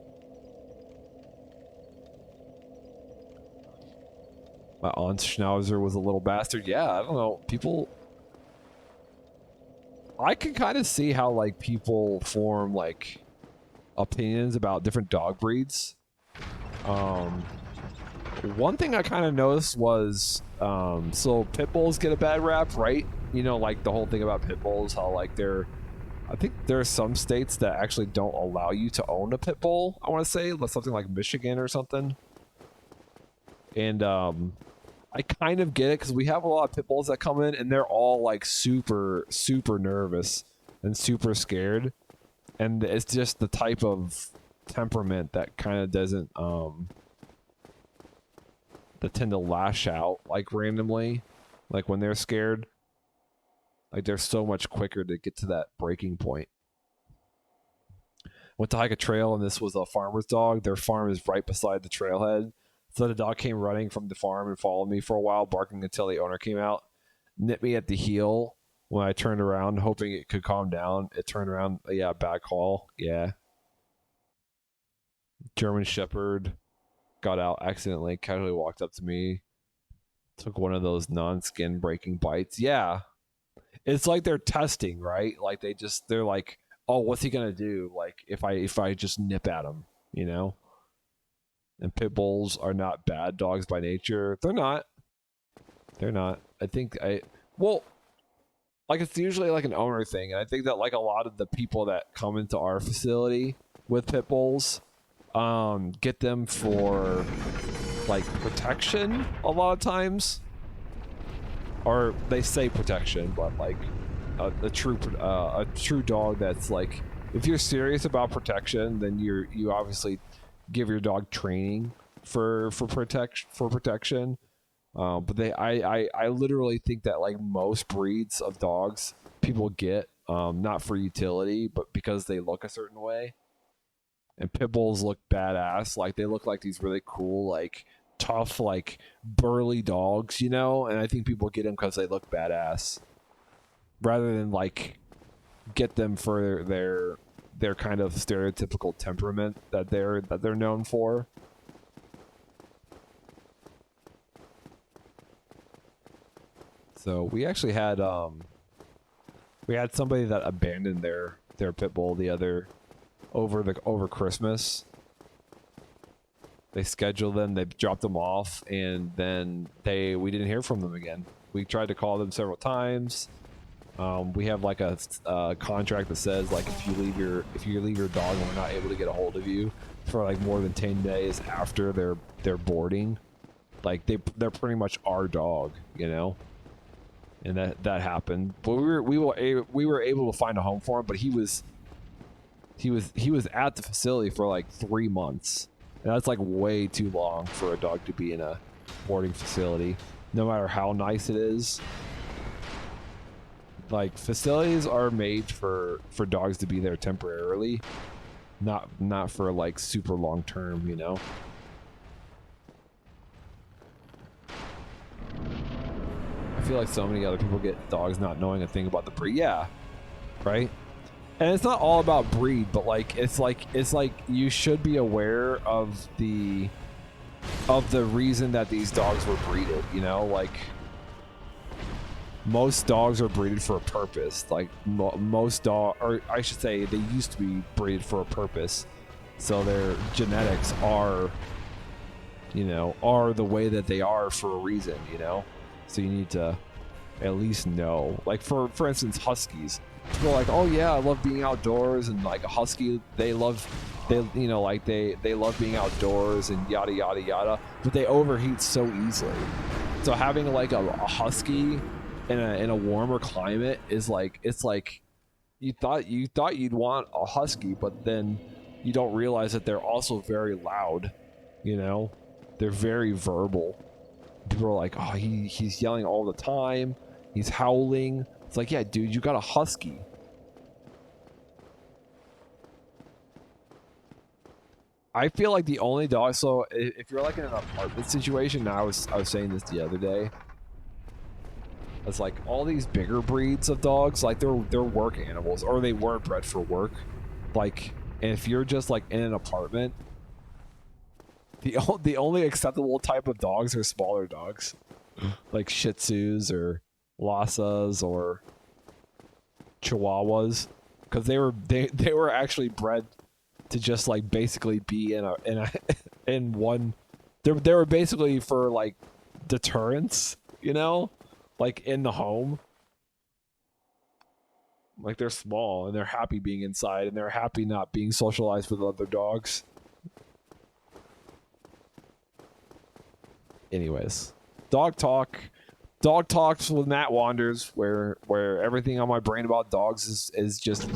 My aunt's schnauzer was a little bastard. Yeah, I don't know. I can kind of see how like people form like opinions about different dog breeds. One thing I kind of noticed was so pit bulls get a bad rap, right? You know, like the whole thing about pit bulls, how like I think there are some states that actually don't allow you to own a pit bull. I want to say something like Michigan or something. And I kind of get it because we have a lot of pit bulls that come in and they're all like super, super nervous and super scared. And it's just the type of temperament that kind of doesn't, that tend to lash out like randomly, like when they're scared. Like they're so much quicker to get to that breaking point. Went to hike a trail and this was a farmer's dog. Their farm is right beside the trailhead. So the dog came running from the farm and followed me for a while, barking until the owner came out. Nipped me at the heel when I turned around, hoping it could calm down. It turned around. Yeah, bad call. Yeah. German Shepherd got out accidentally, casually walked up to me, took one of those non-skin breaking bites. Yeah. It's like they're testing, right? Like they're like, oh, what's he gonna do? Like if I just nip at him, you know? And pit bulls are not bad dogs by nature. They're not. I think like it's usually like an owner thing, and I think that like a lot of the people that come into our facility with pit bulls, get them for like protection a lot of times. Or they say protection, but like a true dog that's like, if you're serious about protection, then you obviously give your dog training for protection. But I literally think that like most breeds of dogs people get not for utility, but because they look a certain way. And pit bulls look badass. Like they look like these really cool, like tough, like burly dogs, you know. And I think people get them because they look badass, rather than like get them for their kind of stereotypical temperament that they're known for. So we actually had somebody that abandoned their pit bull over Christmas. They scheduled them, they dropped them off, and then we didn't hear from them again. We tried to call them several times. We have like a contract that says like if you leave your dog and we're not able to get a hold of you for like more than 10 days after their boarding, like they're pretty much our dog, you know. And that happened. But we were able to find a home for him, but he was at the facility for like 3 months. And that's like way too long for a dog to be in a boarding facility, no matter how nice it is. Like facilities are made for dogs to be there temporarily, not for like super long term, you know. I feel like so many other people get dogs not knowing a thing about the breed. Yeah, right. And it's not all about breed, but like it's like you should be aware of the reason that these dogs were breeded. You know, like most dogs are breeded for a purpose. Like most dog, or I should say, they used to be breeded for a purpose. So their genetics are, you know, are the way that they are for a reason. You know, so you need to at least know. Like for instance, huskies. People are like, oh yeah, I love being outdoors, and like a husky, they love being outdoors and yada yada yada, but they overheat so easily. So having like a husky in a warmer climate is like, it's like you thought you'd want a husky, but then you don't realize that they're also very loud. You know, they're very verbal. People are like, oh, he's yelling all the time, he's howling. It's like, yeah, dude, you got a husky. I feel like the only dog. So if you're like in an apartment situation, now I was saying this the other day. It's like all these bigger breeds of dogs, like they're work animals, or they were bred for work. Like, and if you're just like in an apartment, the only acceptable type of dogs are smaller dogs, like Shih Tzus or Lhasas or Chihuahuas, because they were actually bred to just like basically be in one. They were basically for like deterrence, you know, like in the home. Like they're small and they're happy being inside, and they're happy not being socialized with other dogs. Anyways, dog talks with Matt Wanders, where everything on my brain about dogs is just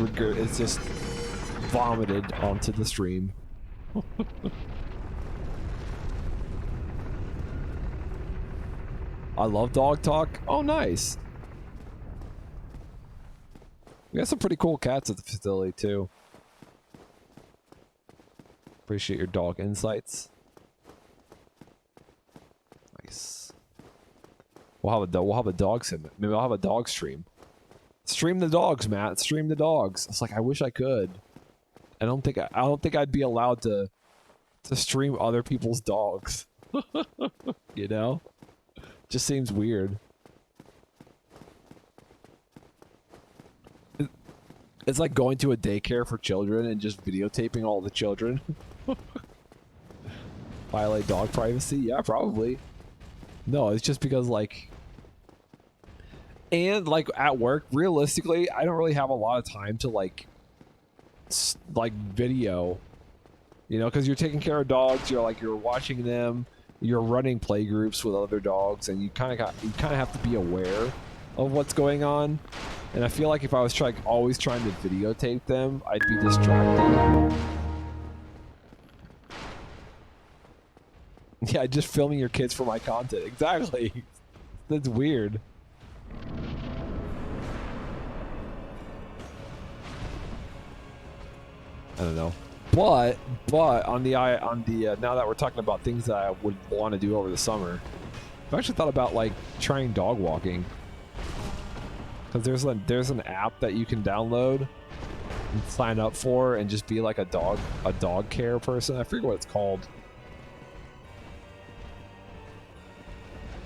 vomited onto the stream. I love dog talk. Oh, nice. We got some pretty cool cats at the facility too. Appreciate your dog insights. Nice. We'll have a dog sim. Maybe I'll have a dog stream. Stream the dogs, Matt. Stream the dogs. It's like, I wish I could. I don't think I'd be allowed to stream other people's dogs. You know? Just seems weird. It's like going to a daycare for children and just videotaping all the children. Violate dog privacy? Yeah, probably. No, it's just because like, and like at work, realistically, I don't really have a lot of time to like video, you know, because you're taking care of dogs, you're watching them, you're running play groups with other dogs, and you kind of have to be aware of what's going on. And I feel like if I was always trying to videotape them, I'd be distracted. Yeah, just filming your kids for my content. Exactly. That's weird. I don't know. But on the now that we're talking about things that I would want to do over the summer, I've actually thought about like trying dog walking. Because there's an app that you can download and sign up for and just be like a dog care person. I forget what it's called.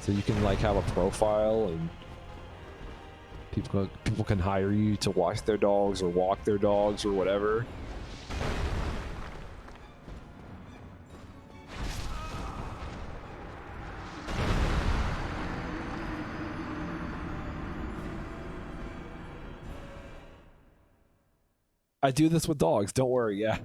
So you can like have a profile, and people can hire you to watch their dogs or walk their dogs or whatever. I do this with dogs, don't worry, yeah.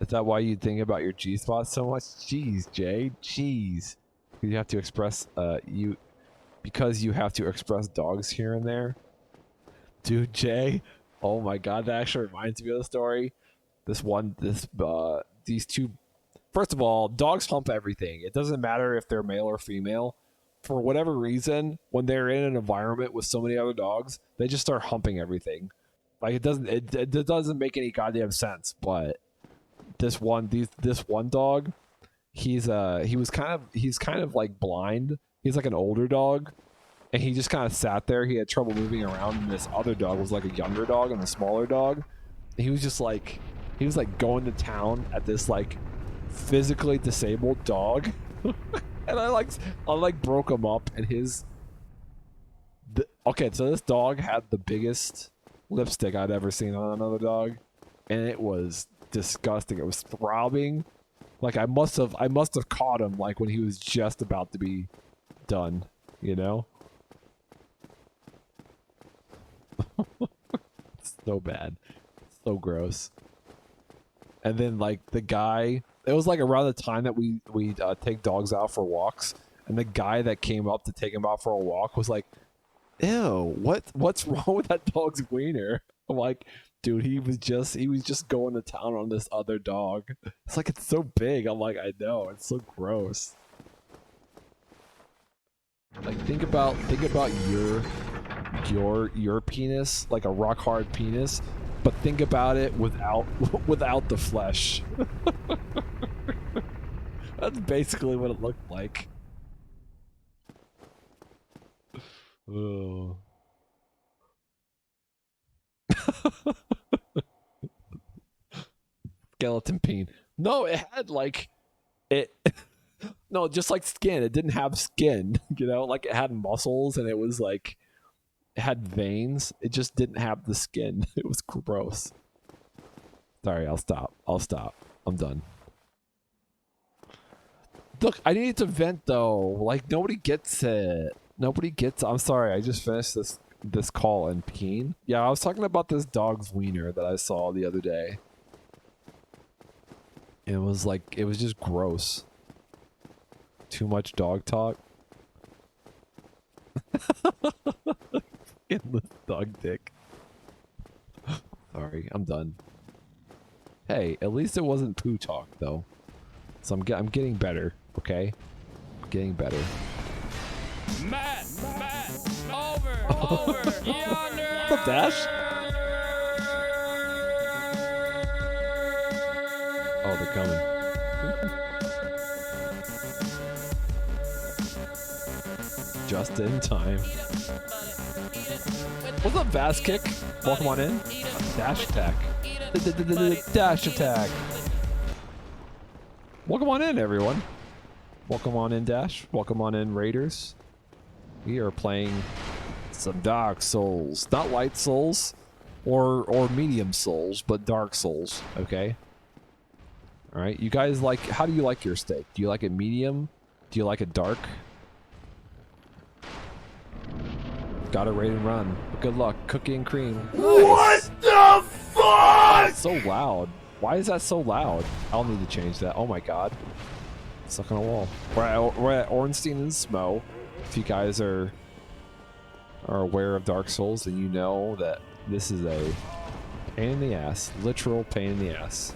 Is that why you think about your G-spot so much? Jeez, Jay, jeez. You have to express, because you have to express dogs here and there. Dude, Jay, oh my god, that actually reminds me of the story. These two, first of all, dogs hump everything. It doesn't matter if they're male or female. For whatever reason, when they're in an environment with so many other dogs, they just start humping everything. Like it doesn't make any goddamn sense, but this one dog, he's kind of like blind. He's like an older dog, and he just kind of sat there. He had trouble moving around, and this other dog was like a younger dog and a smaller dog. And he was just like, he was like going to town at this like physically disabled dog. And I broke him up, and okay, so this dog had the biggest lipstick I'd ever seen on another dog, and it was disgusting. It was throbbing. Like I must have caught him like when he was just about to be done, you know? It's so bad. So gross. And then like the guy, it was like around the time that we take dogs out for walks, and the guy that came up to take him out for a walk was like, ew, what's wrong with that dog's wiener? I'm like, dude, he was just going to town on this other dog. It's like, it's so big. I'm like, I know, it's so gross. Like think about your penis, like a rock hard penis, but think about it without the flesh. That's basically what it looked like. Oh. Skeleton peen. No, it had like it. No, just like skin. It didn't have skin. You know, like it had muscles and it was like it had veins. It just didn't have the skin. It was gross. Sorry, I'll stop. I'm done. Look, I needed to vent though. Like nobody gets it. Nobody gets. I'm sorry. I just finished this call in peen. Yeah, I was talking about this dog's wiener that I saw the other day. And it was like, it was just gross. Too much dog talk. Endless dog dick. Sorry, I'm done. Hey, at least it wasn't poo talk though. So I'm getting better. Okay, I'm getting better. Matt, over, yonder. What's up, Dash? Oh, they're coming. Just in time. What's up, Vast Kick? Welcome on in. Dash attack. Dash attack. Welcome on in, everyone. Welcome on in, Dash. Welcome on in, Raiders. We are playing some Dark Souls. Not Light Souls or Medium Souls, but Dark Souls, okay? Alright, you guys like, how do you like your steak? Do you like it medium? Do you like it dark? Gotta raid and run. But good luck, cookie and cream. What the fuck? It's so loud. Why is that so loud? I'll need to change that. Oh my god. Stuck on a wall. We're at Ornstein and Smo. If you guys are aware of Dark Souls, then you know that this is a pain in the ass. Literal pain in the ass.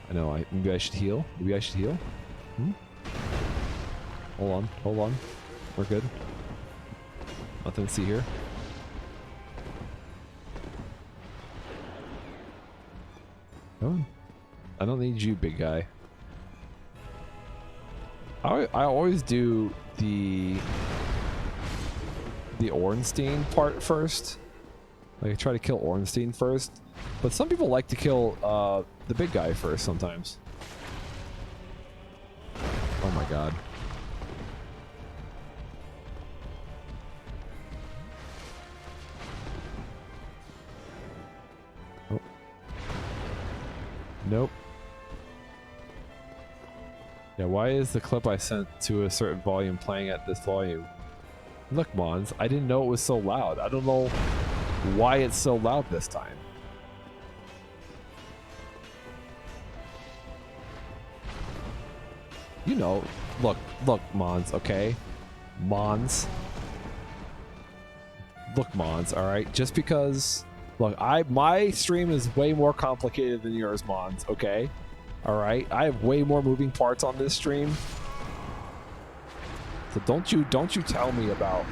I know, maybe I should heal. Maybe I should heal. Hold on. We're good. Nothing to see here. Oh, I don't need you, big guy. I always do the Ornstein part first. Like I try to kill Ornstein first, but some people like to kill the big guy first sometimes. Oh my god. Oh. Nope. Yeah, why is the clip I sent to a certain volume playing at this volume? Look, Mons, I didn't know it was so loud. I don't know why it's so loud this time. You know, look, Mons, okay? Mons. Look, Mons, alright? Just because, look, my stream is way more complicated than yours, Mons, okay? Alright? I have way more moving parts on this stream. So don't you tell me about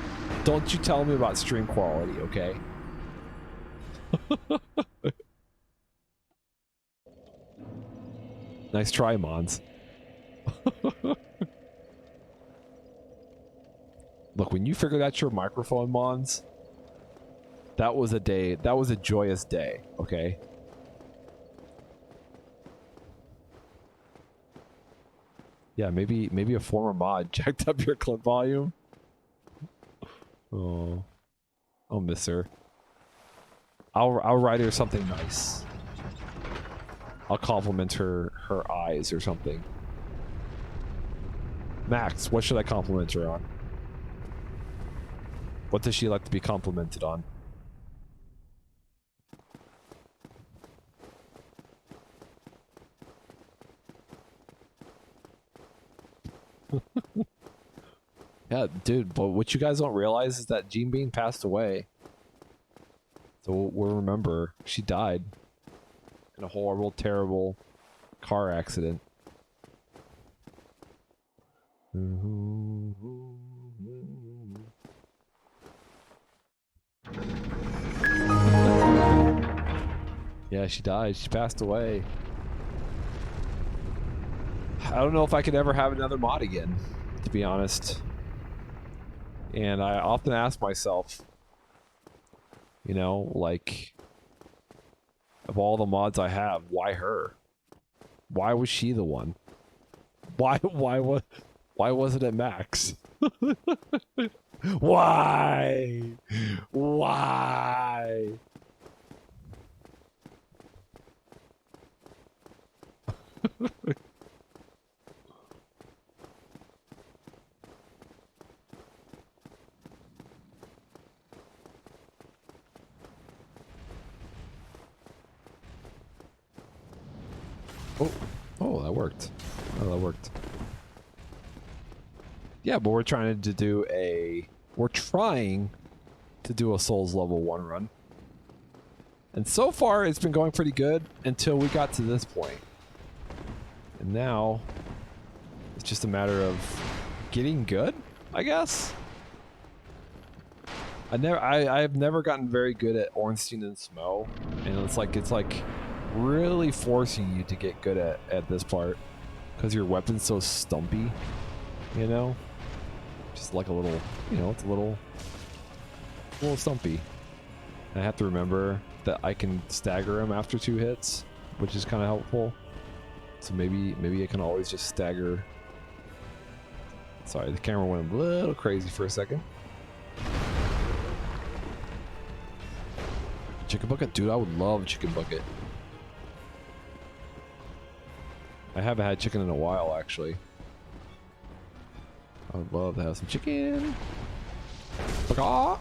stream quality, okay? Nice try, Mons. Look, when you figured out your microphone, Mons, that was a day. That was a joyous day. Okay. Yeah, maybe a former mod jacked up your clip volume. Oh, I'll miss her. I'll write her something nice. I'll compliment her eyes or something. Max, what should I compliment her on? What does she like to be complimented on? Yeah, dude, but what you guys don't realize is that Jean Bean passed away. So we'll remember she died in a horrible, terrible car accident. Yeah, she died. She passed away. I don't know if I could ever have another mod again, to be honest. And I often ask myself, you know, like, of all the mods I have, why her? Why was she the one? Why wasn't it Max? Why? Why? Oh, that worked. Oh, that worked. Yeah, but we're trying to do a Souls level 1 run. And so far it's been going pretty good until we got to this point. And now it's just a matter of getting good, I guess. I've never gotten very good at Ornstein and Smo, and it's like really forcing you to get good at this part because your weapon's so stumpy, you know? Just like a little, you know, it's a little stumpy. And I have to remember that I can stagger him after 2 hits, which is kind of helpful. So maybe I can always just stagger. Sorry, the camera went a little crazy for a second. Chicken bucket? Dude, I would love chicken bucket. I haven't had chicken in a while, actually. I would love to have some chicken. Oh,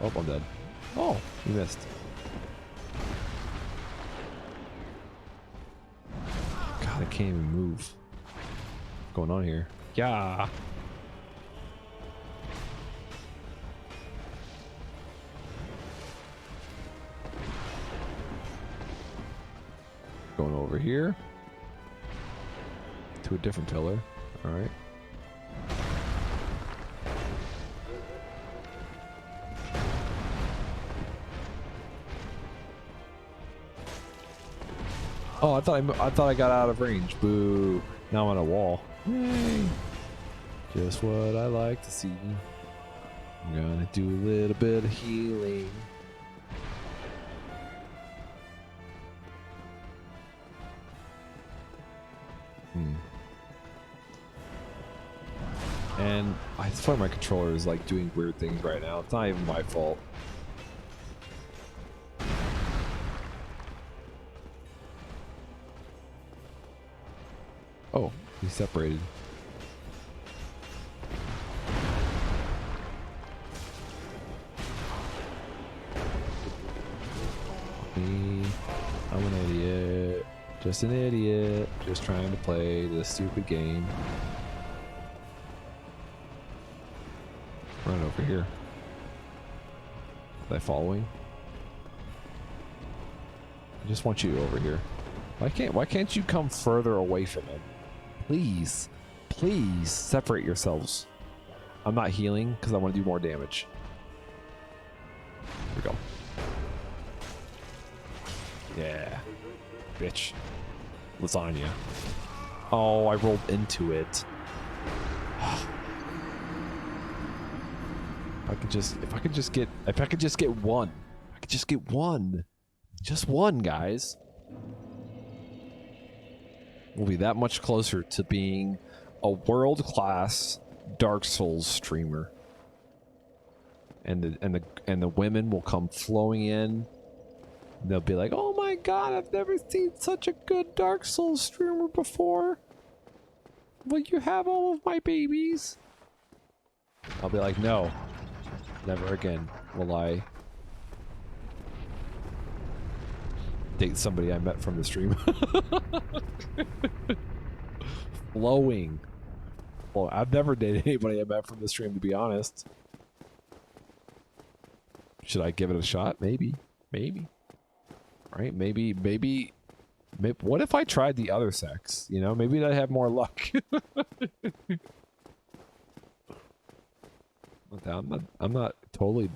I'm dead. Oh, you missed. God, I can't even move. What's going on here? Yeah. Going over here to a different pillar. All right. Oh, I thought I got out of range. Boo! Now I'm on a wall. Yay! Just what I like to see. I'm gonna do a little bit of healing. And I swear my controller is like doing weird things right now. It's not even my fault. Oh, he separated. Me, I'm an idiot. Just an idiot. Just trying to play this stupid game. Run over here. Am I following? I just want you over here. Why can't you come further away from him? Please, please separate yourselves. I'm not healing because I want to do more damage. Here we go. Yeah. Bitch. Lasagna. Oh, I rolled into it. If I could just get one. I could just get one. Just one, guys. We'll be that much closer to being a world-class Dark Souls streamer. And the women will come flowing in. They'll be like, "Oh my god, I've never seen such a good Dark Souls streamer before. Will you have all of my babies?" I'll be like, "No. Never again will I date somebody I met from the stream." Flowing. Well, I've never dated anybody I met from the stream, to be honest. Should I give it a shot? Maybe. Maybe. Right? Maybe. What if I tried the other sex? You know, maybe I'd have more luck. I'm not totally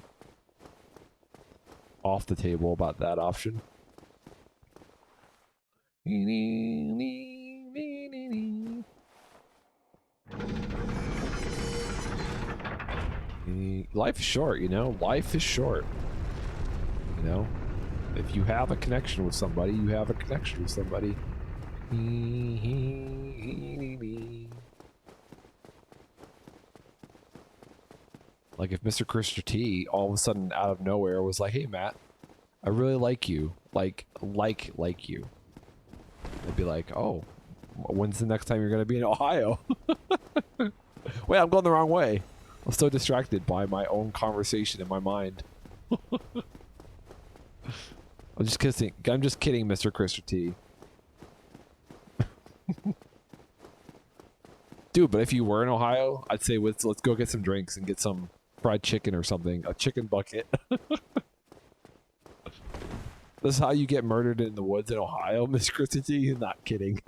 off the table about that option. Life is short, you know? Life is short. You know? If you have a connection with somebody, you have a connection with somebody. Like if Mr. Krister T all of a sudden out of nowhere was like, "Hey Matt, I really like you. Like you." I'd be like, "Oh, when's the next time you're gonna be in Ohio?" Wait, I'm going the wrong way. I'm so distracted by my own conversation in my mind. I'm just kidding. I'm just kidding, Mr. Krister T. Dude, but if you were in Ohio, I'd say let's go get some drinks and get some fried chicken or something. A chicken bucket. This is how you get murdered in the woods in Ohio, Miss Krister T? You're not kidding.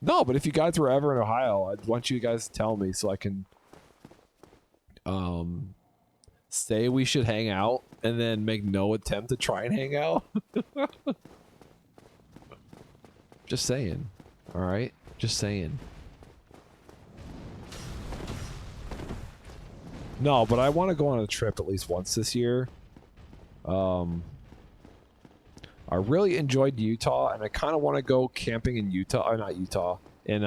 No, but if you guys were ever in Ohio, I'd want you guys to tell me so I can say we should hang out and then make no attempt to try and hang out. Just saying. All right? Just saying. No, but I want to go on a trip at least once this year. I really enjoyed Utah, and I kind of want to go camping in Utah. Or not Utah. In,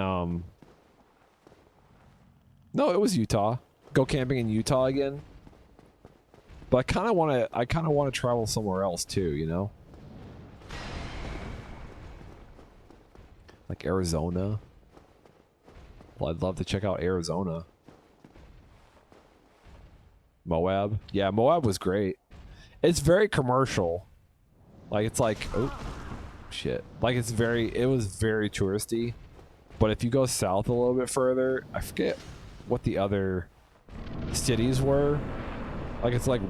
no, it was Utah. Go camping in Utah again. But I kind of want to travel somewhere else too, you know? Like Arizona. Well, I'd love to check out Arizona. Moab. Yeah, Moab was great. It's very commercial. Like, it's like, oh, shit. Like, it was very touristy. But if you go south a little bit further, I forget what the other cities were. Like, it's like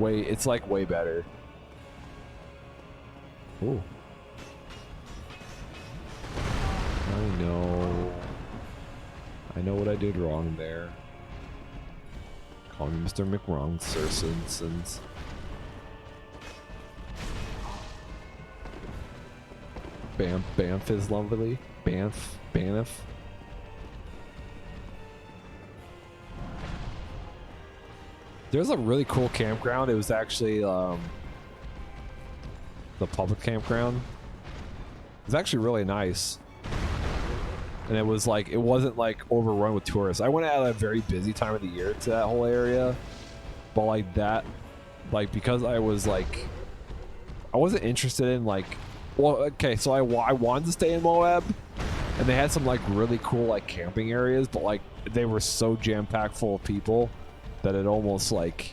way better. Ooh. I know what I did wrong there. Call me Mr. McWrong, Sir Simpsons. Banff is lovely. Banff. There's a really cool campground. It was actually the public campground. It was actually really nice. And it was like, it wasn't like overrun with tourists. I went at a very busy time of the year to that whole area. But like that, like because I was like, I wasn't interested in like, well, okay, so I wanted to stay in Moab. And they had some like really cool like camping areas, but like they were so jam-packed full of people that it almost like,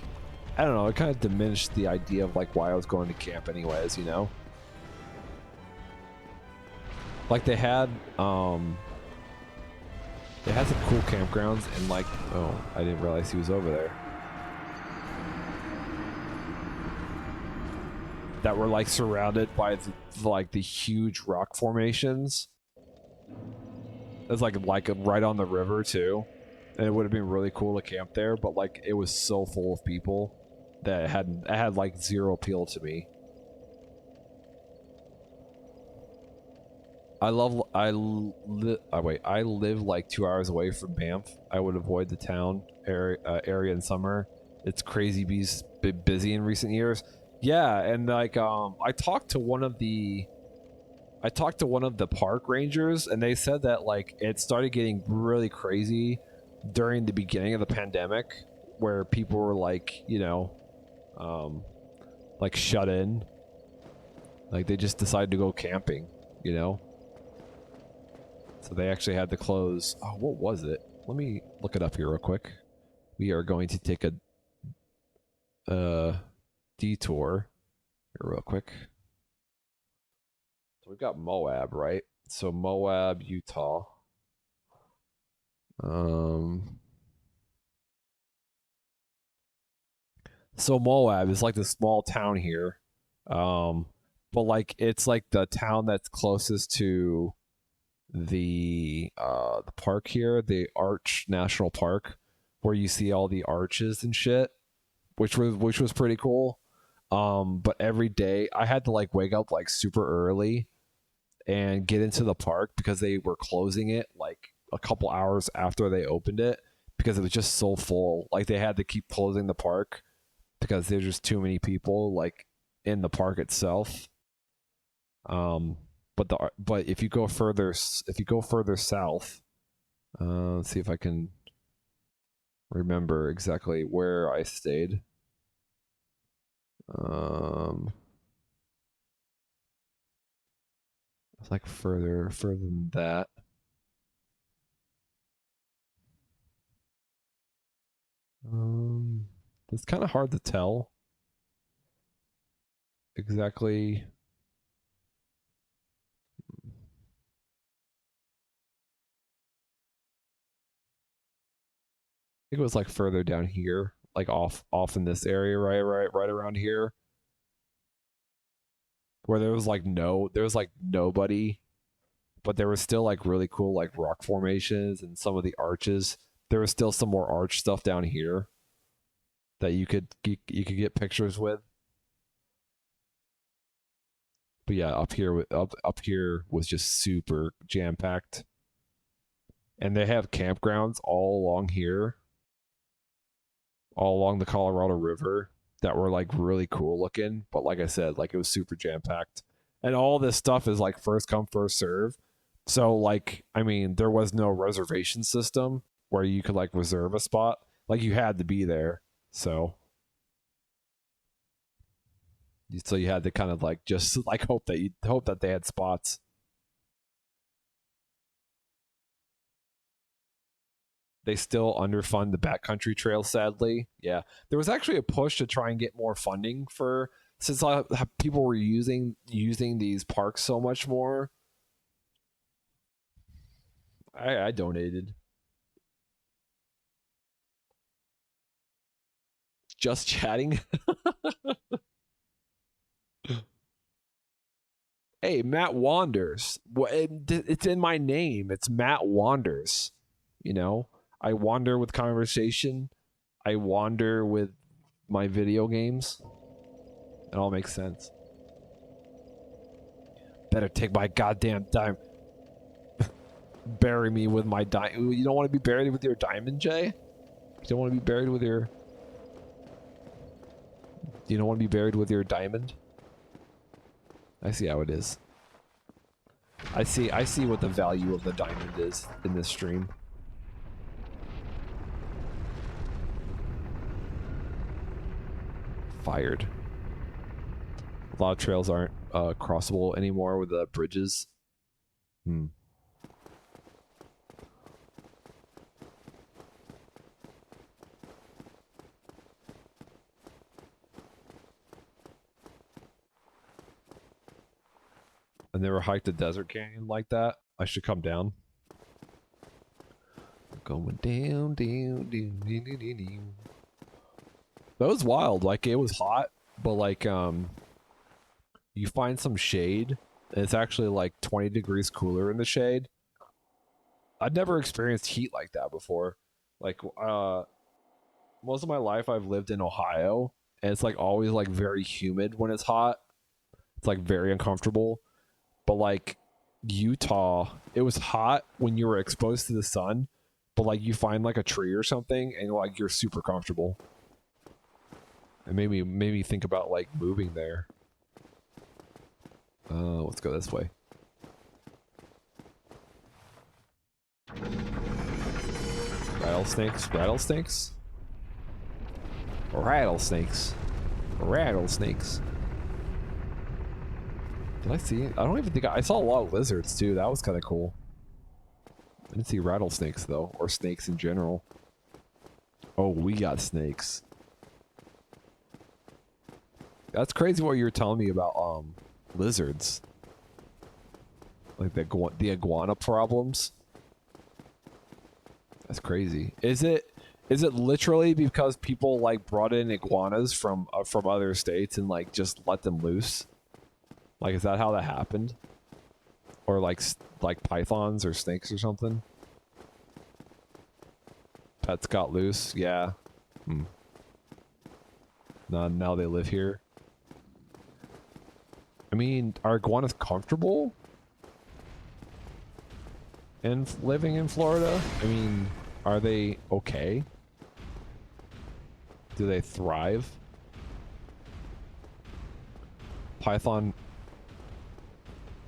I don't know, it kind of diminished the idea of like why I was going to camp anyways, you know? Like they had some cool campgrounds and like, oh, I didn't realize he was over there. That were like surrounded by the huge rock formations. It's like right on the river too. And it would have been really cool to camp there, but like it was so full of people that it had like zero appeal to me. I live like 2 hours away from Banff. I would avoid the town area in summer. It's crazy busy in recent years. Yeah, and like I talked to one of the park rangers, and they said that like it started getting really crazy during the beginning of the pandemic, where people were like, um, like shut in, like they just decided to go camping, you know. So they actually had to close. Oh, what was it? Let me look it up here real quick. We are going to take a detour here real quick. So we've got Moab, right? So Moab, Utah. So Moab is like the small town here. But like it's like the town that's closest to the park here, the Arch National Park, where you see all the arches and shit, which was pretty cool. But every day I had to like wake up like super early and get into the park because they were closing it like a couple hours after they opened it because it was just so full. Like they had to keep closing the park because there's just too many people like in the park itself. Um, but if you go further south, let's see if I can remember exactly where I stayed. It's like further than that. Um, it's kind of hard to tell exactly. I think it was like further down here, like off in this area, right around here, where there was like nobody, but there was still like really cool like rock formations and some of the arches. There was still some more arch stuff down here that you could get pictures with. But yeah, up here was just super jam packed, and they have campgrounds all along here, all along the Colorado River that were like really cool looking. But like I said, like it was super jam packed, and all this stuff is like first come first serve. So like, I mean, there was no reservation system where you could like reserve a spot. Like you had to be there. So you had to kind of like just like hope that they had spots. They still underfund the backcountry trail, sadly. Yeah, there was actually a push to try and get more funding for since people were using these parks so much more. I donated. Just chatting. Hey, Matt Wanders. It's in my name. It's Matt Wanders. You know, I wander with conversation. I wander with my video games. It all makes sense. Better take my goddamn time. Bury me with my diamond. You don't want to be buried with your diamond, Jay? You don't want to be buried with your... You don't want to be buried with your diamond? I see how it is. I see what the value of the diamond is in this stream. Fired. A lot of trails aren't crossable anymore with the bridges. Hmm. I never hiked a desert canyon like that. I should come down. Going down, down, down, down, down, down. That was wild. Like it was hot, but like you find some shade, and it's actually like 20 degrees cooler in the shade. I'd never experienced heat like that before. Like most of my life I've lived in Ohio, and it's like always like very humid when it's hot. It's like very uncomfortable. But like Utah, it was hot when you were exposed to the sun, but like you find like a tree or something and like you're super comfortable. It made me think about like moving there. Let's go this way. Rattlesnakes, rattlesnakes, rattlesnakes, rattlesnakes. Did I see it? I don't even think I saw a lot of lizards too. That was kind of cool. I didn't see rattlesnakes though, or snakes in general. Oh, we got snakes. That's crazy what you were telling me about lizards. Like the iguana problems. That's crazy. Is it literally because people like brought in iguanas from other states and like just let them loose? Like, is that how that happened? Or like pythons or snakes or something? Pets got loose. Yeah. Now they live here. I mean, are iguanas comfortable in living in Florida? I mean, are they okay? Do they thrive? Python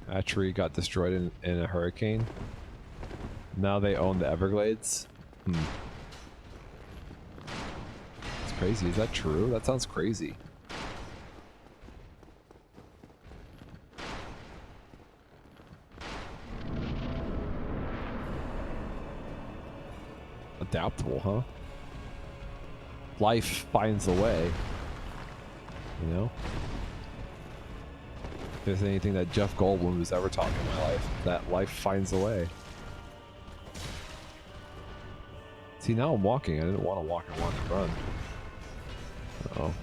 hatchery got destroyed in a hurricane. Now they own the Everglades. It's crazy. Is that true? That sounds crazy. Adaptable, huh? Life finds a way. You know? If there's anything that Jeff Goldblum has ever taught me in my life, that life finds a way. See, now I'm walking. I didn't want to walk. I wanted to run. Uh-oh.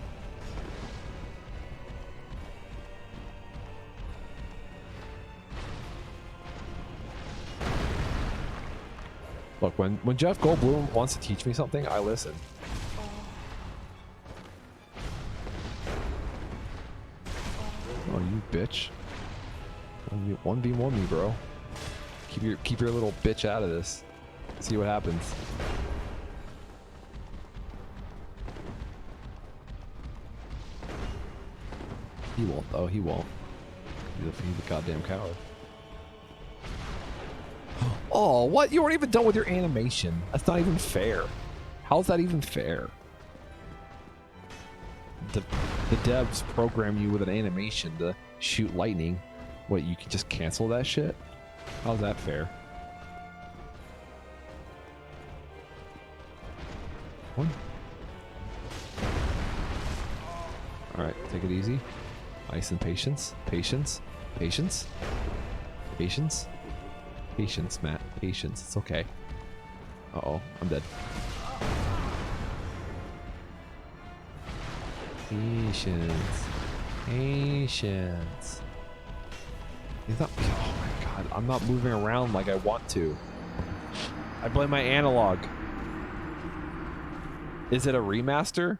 Look, when Jeff Goldblum wants to teach me something, I listen. Oh, you bitch. 1v1 me, bro. Keep your little bitch out of this. See what happens. He won't, though. He won't. He's a goddamn coward. Oh, what? You weren't even done with your animation. That's not even fair. How's that even fair? The devs program you with an animation to shoot lightning. What, you can just cancel that shit? How's that fair? What? Alright, take it easy. Ice and patience. Patience. Patience. Patience. Patience, Matt. Patience. It's okay. Uh-oh. I'm dead. Patience. Patience. He's not... Oh my god. I'm not moving around like I want to. I blame my analog. Is it a remaster?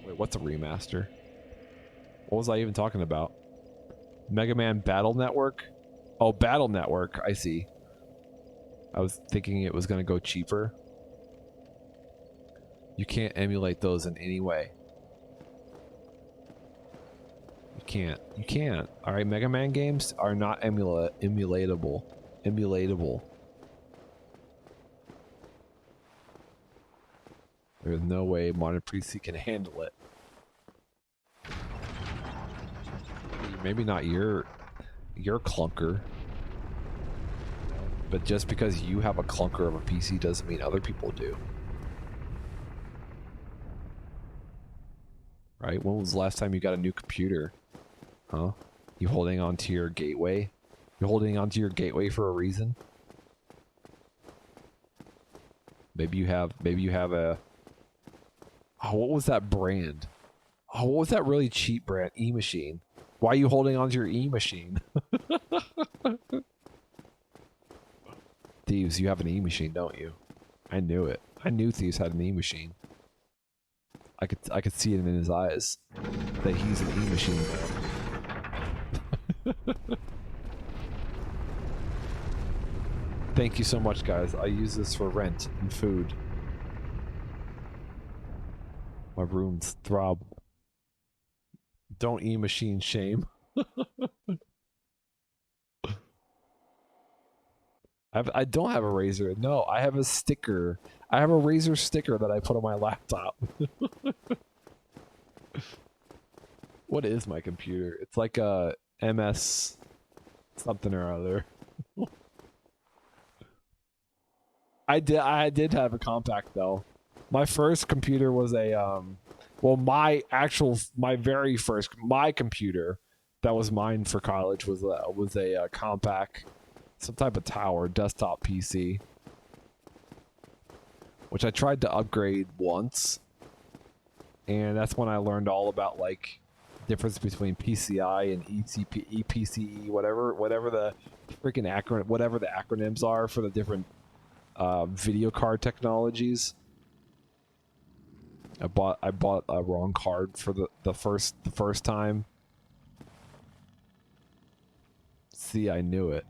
Wait, what's a remaster? What was I even talking about? Mega Man Battle Network? Oh, Battle Network. I see. I was thinking it was going to go cheaper. You can't emulate those in any way. You can't. You can't. Alright, Mega Man games are not emulatable. Emulatable. There's no way modern PC can handle it. Maybe not your clunker. But just because you have a clunker of a PC doesn't mean other people do. Right? When was the last time you got a new computer? Huh? You holding on to your gateway? You're holding on to your gateway for a reason? Maybe you have a... Oh, what was that brand? Oh, what was that really cheap brand? E-Machine. Why are you holding on to your E-Machine? Thieves, you have an E-Machine, don't you? I knew it. I knew Thieves had an E-Machine. I could see it in his eyes that he's an E-Machine man. Thank you so much, guys. I use this for rent and food. My rooms throb. Don't e-machine shame. I don't have a razor. No, I have a sticker. I have a razor sticker that I put on my laptop. What is my computer? It's like a MS something or other. I did have a compact though. My first computer was a well, my very first computer that was mine for college was a compact, some type of tower desktop PC, which I tried to upgrade once, and that's when I learned all about like difference between PCI and EPCE, whatever the freaking acronym, whatever the acronyms are for the different video card technologies. I bought a wrong card for the first time. See, I knew it.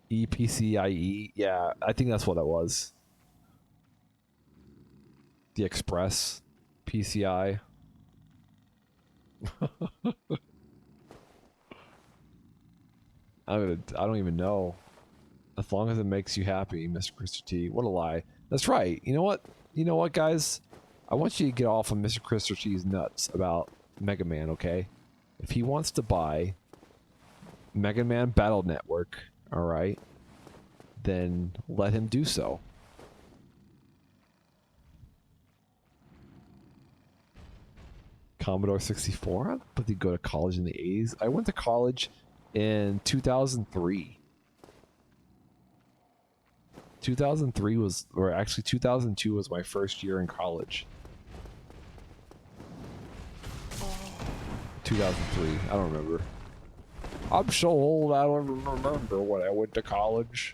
EPCIE, yeah, I think that's what it was. The Express PCI. I don't even know. As long as it makes you happy, Mr. Christopher T. What a lie. That's right. You know what? You know what, guys? I want you to get off of Mr. Christopher T's nuts about Mega Man, okay? If he wants to buy Mega Man Battle Network, alright, then let him do so. Commodore 64? But did go to college in the 80s? I went to college in 2003. 2003 was, or actually 2002 was my first year in college. 2003, I don't remember. I'm so old I don't even remember when I went to college.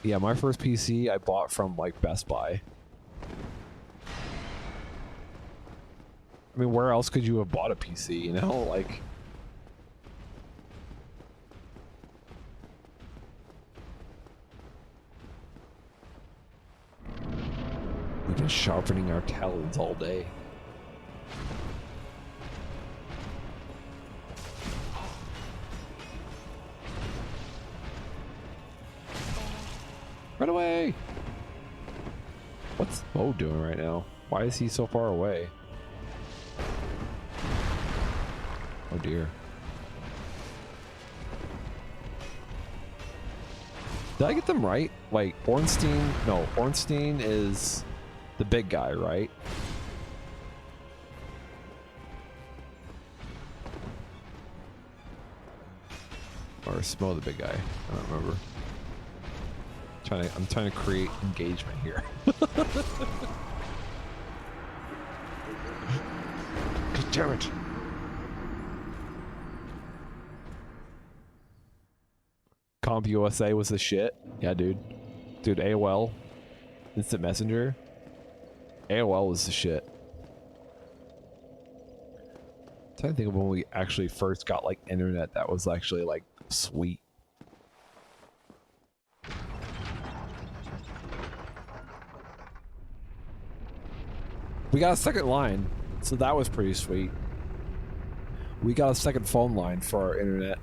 Yeah, my first PC I bought from like Best Buy. I mean, where else could you have bought a PC, you know? Like... We've been sharpening our talons all day. Run away! What's Mo doing right now? Why is he so far away? Oh dear. Did I get them right? Like, Ornstein... No, Ornstein is the big guy, right? Or Smo the big guy. I don't remember. I'm trying to create engagement here. God damn it. Comp USA was the shit. Yeah, dude. Dude, AOL. Instant Messenger. AOL was the shit. I'm trying to think of when we actually first got, like, internet that was actually, like, sweet. We got a second line, so that was pretty sweet. We got a second phone line for our internet.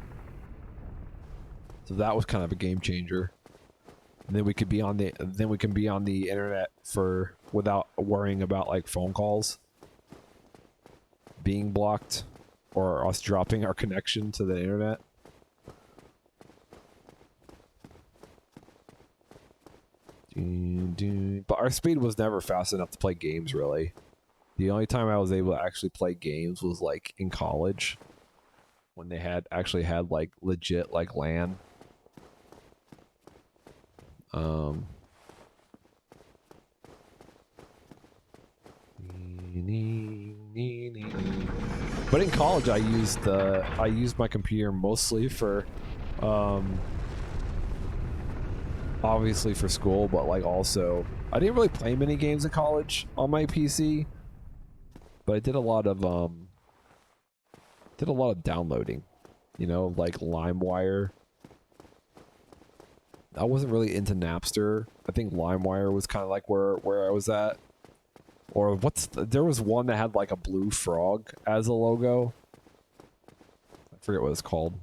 So that was kind of a game changer. And then we could be on the internet for without worrying about like phone calls being blocked or us dropping our connection to the internet. But our speed was never fast enough to play games, really. The only time I was able to actually play games was like in college, when they actually had like legit like LAN. But in college, I used my computer mostly for obviously for school, but like also I didn't really play many games in college on my PC, but I did a lot of downloading, you know, like LimeWire. I wasn't really into Napster. I think LimeWire was kind of like where I was at. Or there was one that had like a blue frog as a logo. I forget what it's called.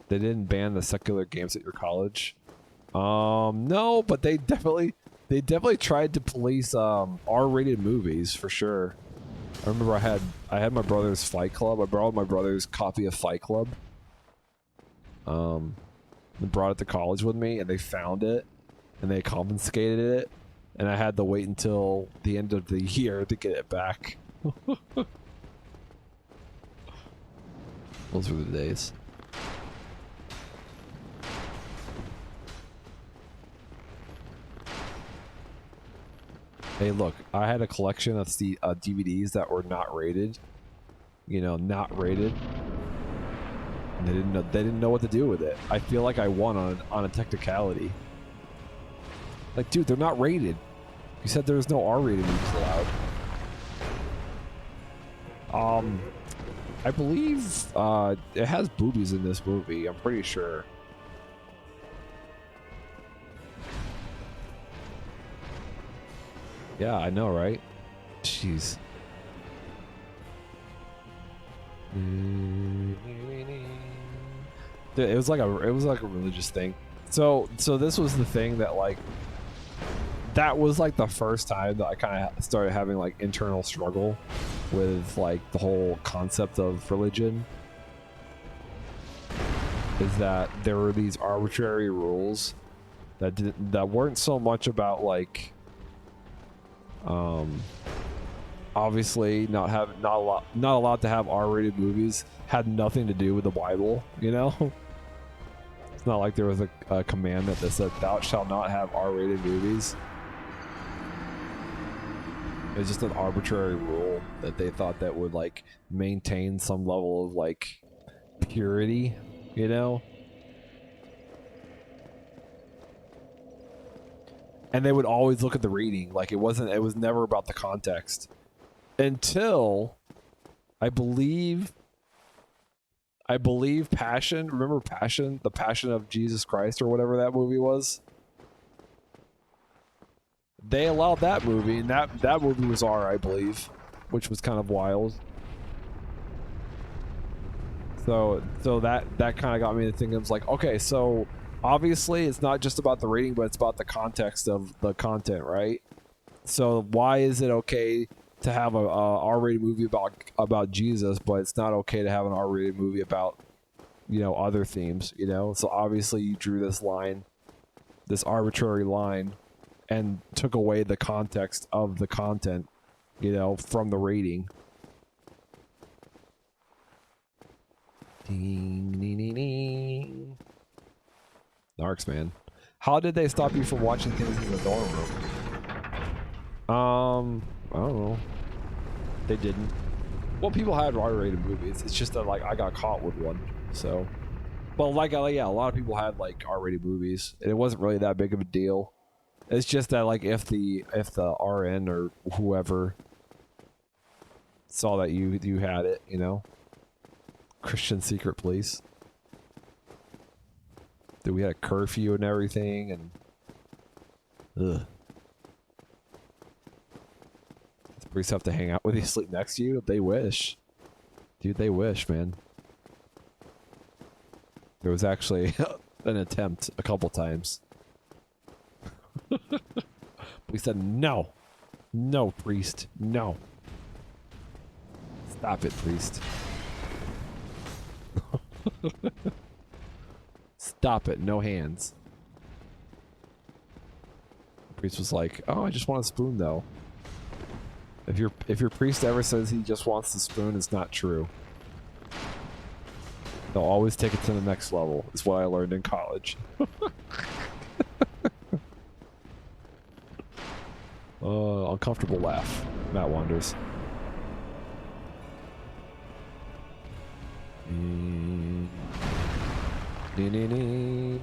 They didn't ban the secular games at your college. No, but they definitely tried to police R-rated movies for sure. I remember I had my brother's Fight Club. I borrowed my brother's copy of Fight Club. They brought it to college with me, and they found it, and they confiscated it, and I had to wait until the end of the year to get it back. Those were the days. Hey, look, I had a collection of DVDs that were not rated. You know, not rated. And they didn't know what to do with it. I feel like I won on a technicality. Like, dude, they're not rated. You said there was no R-rated movies allowed. I believe it has boobies in this movie. I'm pretty sure. Yeah, I know, right? Jeez. It was like a religious thing. So this was the thing that like that was like the first time that I kind of started having like internal struggle with like the whole concept of religion. Is that there were these arbitrary rules that weren't so much about like obviously not allowed to have R-rated movies, had nothing to do with the Bible, you know? It's not like there was a commandment that said thou shalt not have R-rated movies. It's just an arbitrary rule that they thought that would like maintain some level of like purity, you know? And they would always look at the reading. Like it was never about the context. Until I believe Passion, remember Passion? The Passion of Jesus Christ or whatever that movie was? They allowed that movie, and that movie was R, I believe, which was kind of wild. So that kind of got me to thinking, I was like, okay, so obviously it's not just about the rating, but it's about the context of the content, right? So why is it okay to have a R-rated movie about Jesus, but it's not okay to have an R-rated movie about, you know, other themes, you know? So obviously you drew this line, this arbitrary line, and took away the context of the content, you know, from the rating. Ding, ding, ding, ding. Narcs, man. How did they stop you from watching things in the dorm room? I don't know. They didn't. Well, people had R-rated movies. It's just that, like, I got caught with one, so. Well, like, yeah, a lot of people had, like, R-rated movies, and it wasn't really that big of a deal. It's just that, like, if the RN or whoever saw that you had it, you know? Christian secret police. Dude, we had a curfew and everything, and ugh. The priests have to hang out with you, sleep next to you. They wish, dude. They wish, man. There was actually an attempt a couple times. We said no, no, priest, no. Stop it, priest. Stop it, no hands. The priest was like, "Oh, I just want a spoon, though." If your priest ever says he just wants the spoon, it's not true. They'll always take it to the next level. Is what I learned in college. Uncomfortable laugh. Matt wanders. Nee, nee, nee.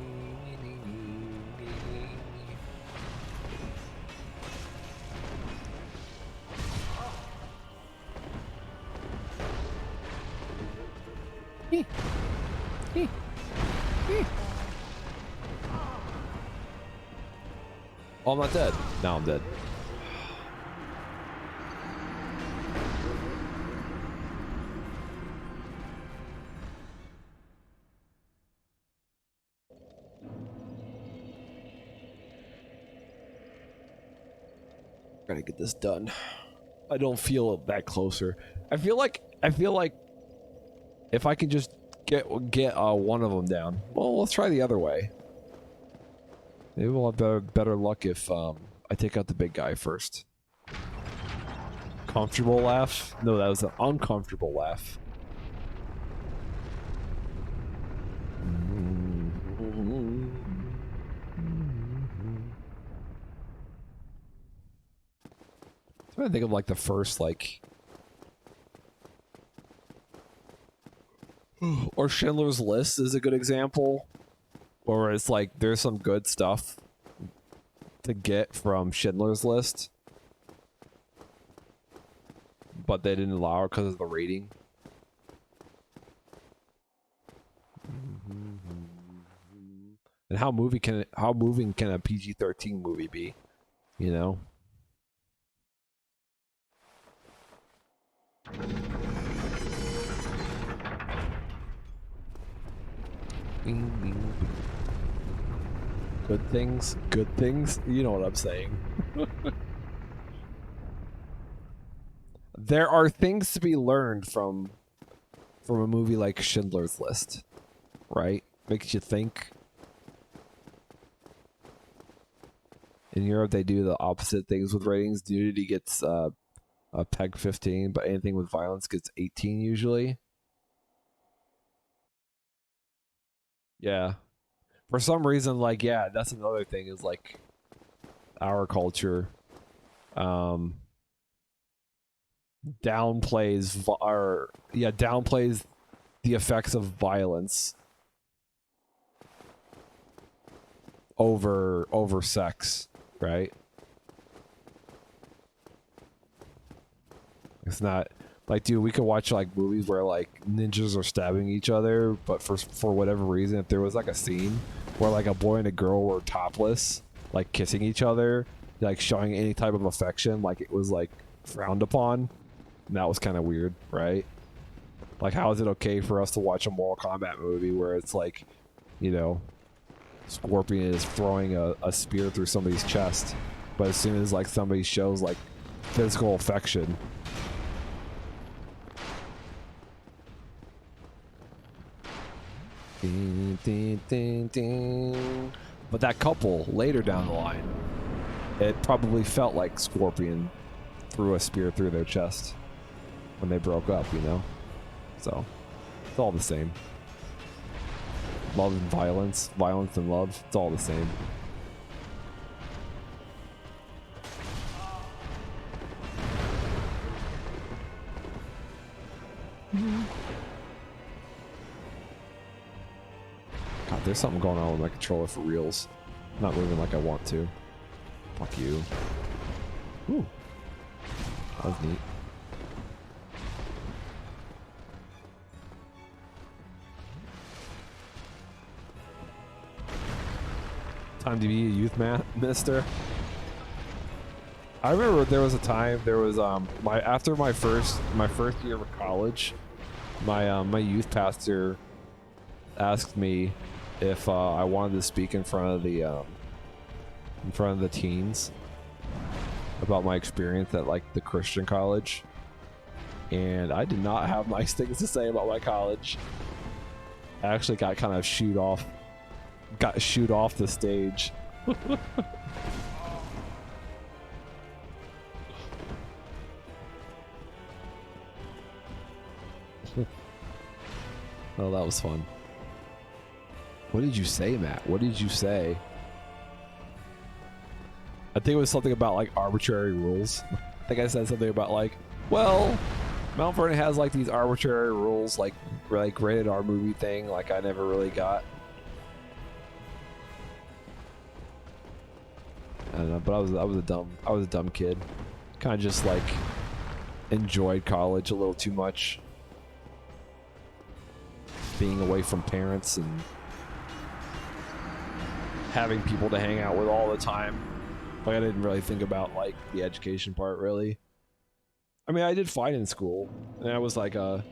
Oh, I'm not dead. Now I'm dead. Gotta get this done. I don't feel that closer. I feel like if I can just get one of them down. Well, let's try the other way. Maybe we'll have better luck if I take out the big guy first. Comfortable laugh? No, that was an uncomfortable laugh. I'm trying to think of like the first like, or Schindler's List is a good example, or it's like there's some good stuff to get from Schindler's List, but they didn't allow it because of the rating. And how moving can a PG-13 movie be? You know. Good things. You know what I'm saying. There are things to be learned from a movie like Schindler's List, right? Makes you think. In Europe, they do the opposite things with ratings. Nudity gets a peg 15, but anything with violence gets 18 usually. Yeah. For some reason, like, yeah, that's another thing is like our culture downplays downplays the effects of violence over sex, right? It's not like, dude, we could watch like movies where like ninjas are stabbing each other, but for whatever reason, if there was like a scene where like a boy and a girl were topless, like kissing each other, like showing any type of affection, like it was like frowned upon, and that was kind of weird, right? Like, how is it okay for us to watch a Mortal Kombat movie where it's like, you know, Scorpion is throwing a spear through somebody's chest, but as soon as like somebody shows like physical affection, ding, ding, ding, ding. But that couple later down the line, it probably felt like Scorpion threw a spear through their chest when they broke up, you know? So it's all the same. Love and violence, violence and love, it's all the same. God, there's something going on with my controller for reals. I'm not moving like I want to. Fuck you. Ooh. That was neat. Time to be a youth minister. I remember there was a time, there was after my first year of college, my youth pastor asked me if I wanted to speak in front of the teens about my experience at like the Christian college, and I did not have nice things to say about my college. I actually got kind of shooed off the stage. Oh, that was fun. What did you say, Matt? What did you say? I think it was something about like arbitrary rules. I think I said something about like, well, Mount Vernon has like these arbitrary rules, like rated R movie thing. Like I never really got. I don't know, but I was a dumb kid. Kind of just like enjoyed college a little too much. Being away from parents and having people to hang out with all the time. Like I didn't really think about like the education part really. I mean, I did fine in school, and I was like a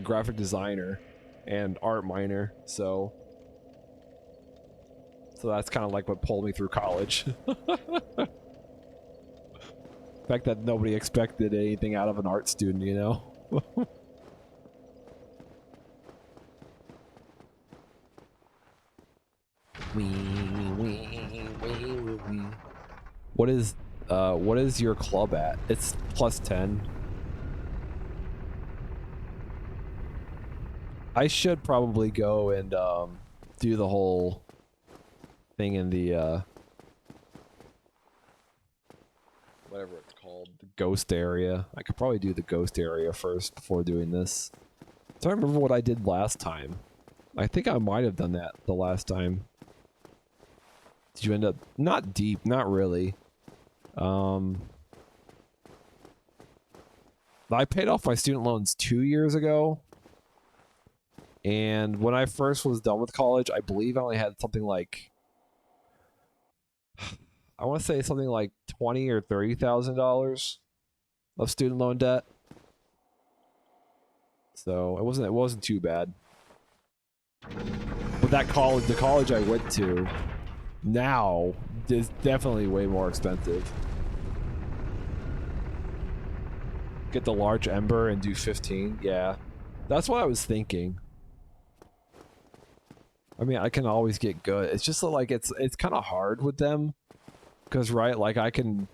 graphic designer and art minor, so that's kind of like what pulled me through college. The fact that nobody expected anything out of an art student, you know? What is your club at? It's +10. I should probably go and do the whole thing in the whatever it's called, the ghost area. I could probably do the ghost area first before doing this. So I remember what I did last time. I think I might have done that the last time. Did you end up not deep, not really. I paid off my student loans 2 years ago. And when I first was done with college, I believe I only had something like, I want to say something like $20,000 or $30,000 of student loan debt. So it wasn't too bad. But that college, the college I went to now is definitely way more expensive. Get the large Ember and do 15. Yeah, that's what I was thinking. I mean, I can always get good. It's just like it's kind of hard with them, because right, like I can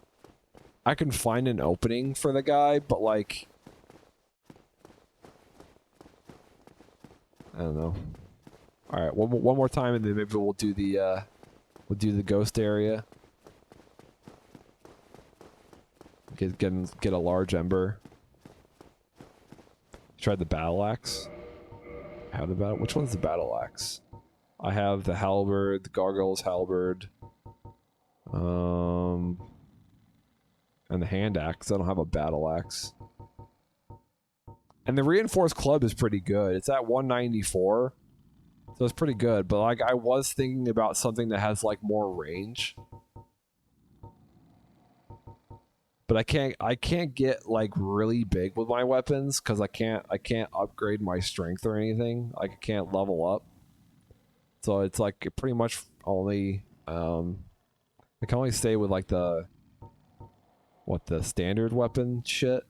find an opening for the guy, but like I don't know. All right, one more time, and then maybe we'll do the ghost area. Get a large Ember. Try the battle axe. Have the battle. Which one's the battle axe? I have the halberd, the gargoyle's halberd, and the hand axe. I don't have a battle axe. And the reinforced club is pretty good. It's at 194, so it's pretty good. But like, I was thinking about something that has like more range. But I can't get like really big with my weapons because I can't upgrade my strength or anything. Like I can't level up. So it's like pretty much only I can only stay with like the standard weapon shit.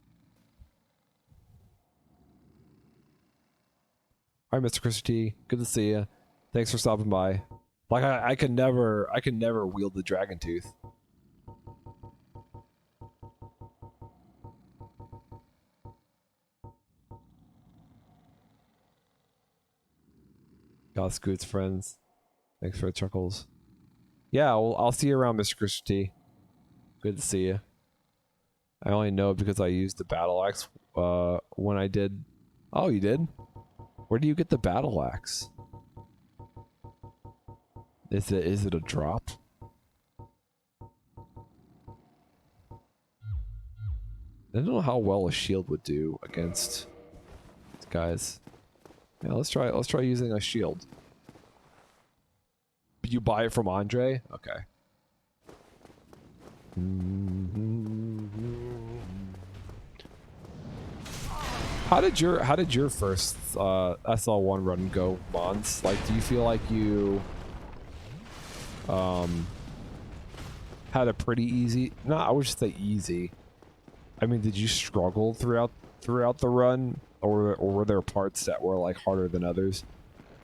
All right, Mr. Christopher T, good to see you. Thanks for stopping by. Like I can never wield the dragon tooth. Got Scoots friends. Thanks for the chuckles. Yeah, well, I'll see you around, Mr. Christopher T. Good to see you. I only know because I used the battle axe when I did. Oh, you did? Where do you get the battle axe? Is it a drop? I don't know how well a shield would do against these guys. Yeah, let's try using a shield. You buy it from Andre? Okay. How did your first SL1 run go, Mons? Like, do you feel like you had a pretty easy? No, I would just say easy. I mean, did you struggle throughout the run, or were there parts that were like harder than others?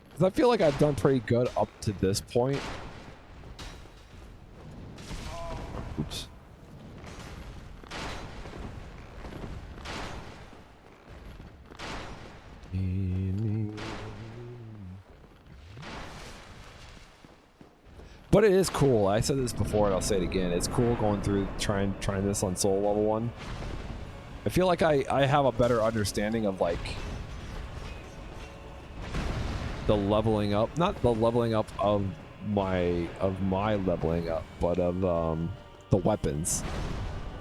Because I feel like I've done pretty good up to this point. Oops. But it is cool. I said this before and I'll say it again. It's cool going through trying this on Soul Level 1. I feel like I have a better understanding of like the leveling up, not the leveling up of my leveling up, but of the weapons,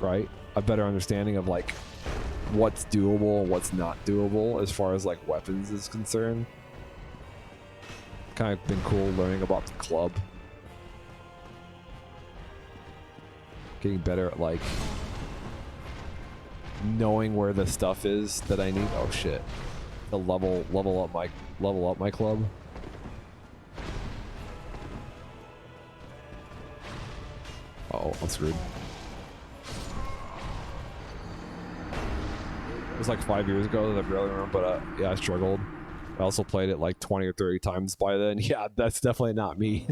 right? A better understanding of like what's doable and what's not doable as far as like weapons is concerned. Kind of been cool learning about the club. Getting better at like knowing where the stuff is that I need. Oh shit. To level up my club. Uh-oh, I'm screwed. It was like 5 years ago that I barely remember, but yeah, I struggled. I also played it like 20 or 30 times by then. Yeah, that's definitely not me.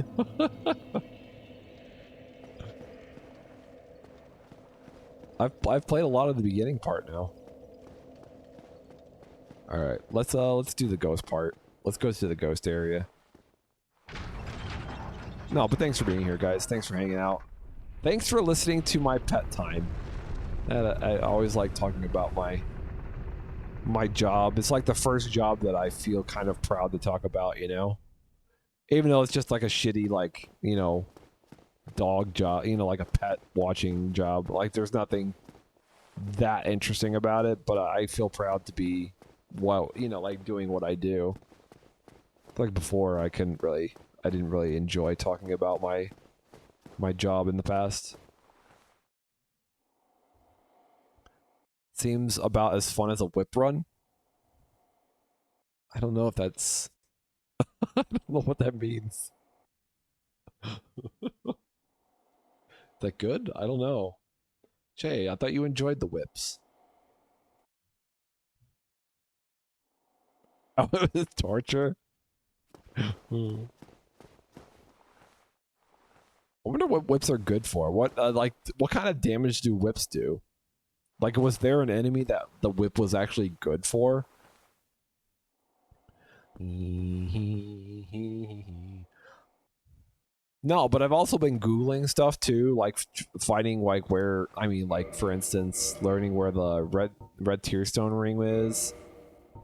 I've played a lot of the beginning part now. All right, let's do the ghost part. Let's go to the ghost area. No, but thanks for being here, guys. Thanks for hanging out. Thanks for listening to my pet time. I always like talking about my job. It's like the first job that I feel kind of proud to talk about, you know? Even though it's just like a shitty, like, you know, dog job, you know, like a pet watching job. Like, there's nothing that interesting about it, but I feel proud to be, well, you know, like doing what I do. Like before, I didn't really enjoy talking about my job in the past. Seems about as fun as a whip run. I don't know if that's... I don't know what that means. Is that good? I don't know. Jay, I thought you enjoyed the whips. Oh, it's torture? I wonder what whips are good for. What kind of damage do whips do? Like, was there an enemy that the whip was actually good for? No, but I've also been Googling stuff too, like finding like where, I mean, like for instance, learning where the red tearstone ring is,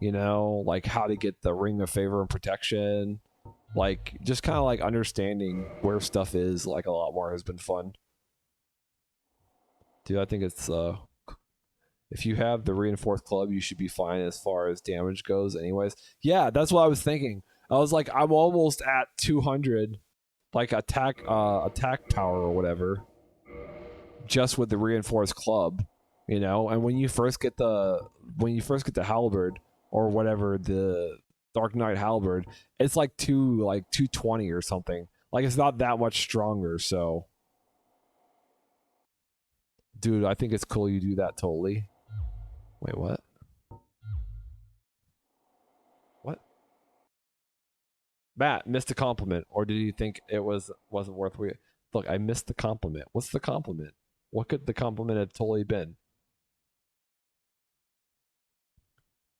you know, like how to get the ring of favor and protection, like just kind of like understanding where stuff is, like a lot more has been fun. Dude, I think it's if you have the reinforced club, you should be fine as far as damage goes anyways. Yeah, that's what I was thinking. I was like, I'm almost at 200, like attack power or whatever, just with the reinforced club, you know. And when you first get the halberd or whatever, the Dark Knight halberd, it's like 220 or something. Like it's not that much stronger. So, dude, I think it's cool you do that totally. Wait, what? What? Matt missed a compliment, or did you think it wasn't worth it? Look, I missed the compliment. What's the compliment? What could the compliment have totally been?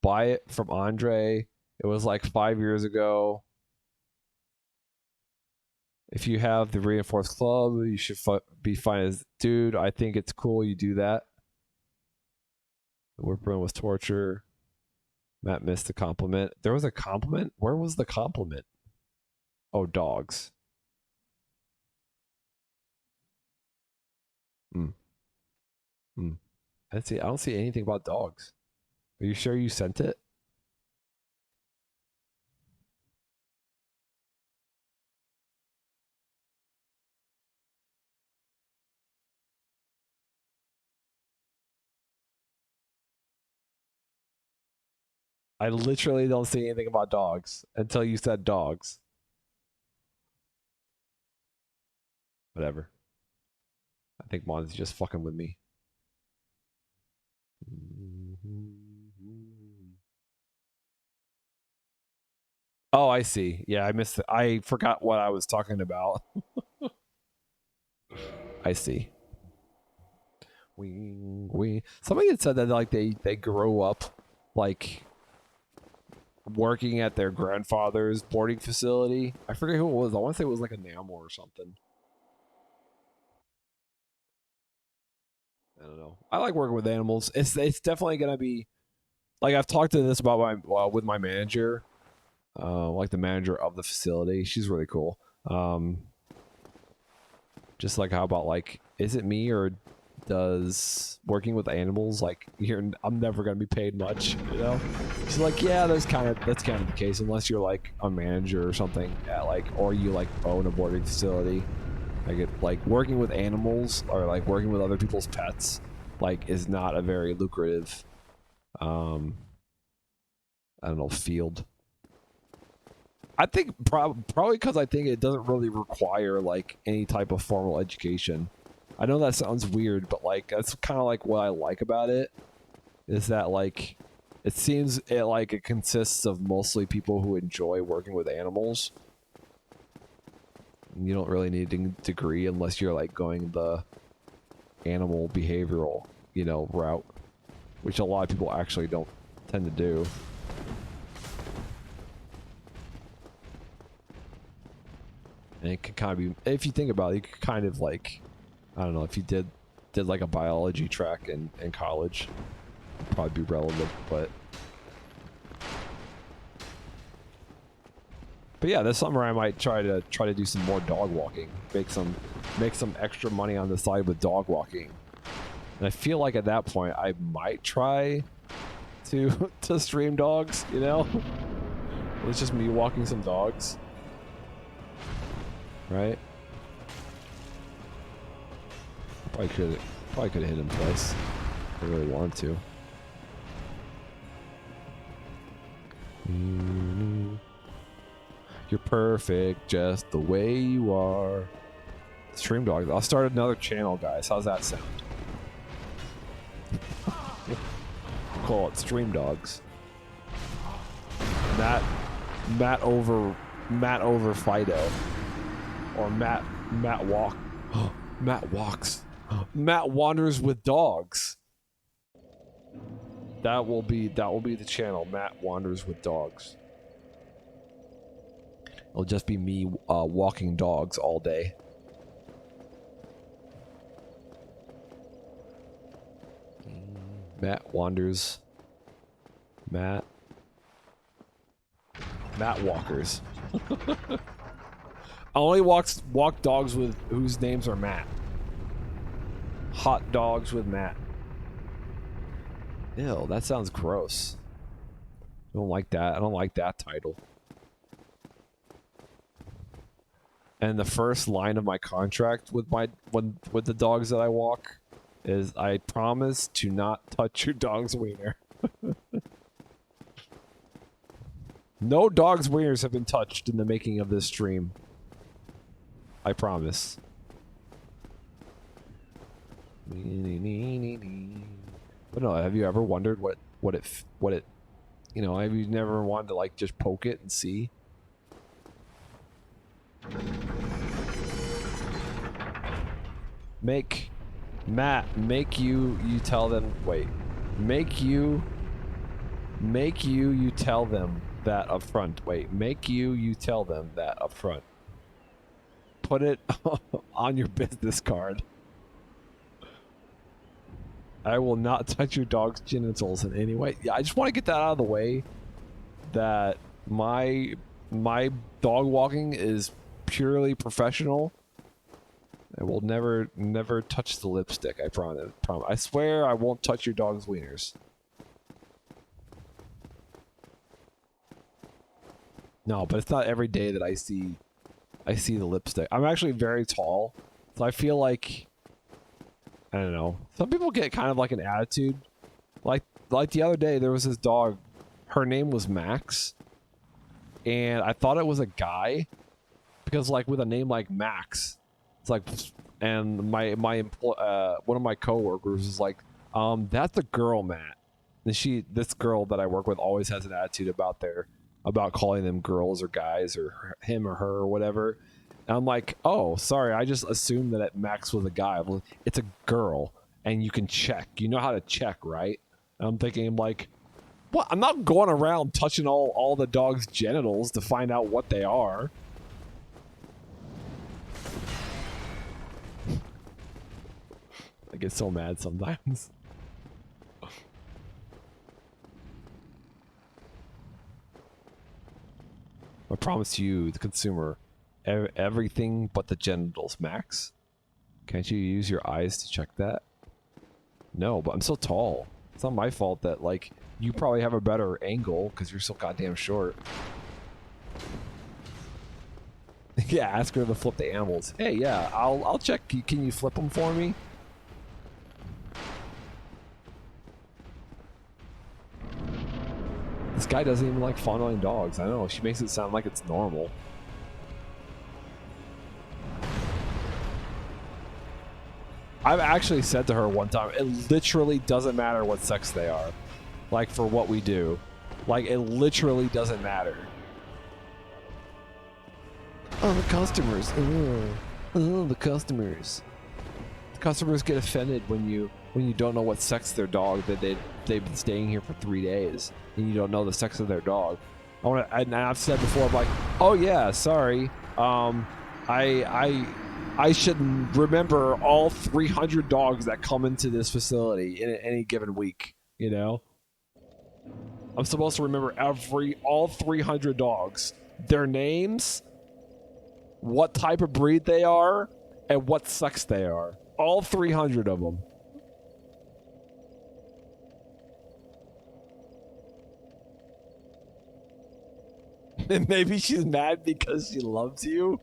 Buy it from Andre. It was like 5 years ago. If you have the reinforced club, you should be fine as... Dude, I think it's cool you do that. The whip run was torture. Matt missed the compliment. There was a compliment? Where was the compliment? Oh, dogs. I don't see anything about dogs. Are you sure you sent it? I literally don't see anything about dogs until you said dogs. Whatever. I think Mon's just fucking with me. Oh, I see. Yeah, I missed it. I forgot what I was talking about. I see. Somebody had said that like they grow up like working at their grandfather's boarding facility. I forget who it was. I want to say it was like a Namor or something. I don't know. I like working with animals. It's definitely gonna be like I've talked to this about with my manager, like the manager of the facility. She's really cool. Just like, how about like, is it me, or does working with animals, like, I'm never gonna be paid much, you know? She's like, yeah, that's kind of the case, unless you're like a manager or something at like, or you like own a boarding facility. Like working with animals, or like working with other people's pets, like, is not a very lucrative, I don't know, field. I think probably because I think it doesn't really require like any type of formal education. I know that sounds weird, but like that's kind of like what I like about it, is that like it seems it consists of mostly people who enjoy working with animals. You don't really need a degree unless you're like going the animal behavioral, route, which a lot of people actually don't tend to do. And it could kind of be, if you think about it, you could kind of like, I don't know, if you did like a biology track in college, it'd probably be relevant, but yeah, this summer I might try to do some more dog walking, make some extra money on the side with dog walking. And I feel like at that point I might try to stream dogs, It's just me walking some dogs. Right? Probably could have hit him twice if I really wanted to. You're perfect just the way you are. Stream dogs. I'll start another channel, guys. How's that sound? Call it Stream Dogs. Matt over Fido. Or Matt walk. Matt walks. Matt wanders with dogs. That will be the channel. Matt wanders with dogs. It'll just be me walking dogs all day. Matt wanders. Matt walkers. I only walk dogs with whose names are Matt. Hot dogs with Matt. Ew, that sounds gross. I don't like that. I don't like that title. And the first line of my contract with with the dogs that I walk is, I promise to not touch your dog's wiener. No dog's wieners have been touched in the making of this stream. I promise. But no, have you ever wondered what it have you never wanted to like just poke it and see? Make you tell them, wait. Make you tell them that up front. Wait, make you tell them that up front. Put it on your business card. I will not touch your dog's genitals in any way. Yeah, I just want to get that out of the way. That my dog walking is purely professional. I will never touch the lipstick. I promise. I swear I won't touch your dog's wieners. No, but it's not every day that I see the lipstick. I'm actually very tall, so I feel like, I don't know. Some people get kind of like an attitude. Like the other day, there was this dog. Her name was Max, and I thought it was a guy because, like, with a name like Max, it's like, and one of my coworkers was like, that's a girl, Matt. And this girl that I work with always has an attitude about calling them girls or guys or him or her or whatever. And I'm like, oh, sorry, I just assumed that Max was a guy. Well, it's a girl, and you can check. You know how to check, right? And I'm thinking, like, what? I'm not going around touching all the dog's genitals to find out what they are. I get so mad sometimes. I promise you, the consumer, Everything but the genitals, Max. Can't you use your eyes to check that? No, but I'm so tall. It's not my fault that, like, you probably have a better angle because you're so goddamn short. Yeah, ask her to flip the animals. Hey, yeah, I'll check. Can you flip them for me? This guy doesn't even like fondling dogs. I know, she makes it sound like it's normal. I've actually said to her one time, it literally doesn't matter what sex they are. Like, for what we do. Like, it literally doesn't matter. Oh, the customers. Oh, the customers. The customers get offended when you don't know what sex their dog that they've been staying here for 3 days and you don't know the sex of their dog. And I've said before, I'm like, oh yeah, sorry. I should remember all 300 dogs that come into this facility in any given week, you know? I'm supposed to remember all 300 dogs, their names, what type of breed they are, and what sex they are. All 300 of them. And maybe she's mad because she loves you.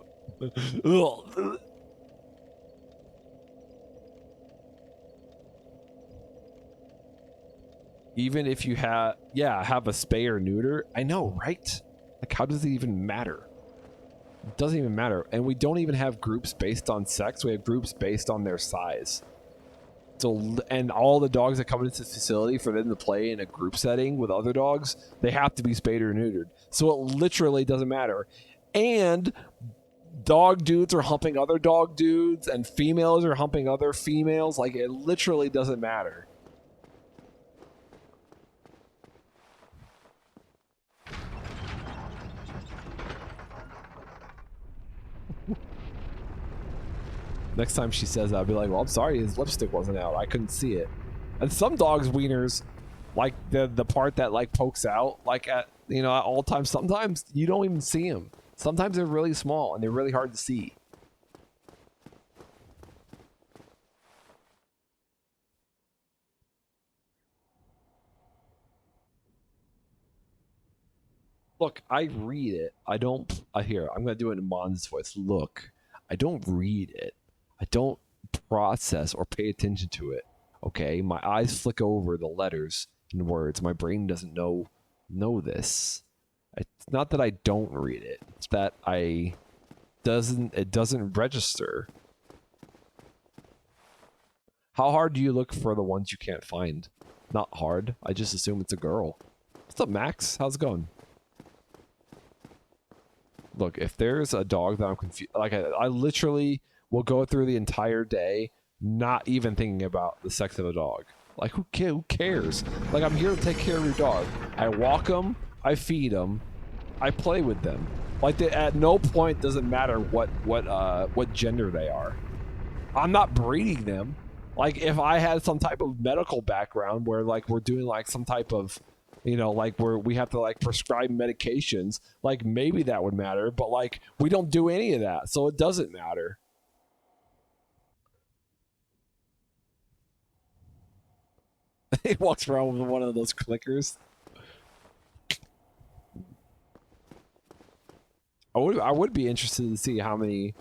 Even if you have a spay or neuter. I know, right? Like, how does it even matter? It doesn't even matter. And we don't even have groups based on sex. We have groups based on their size. So, and all the dogs that come into this facility, for them to play in a group setting with other dogs, they have to be spayed or neutered. So it literally doesn't matter. And dog dudes are humping other dog dudes, and females are humping other females. Like, it literally doesn't matter. Next time she says that, I'll be like, well, I'm sorry, his lipstick wasn't out. I couldn't see it. And some dogs' wieners, like the part that like pokes out, like at at all times. Sometimes you don't even see them. Sometimes they're really small and they're really hard to see. Look, I read it. I don't. Here, I'm gonna do it in Mon's voice. Look, I don't read it. I don't process or pay attention to it. Okay, my eyes flick over the letters and words. My brain doesn't know this. It's not that I don't read it. It's that it doesn't register. How hard do you look for the ones you can't find? Not hard. I just assume it's a girl. What's up, Max? How's it going? Look, if there's a dog that I'm confused, like I literally will go through the entire day not even thinking about the sex of a dog. Like, who cares? Like, I'm here to take care of your dog. I walk them, I feed them, I play with them. Like, at no point does it matter what gender they are. I'm not breeding them. Like, if I had some type of medical background where like we're doing like some type of like where we have to like prescribe medications, like maybe that would matter, but like we don't do any of that, so it doesn't matter. He walks around with one of those clickers. I would be interested to see how many,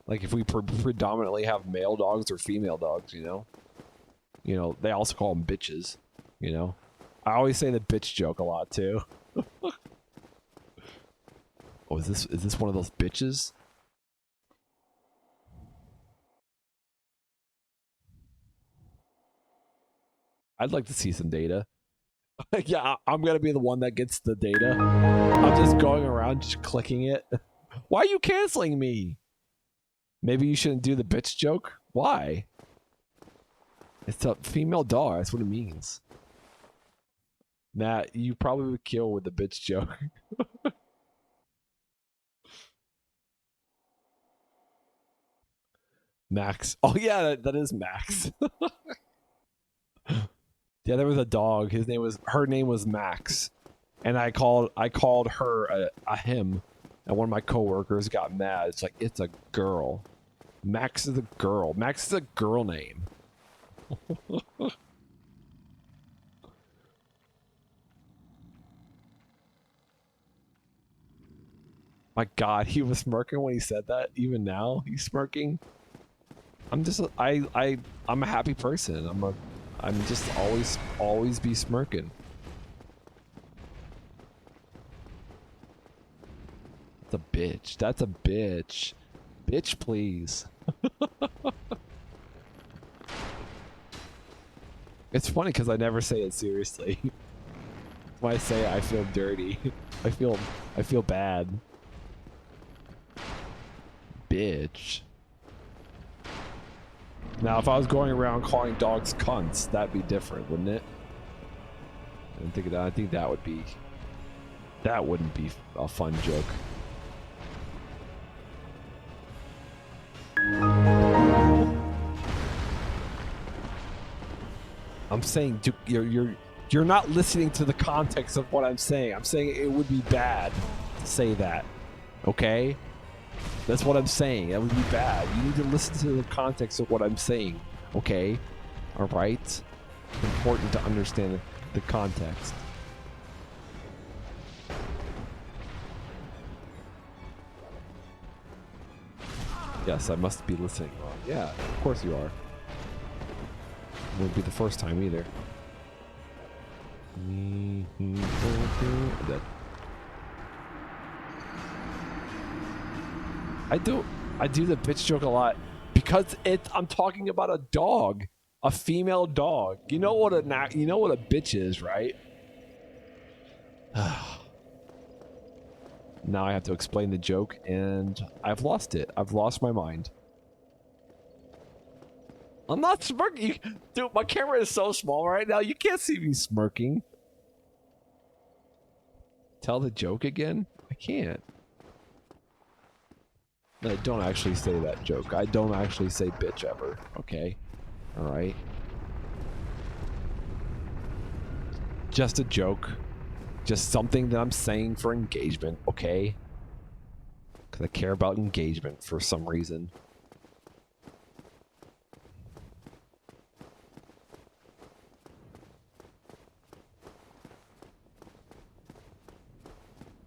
like if we predominantly have male dogs or female dogs, they also call them bitches, I always say the bitch joke a lot too. Oh, is this one of those bitches? I'd like to see some data. Yeah, I'm gonna be the one that gets the data. I'm just going around just clicking it. Why are you canceling me? Maybe you shouldn't do the bitch joke? Why? It's a female dog, that's what it means. Matt, you probably would kill with the bitch joke. Max. Oh yeah, that is Max. Yeah, there was a dog. Her name was Max, and I called her a him. and one of my coworkers got mad. It's like, it's a girl. Max is a girl. Max is a girl name. My God, he was smirking when he said that. Even now, he's smirking. I'm just I'm a happy person. I'm just always be smirking. That's a bitch. That's a bitch. Bitch, please. It's funny because I never say it seriously. When I say it, I feel dirty. I feel bad. Bitch. Now, if I was going around calling dogs cunts, that'd be different, wouldn't it? I think that would be. That wouldn't be a fun joke. I'm saying you're not listening to the context of what I'm saying. I'm saying it would be bad to say that. Okay? That's what I'm saying. That would be bad. You need to listen to the context of what I'm saying. Okay? Alright? It's important to understand the context. Yes, I must be listening wrong. Yeah, of course you are. It wouldn't be the first time either. Dead. I do the bitch joke a lot because I'm talking about a dog, a female dog. You know what a bitch is, right? Now I have to explain the joke, and I've lost it. I've lost my mind. I'm not smirking. Dude, my camera is so small right now, you can't see me smirking. Tell the joke again? I can't. No, don't actually say that joke. I don't actually say bitch ever, okay? Alright? Just a joke. Just something that I'm saying for engagement, okay? Because I care about engagement for some reason.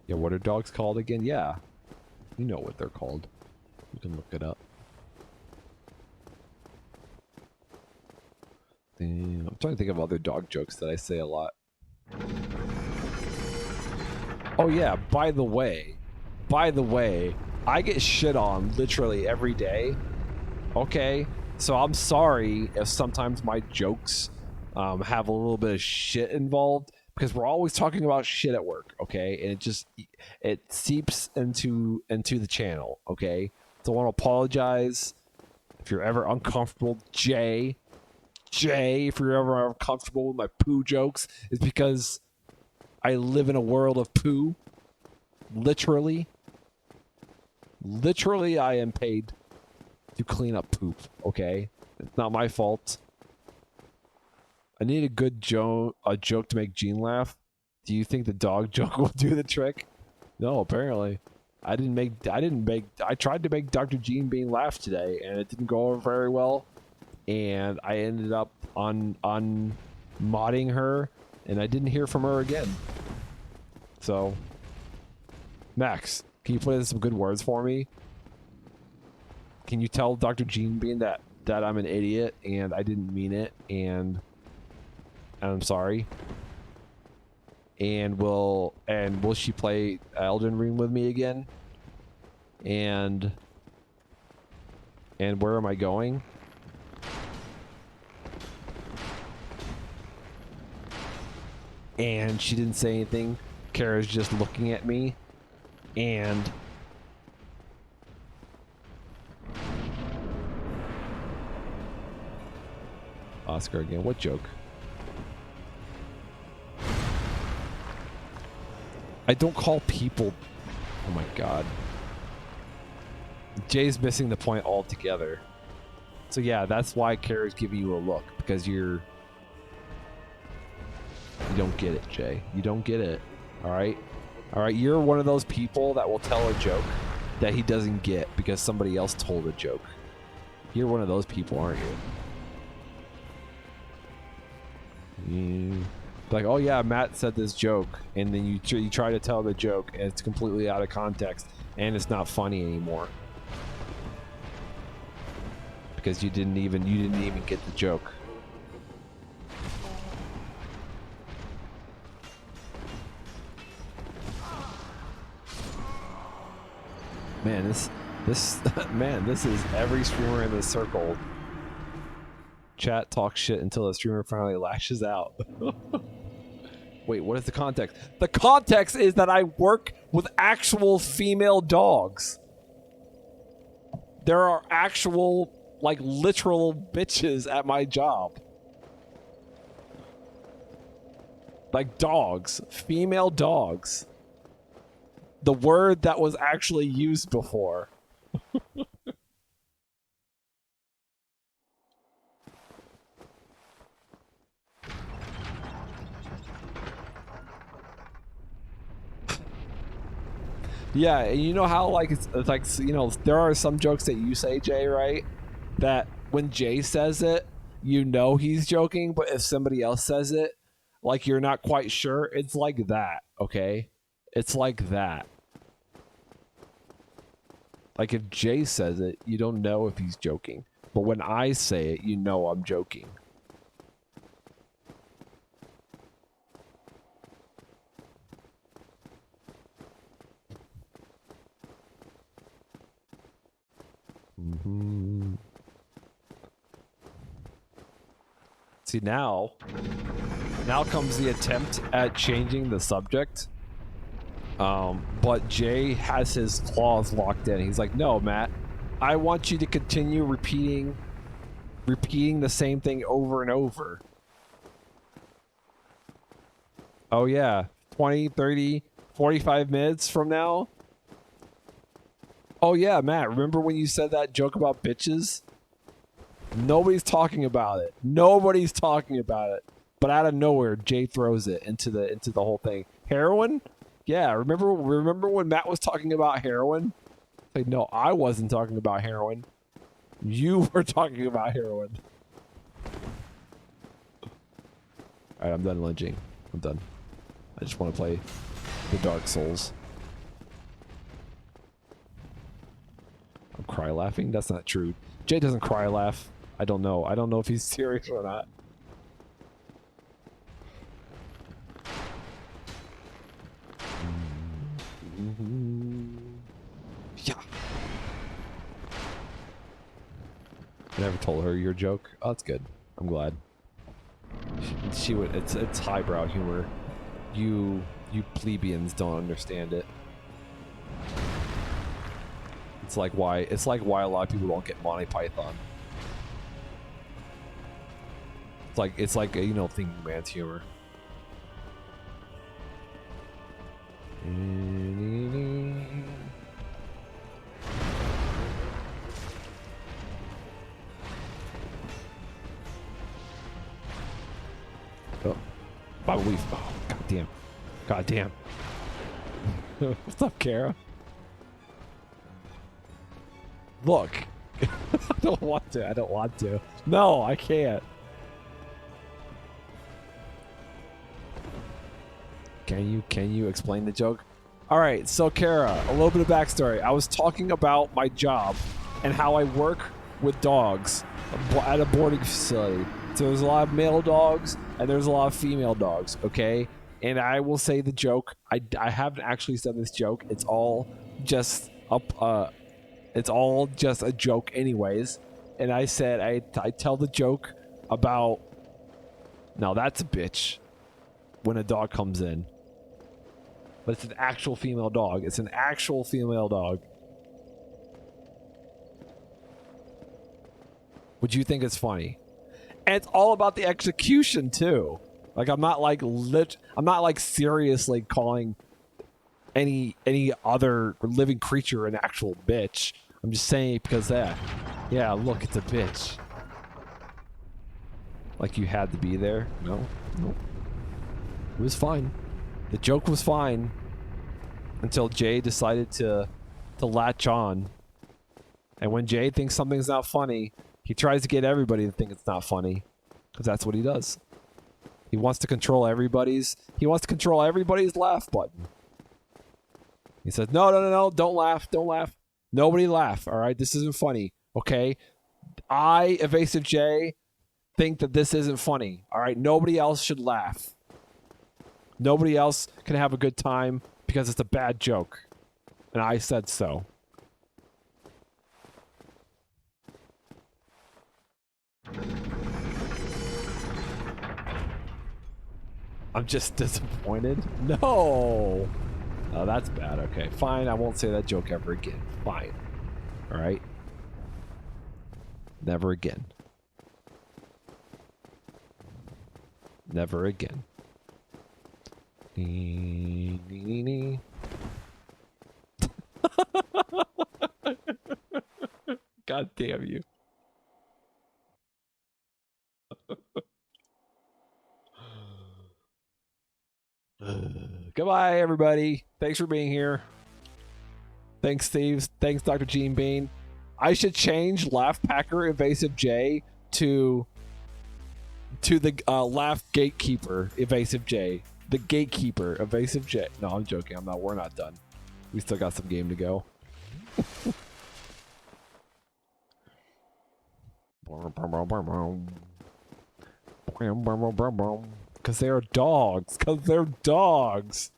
Yeah, what are dogs called again? Yeah. You know what they're called. You can look it up. Damn. I'm trying to think of other dog jokes that I say a lot. Oh yeah, by the way, I get shit on literally every day. Okay? So I'm sorry if sometimes my jokes have a little bit of shit involved, because we're always talking about shit at work, okay? And it seeps into the channel, okay? So I want to apologize if you're ever uncomfortable, Jay, if you're ever uncomfortable with my poo jokes, it's because I live in a world of poo. Literally, I am paid to clean up poop, okay? It's not my fault. I need a good joke to make Gene laugh. Do you think the dog joke will do the trick? No, apparently. I tried to make Dr. Gene Bean laugh today, and it didn't go over very well. And I ended up on modding her, and I didn't hear from her again. So, Max, can you put in some good words for me? Can you tell Dr. Gene Bean that I'm an idiot and I didn't mean it, and I'm sorry? And will she play Elden Ring with me again? And where am I going? And she didn't say anything. Kara's just looking at me. And Oscar again. What joke? I don't call people. Oh my god. Jay's missing the point altogether. So yeah, that's why Kara's giving you a look, because you don't get it, Jay. You don't get it. All right. All right, you're one of those people that will tell a joke that he doesn't get because somebody else told a joke. You're one of those people, aren't you? Like, oh yeah, Matt said this joke, and then you try to tell the joke, and it's completely out of context, and it's not funny anymore because you didn't even get the joke. Man, this is every streamer in the circle. Chat talks shit until the streamer finally lashes out. Wait, what is the context? The context is that I work with actual female dogs. There are actual, like, literal bitches at my job. Like dogs. Female dogs. The word that was actually used before. Yeah, and you know how like it's like, you know, there are some jokes that you say, Jay, right? That when Jay says it, you know he's joking, but if somebody else says it, like you're not quite sure. It's like that, okay? It's like that. Like if Jay says it, you don't know if he's joking. But when I say it, you know I'm joking. Mm-hmm. See, now comes the attempt at changing the subject. But Jay has his claws locked in. He's like, no, Matt, I want you to continue repeating the same thing over and over. Oh yeah, 20, 30, 45 minutes from now? Oh yeah, Matt, remember when you said that joke about bitches? Nobody's talking about it. Nobody's talking about it. But out of nowhere, Jay throws it into the whole thing. Heroin? Yeah, remember when Matt was talking about heroin? Like, no, I wasn't talking about heroin. You were talking about heroin. Alright, I'm done lynching. I'm done. I just want to play the Dark Souls. I'm cry laughing? That's not true. Jay doesn't cry laugh. I don't know. I don't know if he's serious or not. Yeah. I never told her your joke. Oh, that's good. I'm glad. She would. It's highbrow humor. You plebeians don't understand it. It's like why a lot of people don't get Monty Python. It's like you know, thinking man's humor. Oh, Bobby Weave. Oh, goddamn. Goddamn. What's up, Kara? Look. I don't want to. I don't want to. No, I can't. Can you explain the joke? All right, so Kara, a little bit of backstory. I was talking about my job and how I work with dogs at a boarding facility. So there's a lot of male dogs and there's a lot of female dogs, okay? And I will say the joke. I haven't actually said this joke. It's all just it's all just a joke anyways. And I said I tell the joke about, now that's a bitch when a dog comes in. But it's an actual female dog. It's an actual female dog. Would you think it's funny? And it's all about the execution too. Like I'm not like seriously calling any other living creature an actual bitch. I'm just saying it because yeah, look, it's a bitch. Like you had to be there. No. It was fine. The joke was fine. until Jay decided to latch on. And when Jay thinks something's not funny, he tries to get everybody to think it's not funny, because that's what he does. He wants to control everybody's laugh button. He says, no, no, no, no, don't laugh, don't laugh. Nobody laugh, all right? This isn't funny, okay? I, Evasive J, think that this isn't funny, all right? Nobody else should laugh. Nobody else can have a good time because it's a bad joke. And I said so. I'm just disappointed. No! Oh, that's bad. Okay, fine. I won't say that joke ever again. Fine. All right? Never again. Never again. God damn you. Goodbye, everybody. Thanks for being here. Thanks, Steve. Thanks, Dr. Gene Bean. I should change Laugh Packer Evasive J to the Laugh Gatekeeper Evasive J. The Gatekeeper Evasive J. No, I'm joking. I'm not. We're not done. We still got some game to go. Because they are dogs. Because they're dogs.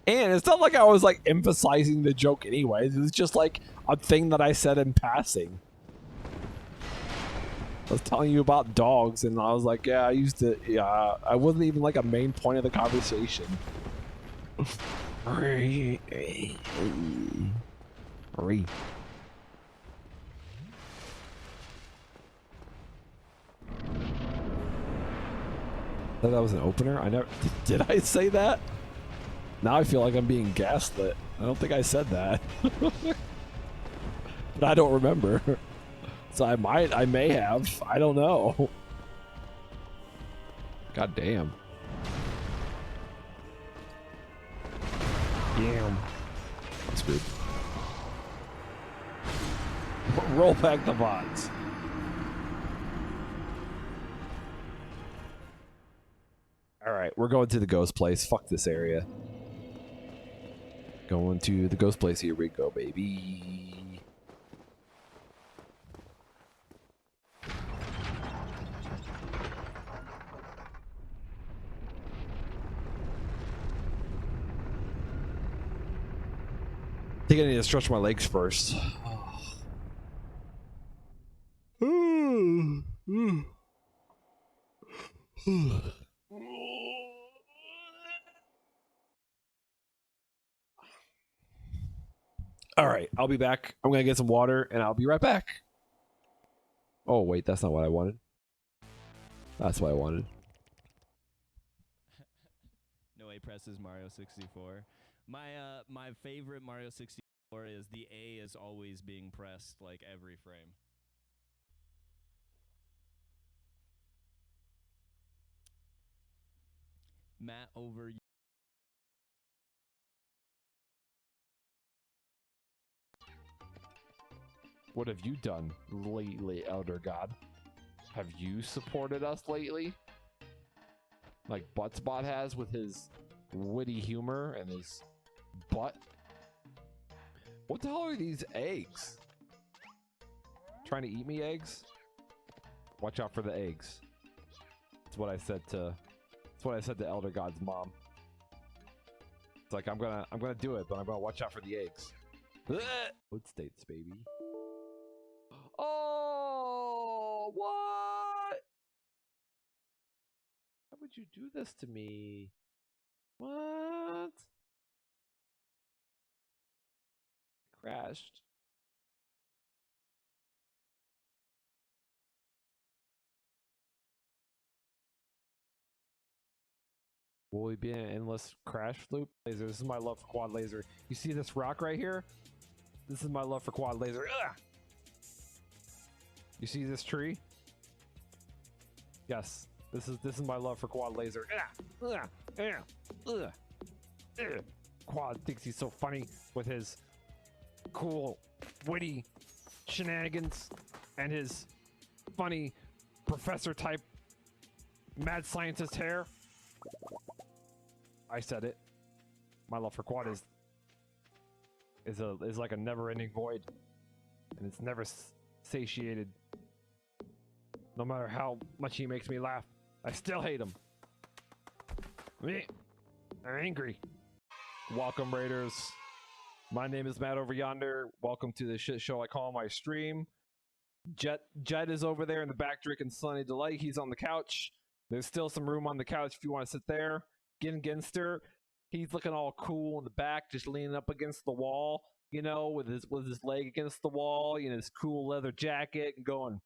And it's not like I was like emphasizing the joke anyways. It was just like a thing that I said in passing. I was telling you about dogs, and I was like, yeah, I used to, yeah, I wasn't even like a main point of the conversation. Hurry. That was an opener? I never, did I say that? Now I feel like I'm being gaslit. I don't think I said that. But I don't remember. So I may have. I don't know. God damn. Damn. I'm screwed. Roll back the bots. Alright, we're going to the ghost place. Fuck this area. Going to the ghost place. Here we go, baby. I think I need to stretch my legs first. All right, I'll be back. I'm going to get some water, and I'll be right back. Oh, wait, that's not what I wanted. That's what I wanted. No A presses Mario 64. My favorite Mario 64 is the A is always being pressed like every frame. Matt over. What have you done lately, Elder God? Have you supported us lately? Like Buttsbot has with his witty humor and his butt? What the hell are these eggs? Trying to eat me, eggs? Watch out for the eggs. That's what I said to Elder God's mom. It's like I'm gonna do it, but I'm gonna watch out for the eggs. Wood states, baby. Oh, what? Why would you do this to me? What? Crashed. Will we be in an endless crash loop? Laser, this is my love for quad laser. You see this rock right here? This is my love for quad laser. Ugh! You see this tree? Yes. This is my love for quad laser. Ugh! Ugh! Ugh! Ugh! Ugh! Quad thinks he's so funny with his cool, witty shenanigans and his funny professor type mad scientist hair. I said it. My love for quad is like a never-ending void, and it's never satiated. No matter how much he makes me laugh, I still hate him. I'm angry. Welcome, Raiders. My name is Matt over yonder. Welcome to the shit show I call my stream. Jet is over there in the back drinking Sunny Delight. He's on the couch. There's still some room on the couch if you want to sit there. Ginster, he's looking all cool in the back, just leaning up against the wall, you know, with his leg against the wall, you know, his cool leather jacket, and going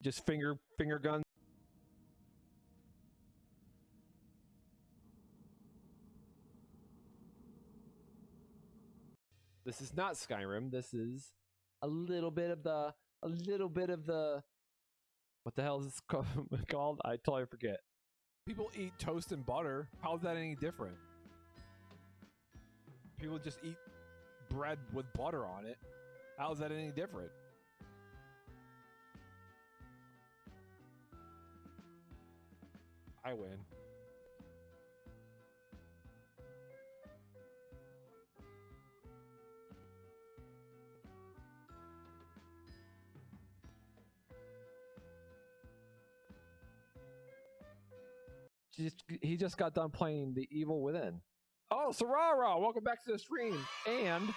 just finger gun. This is not Skyrim. This is a little bit of the what the hell is this called? I totally forget. People eat toast and butter. How's that any different? People just eat bread with butter on it. How's that any different? I win. He just got done playing The Evil Within. Oh, Sarara! Welcome back to the stream. And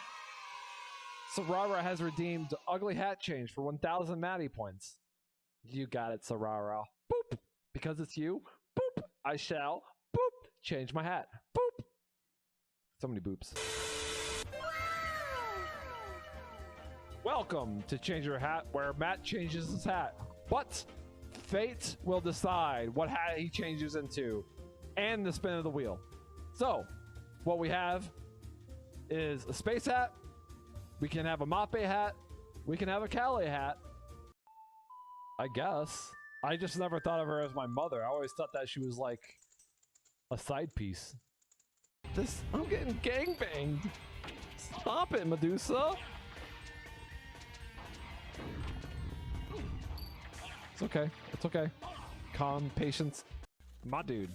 Sarara has redeemed Ugly Hat Change for 1,000 Maddie points. You got it, Sarara. Boop! Because it's you, boop! I shall, boop! Change my hat. Boop! So many boops. Welcome to Change Your Hat, where Matt changes his hat. But fate will decide what hat he changes into, and the spin of the wheel. So, what we have is a space hat, we can have a Mape hat, we can have a Calais hat. I guess. I just never thought of her as my mother. I always thought that she was like a side piece. I'm getting gangbanged. Stop it, Medusa. It's okay. It's okay. Calm, patience. My dude.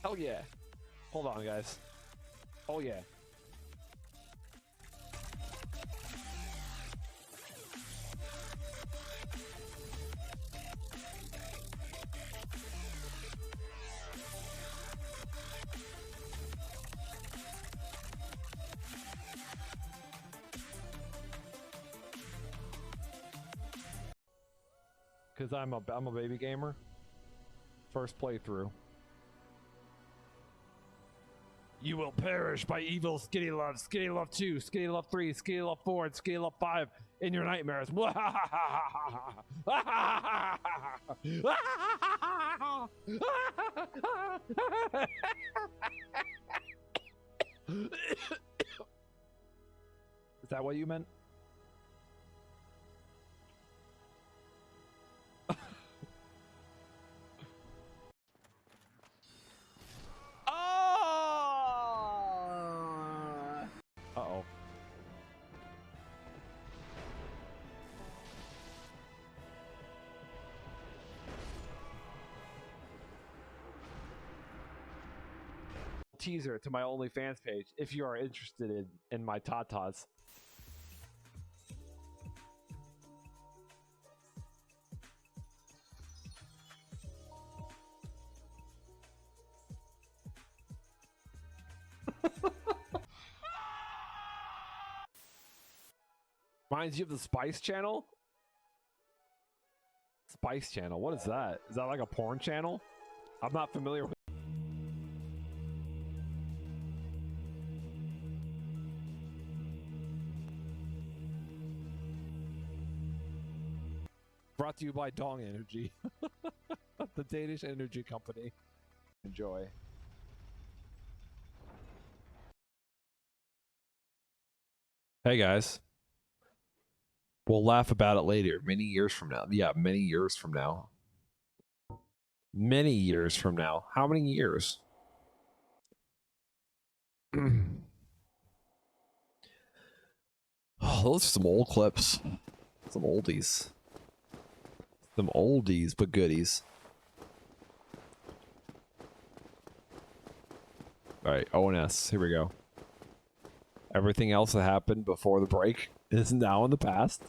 Hell yeah. Hold on, guys. Oh yeah. Because I'm a baby gamer. First playthrough. You will perish by evil Skinny Love 2, Skinny Love 3, Skinny Love 4, and Skinny Love 5 in your nightmares. Is that what you meant? Uh-oh. Teaser to my OnlyFans page if you are interested in my tatas. Reminds you of the Spice Channel? Spice Channel, what is that? Is that like a porn channel? I'm not familiar with. Brought to you by Dong Energy, the Danish energy company. Enjoy. Hey guys. We'll laugh about it later, many years from now. Yeah, many years from now. Many years from now. How many years? Oh, those are some old clips. Some oldies. Some oldies, but goodies. Alright, ONS. Here we go. Everything else that happened before the break is now in the past.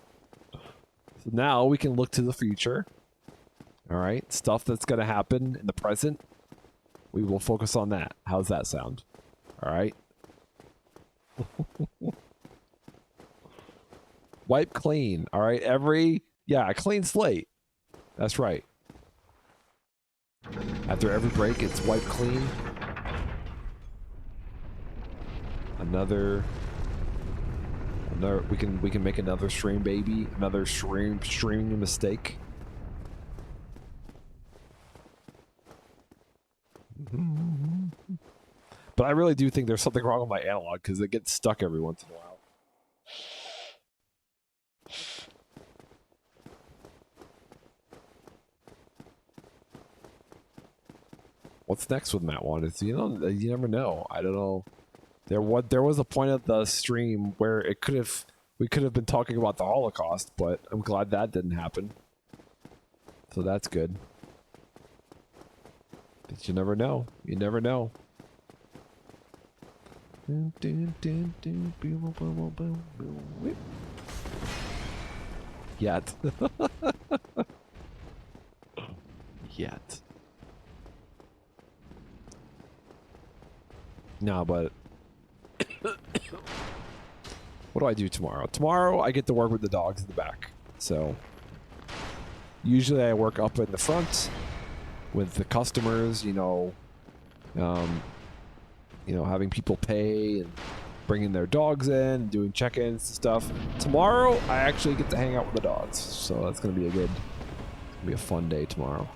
So now we can look to the future. Alright, stuff that's going to happen in the present. We will focus on that. How's that sound? Alright. Wipe clean. Alright, yeah, a clean slate. That's right. After every break, it's wiped clean. Another we can make another stream baby, another streaming mistake. But I really do think there's something wrong with my analog because it gets stuck every once in a while. What's next with Matt Wanted? You never know. I don't know. There was a point of the stream where we could have been talking about the Holocaust, but I'm glad that didn't happen. So that's good. But you never know. You never know. Yet. Yet. No, but what do I do tomorrow? Tomorrow I get to work with the dogs in the back. So usually I work up in the front with the customers, having people pay and bringing their dogs in and doing check-ins and stuff. Tomorrow I actually get to hang out with the dogs. So that's going to be a fun day tomorrow.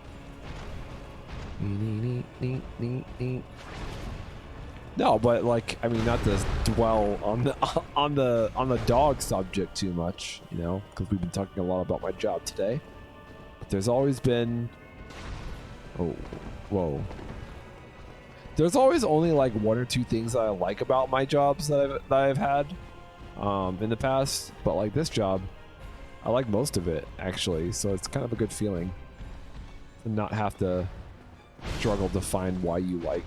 No, but like, I mean, not to dwell on the dog subject too much, because we've been talking a lot about my job today. But there's always been, there's always only like one or two things that I like about my jobs that I've had in the past. But like this job, I like most of it actually, so it's kind of a good feeling to not have to struggle to find why you like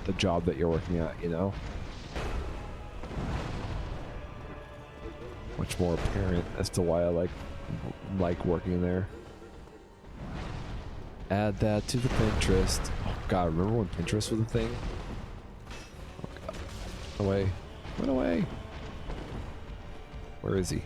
the job that you're working at, much more apparent as to why I like working there. Add that to the Pinterest. Oh god, remember when Pinterest was a thing? Oh god. Run away. Run away. Where is he?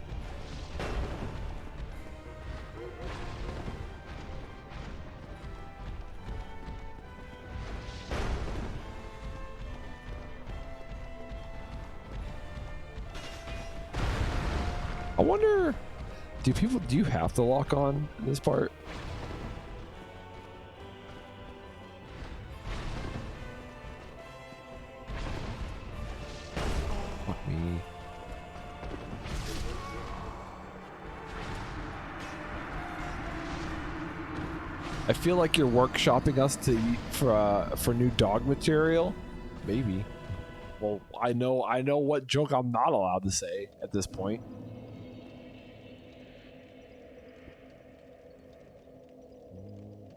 I wonder, do you have to lock on in this part? Fuck me. I feel like you're workshopping us for new dog material. Maybe. Well, I know what joke I'm not allowed to say at this point.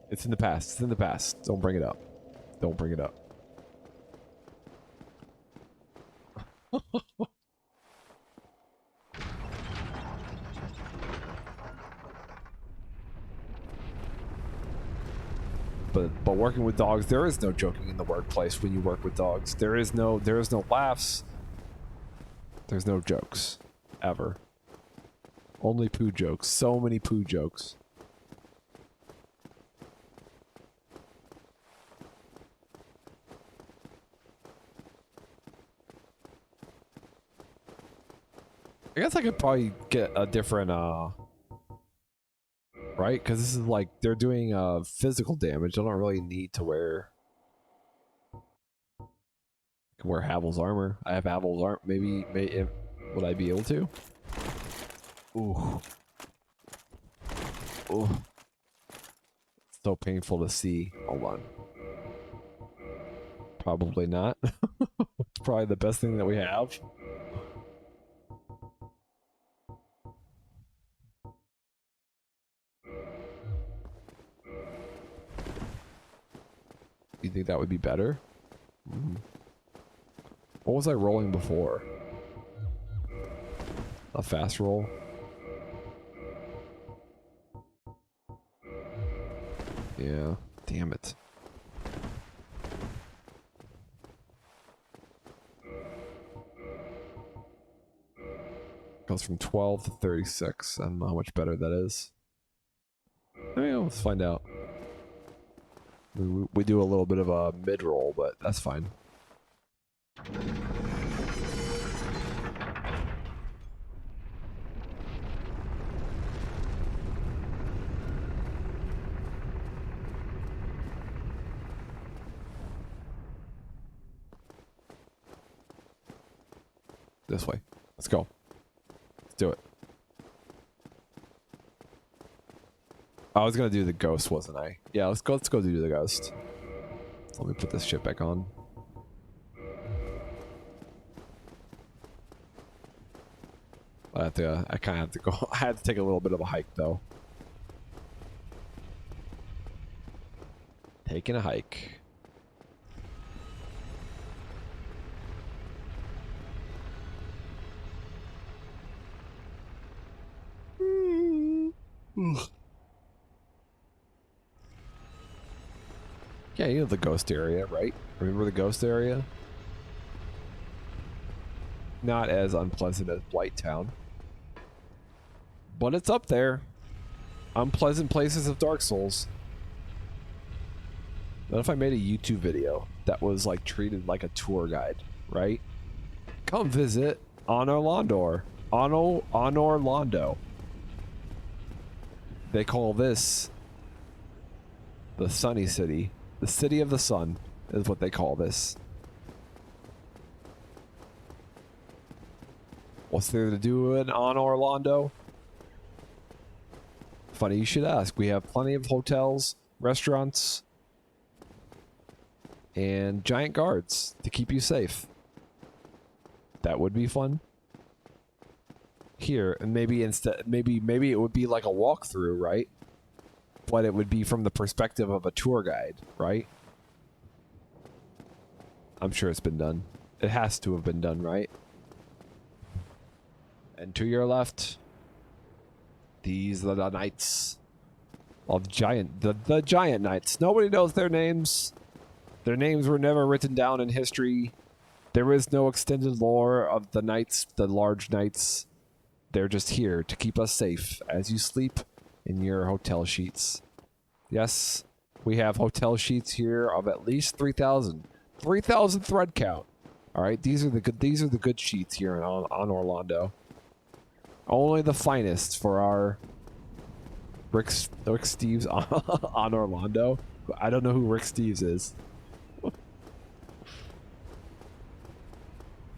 It's in the past. It's in the past. Don't bring it up. Don't bring it up. But working with dogs, there is no joking in the workplace when you work with dogs. There is no laughs. There's no jokes. Ever. Only poo jokes. So many poo jokes. I guess I could probably get a different right? Because this is like they're doing physical damage. I don't really need to wear. I can wear Havel's armor. I have Havel's armor. Would I be able to? Ooh. Ooh. So painful to see. Hold on. Probably not. It's probably the best thing that we have. You think that would be better? Mm. What was I rolling before? A fast roll? Yeah. Damn it. Goes from 12 to 36. I don't know how much better that is. I mean, let's find out. We do a little bit of a mid-roll, but that's fine. This way. Let's go. Let's do it. I was gonna do the ghost, wasn't I? Yeah, let's go do the ghost. Let me put this shit back on. I kinda have to go. I had to take a little bit of a hike though. Taking a hike. Yeah, you know the ghost area, right? Remember the ghost area? Not as unpleasant as Blight Town. But it's up there. Unpleasant places of Dark Souls. What if I made a YouTube video that was like treated like a tour guide, right? Come visit Anor Londo. Anor Londo. They call this the Sunny City. The City of the Sun is what they call this. What's there to do in Anor Londo? Funny you should ask. We have plenty of hotels, restaurants, and giant guards to keep you safe. That would be fun. Here, and maybe it would be like a walkthrough, right? But it would be from the perspective of a tour guide, right? I'm sure it's been done. It has to have been done, right? And to your left, these are the knights of the giant knights. Nobody knows their names. Their names were never written down in history. There is no extended lore of the knights, the large knights. They're just here to keep us safe as you sleep in your hotel sheets. Yes, we have hotel sheets here of at least 3,000. 3,000 thread count. All right, these are the good sheets here on Orlando. Only the finest for our Rick Steves on Orlando. I don't know who Rick Steves is.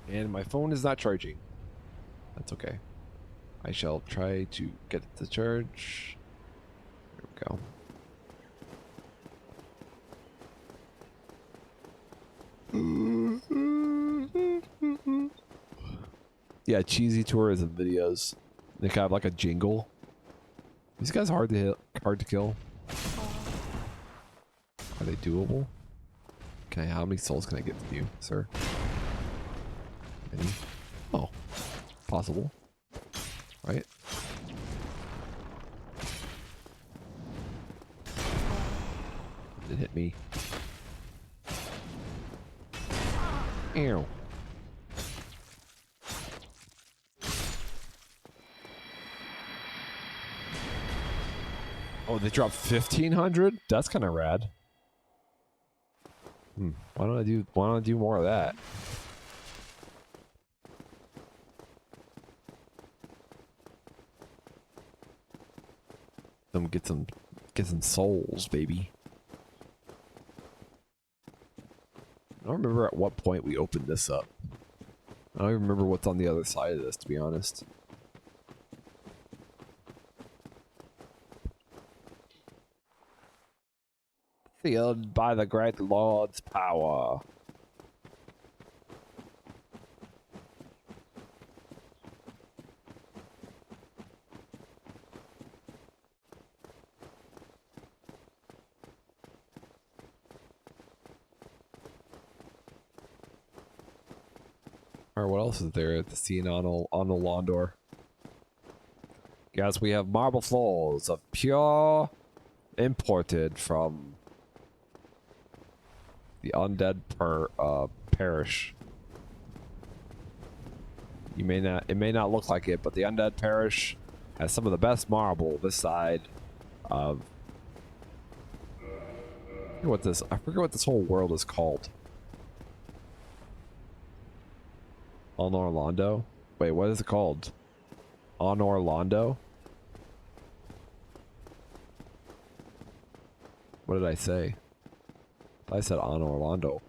And my phone is not charging. That's okay. I shall try to get it to charge. There we go. Yeah, cheesy tourism videos. They kind of like a jingle. These guys hard to kill. Are they doable? How many souls can I get from you, sir? Any? Oh, possible. Right? It hit me. Ew. Oh, they dropped 1,500? That's kind of rad. Why don't I do more of that? Some get some souls, baby. I don't remember at what point we opened this up. I don't even remember what's on the other side of this, to be honest. Filled by the great Lord's power. Alright, what else is there at the scene on the Londor? Guys, we have marble floors of pure imported from the undead parish. It may not look like it, but the undead parish has some of the best marble this side of I forget what this whole world is called. Anor Londo? Wait, what is it called? Anor Londo? What did I say? I said Anor Londo.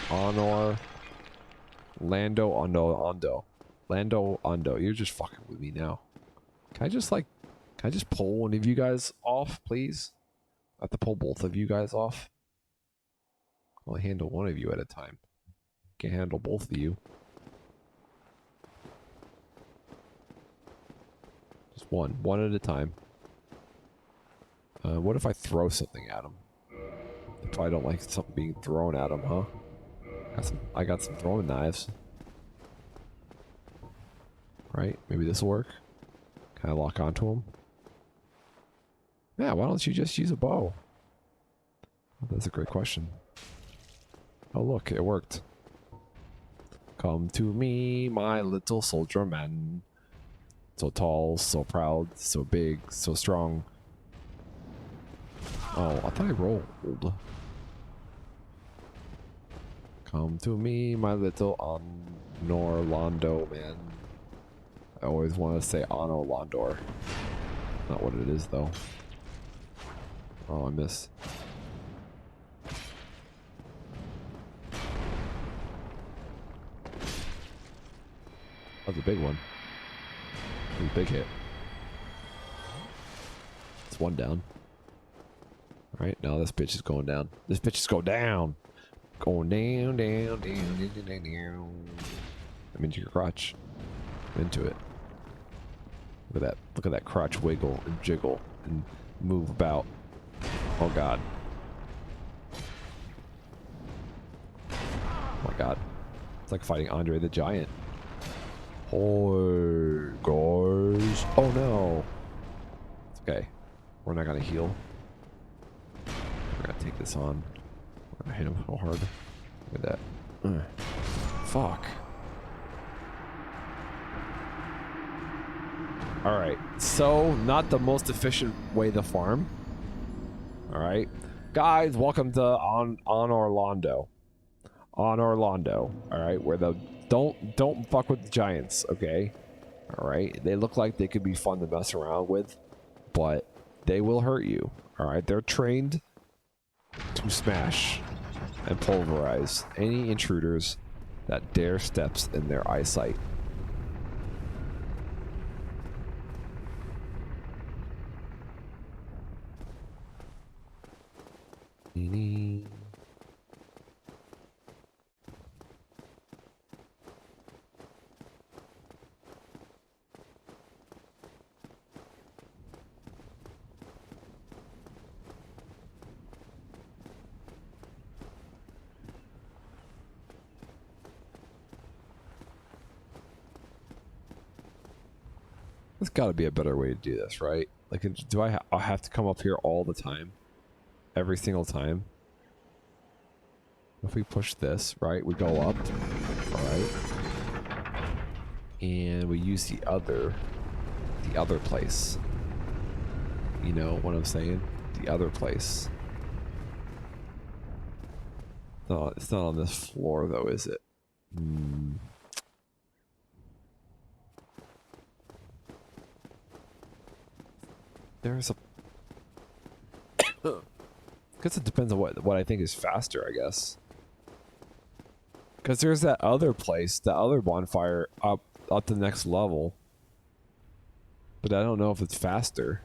Anor Lando Ondo. Lando Ondo. You're just fucking with me now. Can I just pull one of you guys off, please? I have to pull both of you guys off. I'll handle one of you at a time. Can't handle both of you. Just one at a time. What if I throw something at him? They probably don't like something being thrown at him, huh? I got some throwing knives. Right? Maybe this will work. Can I lock onto him? Yeah, why don't you just use a bow? Oh, that's a great question. Oh look, it worked. Come to me, my little soldier man. So tall, so proud, so big, so strong. Oh, I thought I rolled. Come to me, my little Anor Londo man. I always want to say Anor Londor. Not what it is, though. Oh, I missed. That was a big one. That was a big hit. It's one down. Alright, now this bitch is going down. This bitch is going down! Going down, down, down, down, down, down. That means your crotch. Into it. Look at that. Look at that crotch wiggle and jiggle and move about. Oh god. Oh my god. It's like fighting Andre the Giant. Oh, guys. Oh no. It's okay. We're not gonna heal. We're gonna take this on. We're gonna hit him so hard. Look at that. Fuck. Alright. So, not the most efficient way to farm. Alright. Guys, welcome to Anor Londo. Anor Londo. Alright, where the don't fuck with the giants, okay? Alright. They look like they could be fun to mess around with, but they will hurt you. Alright, they're trained to smash and pulverize any intruders that dare steps in their eyesight. There's got to be a better way to do this, right? Like, do I have to come up here all the time? Every single time? If we push this, right, we go up, all right? And we use the other place. You know what I'm saying? The other place. No, it's not on this floor though, is it? There's a... Guess it depends on what I think is faster, I guess. Because there's that other place, that other bonfire up the next level. But I don't know if it's faster.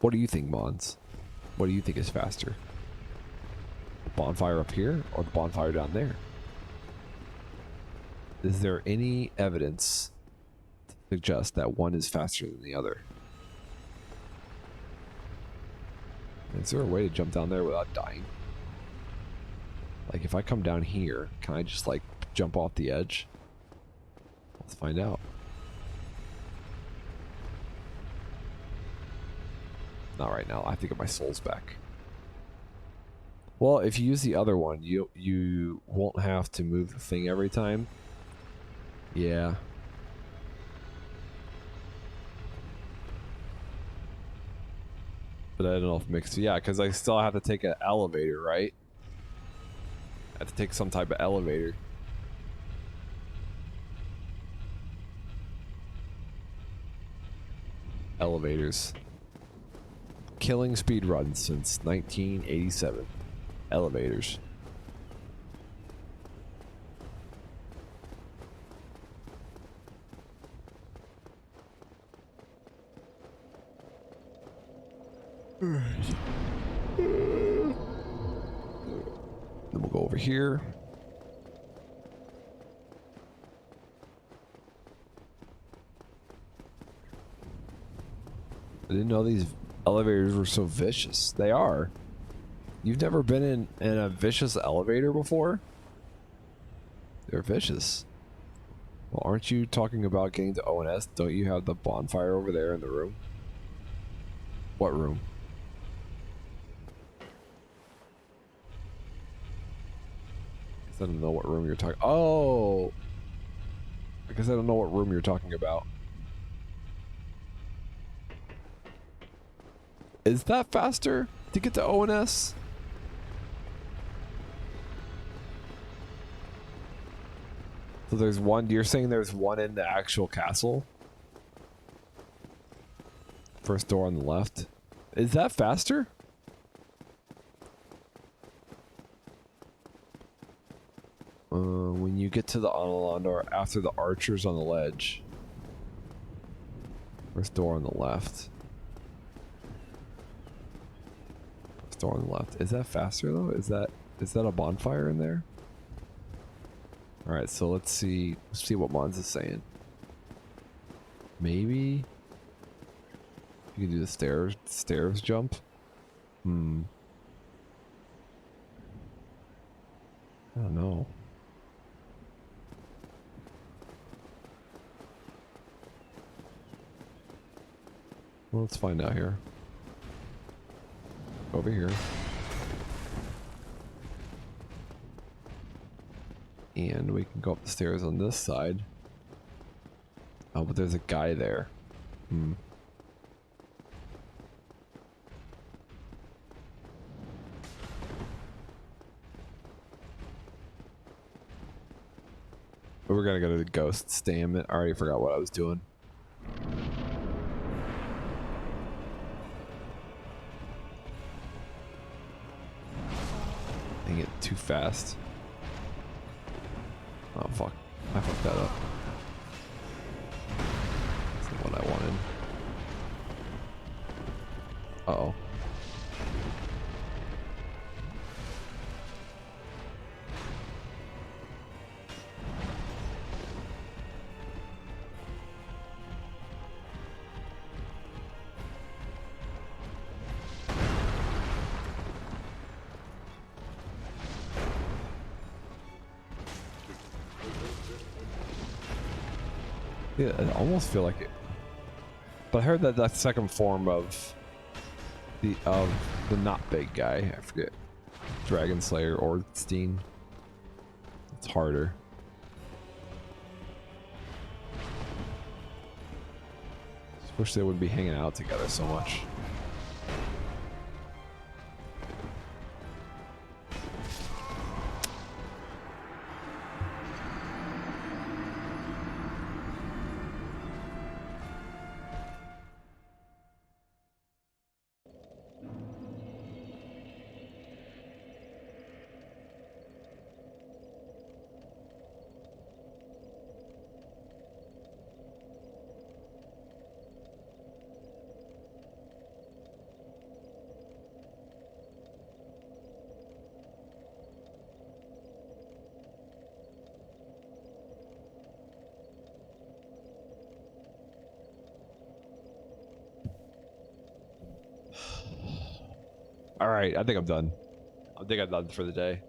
What do you think, Mons? What do you think is faster? The bonfire up here or the bonfire down there? Is there any evidence to suggest that one is faster than the other? Is there a way to jump down there without dying? Like if I come down here, can I just like jump off the edge? Let's find out. Not right now. I have to get my souls back. Well, if you use the other one, you won't have to move the thing every time. Yeah. But I don't know if it makes... Yeah, because I still have to take an elevator, right? I have to take some type of elevator. Elevators. Killing speedruns since 1987. Elevators. Then we'll go over here. I didn't know these elevators were so vicious. They are. You've never been in a vicious elevator before? They're vicious. Well, aren't you talking about getting to ONS? Don't you have the bonfire over there in the room? What room? I don't know what room you're talking... Oh! I guess I don't know what room you're talking about. Is that faster to get to ONS? So there's one... You're saying there's one in the actual castle? First door on the left. Is that faster? When you get to the Londo after the archers on the ledge. First door on the left. First door on the left. Is that faster though? Is that a bonfire in there? Alright, so let's see what Mons is saying. Maybe you can do the stairs jump? I don't know. Well, let's find out here. Over here. And we can go up the stairs on this side. Oh, but there's a guy there. But we're gonna go to the ghosts, damn it. I already forgot what I was doing. Dang it, too fast. Oh fuck, I fucked that up. That's not what I wanted. Uh-oh. Yeah, I almost feel like it. But I heard that that second form of the not big guy, I forget, Dragon Slayer or Steen. It's harder. Just wish they wouldn't be hanging out together so much. All right, I think I'm done. I think I'm done for the day.